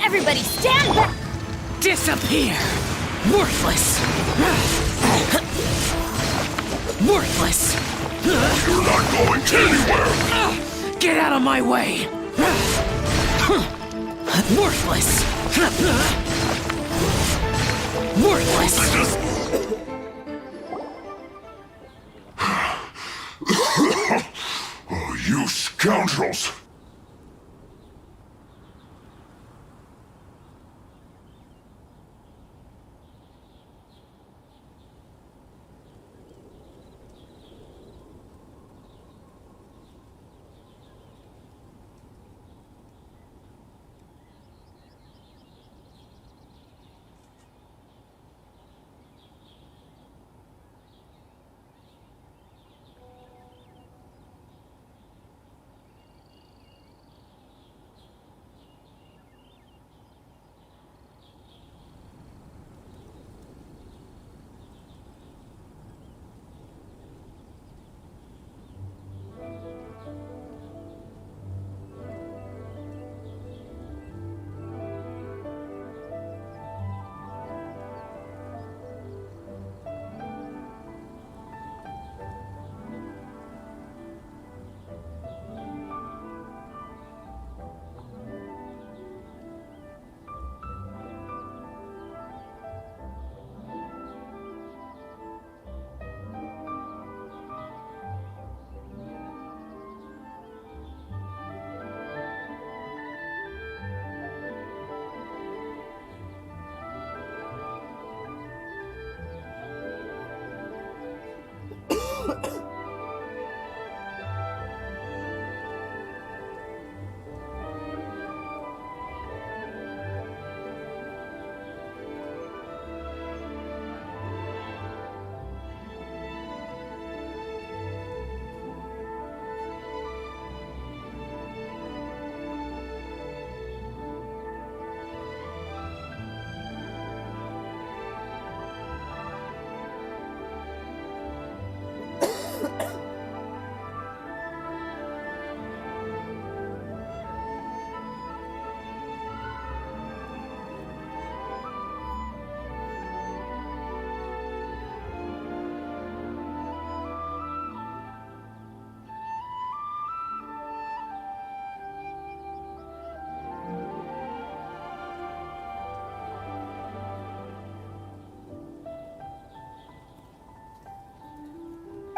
Everybody stand back. Disappear! Worthless! Worthless! You're not going anywhere! Get out of my way! Worthless! Worthless! Oh, you scoundrels!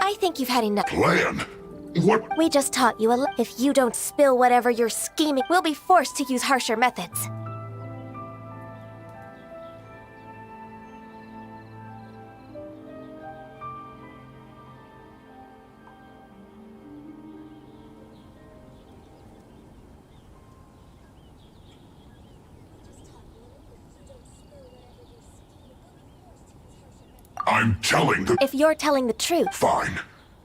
I think you've had enough. Plan? What? We just taught you if you don't spill whatever you're scheming, we'll be forced to use harsher methods. I'm telling the... If you're telling the truth. Fine.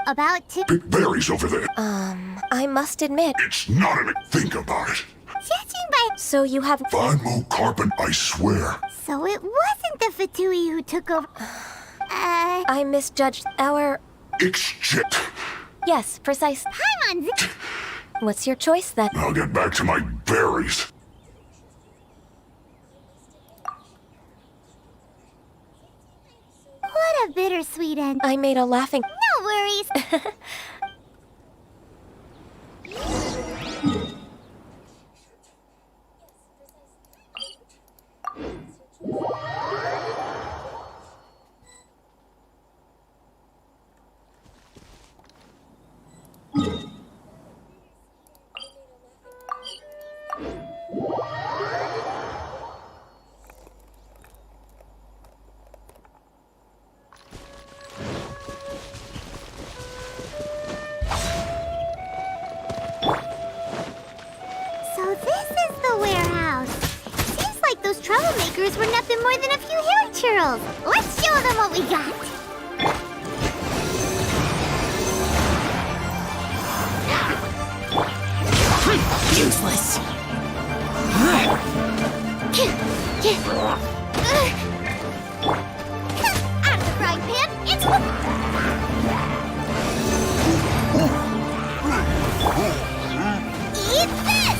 About to... It varies over there. I must admit. It's not an... Think about it. Judging by... So you have... Vanmo Carpet, I swear. So it wasn't the Fatui who took over... I misjudged our... Exchange. Yes, precise. Paimon! What's your choice then? I'll get back to my berries. What a bittersweet end. I made a laughing... No worries. Troublemakers were nothing more than a few hair churls. Let's show them what we got. Useless. Out of the frying pan, it's... Eat this!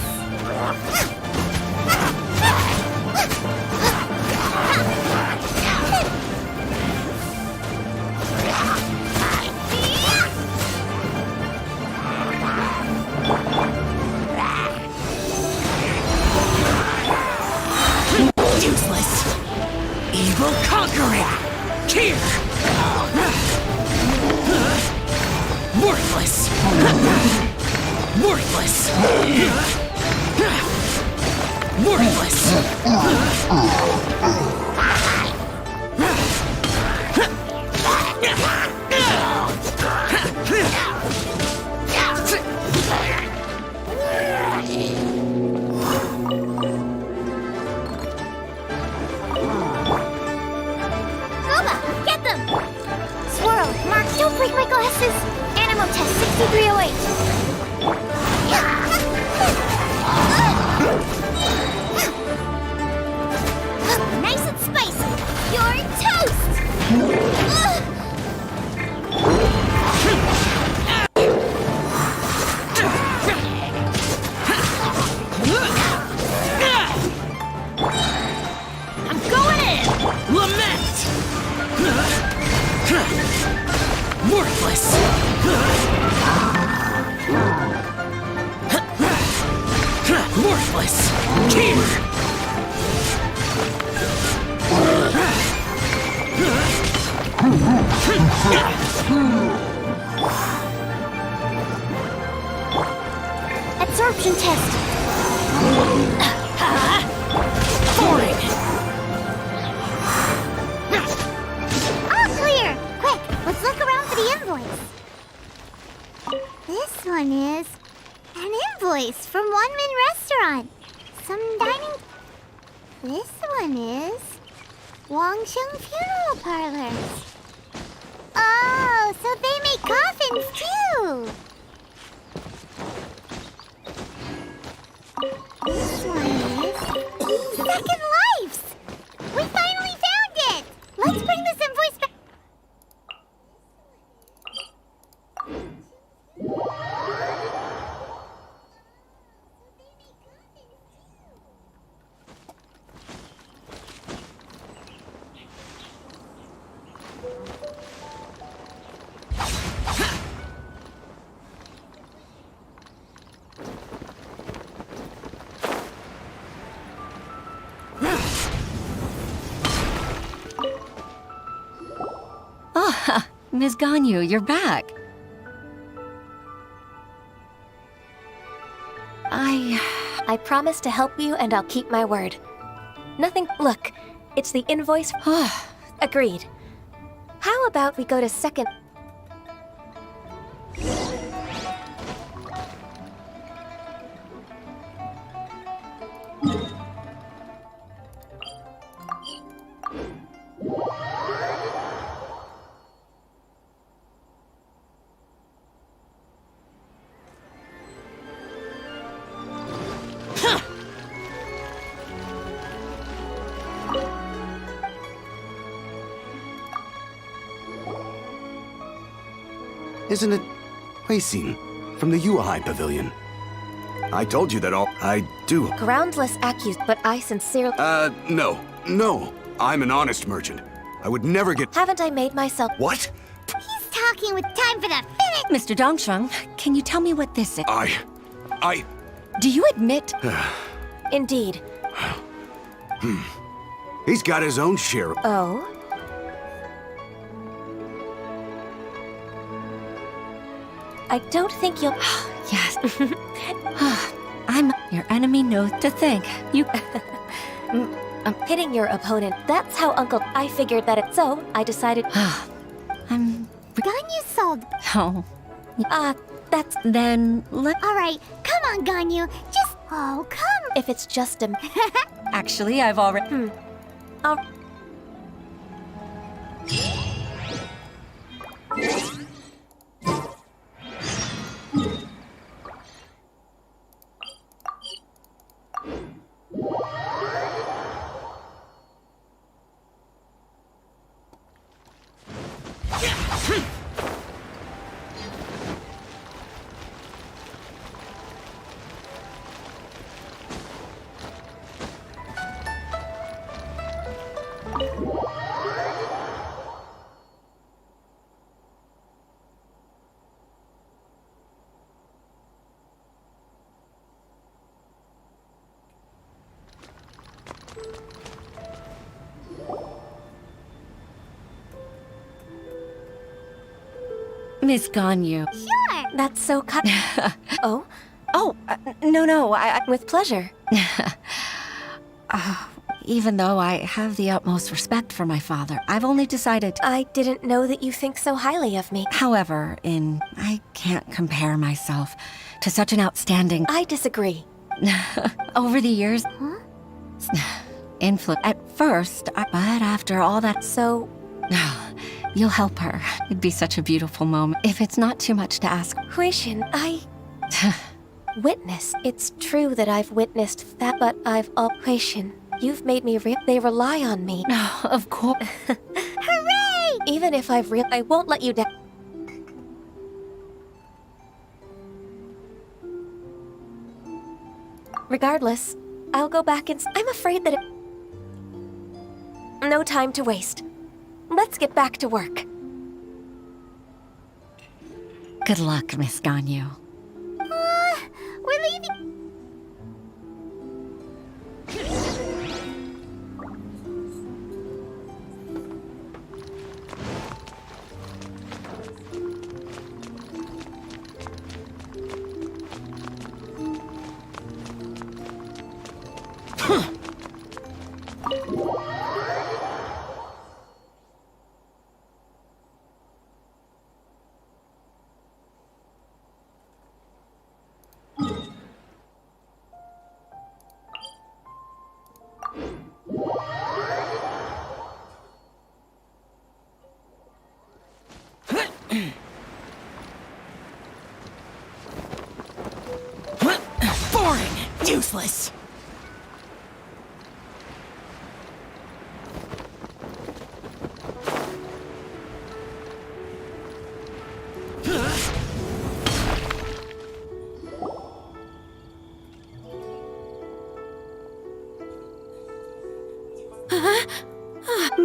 Useless. Evil conquering. Here. Worthless. Worthless. Abah, get them! Swirl, Mark, don't break my glasses! Animo test 6308. Nice and spicy! You're toast! I'm going in! Lament! Worthless! Worthless! Here! Absorption test. Boring! All clear! Quick, let's look around for the invoice. This one is an invoice from One Min Restaurant. Some dining... This one is Wangsheng Funeral Parlors. Oh, so they make coffins too! This one is Second Lives! We finally found it! Let's bring this invoice back. Ms. Ganyu, you're back. I promise to help you and I'll keep my word. Nothing. Look, it's the invoice. Agreed. How about we go to second? Isn't it Huixin from the Yuehai Pavilion? I told you that all I do. Groundless accuse, but I sincerely. No. I'm an honest merchant. I would never get. Haven't I made myself? What? He's talking with time for the finish. Mr. Dongsheng, can you tell me what this is? I. Do you admit? Indeed. He's got his own share. Oh? I don't think you'll. Yes. Your enemy knows to thank. You. I'm hitting your opponent. That's how Uncle. I figured that it. So I decided. Ganyu sold. Oh. That's. Then let. All right, come on, Ganyu. Just. Oh, come. If it's just a. Actually, I've already. Miss Ganyu. Sure. That's so cut. Oh? No, With pleasure. Even though I have the utmost respect for my father, I've only decided. I didn't know that you think so highly of me. However, I can't compare myself to such an outstanding. I disagree. Over the years, influence. At first, but after all that, so. You'll help her. It'd be such a beautiful moment. If it's not too much to ask. Huixin, witness. It's true that I've witnessed that, but Huixin, you've made me they rely on me. Of course. Hooray! Even if I won't let you down. Regardless, I'll go back and. I'm afraid that no time to waste. Let's get back to work. Good luck, Miss Ganyu. We're leaving. Boring! Useless!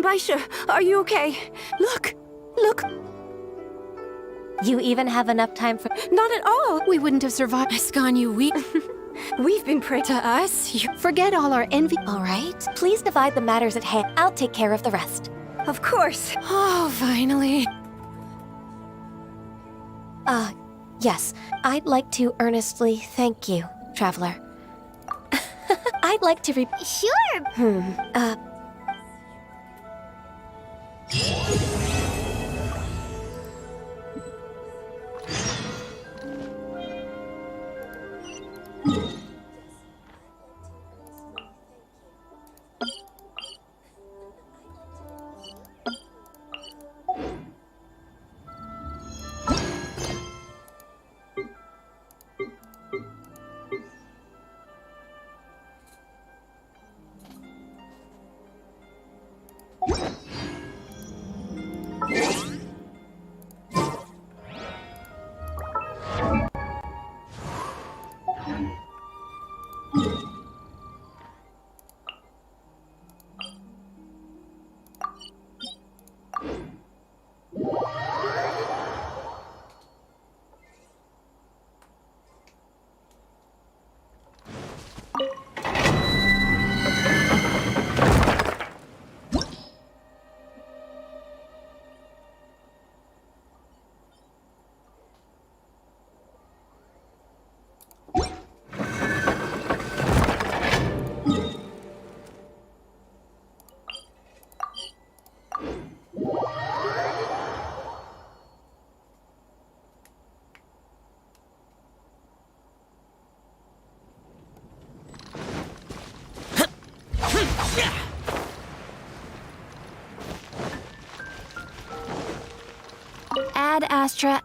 Baisha, are you okay? Look! You even have enough time for. Not at all! We wouldn't have survived. Ganyu, We've been praying to us. You forget all our envy. All right. Please divide the matters at hand. I'll take care of the rest. Of course. Oh, finally. Yes. I'd like to earnestly thank you, Traveler. I'd like to Sure. Ad Astra.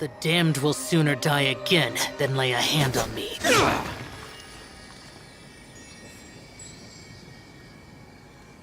The damned will sooner die again than lay a hand on me.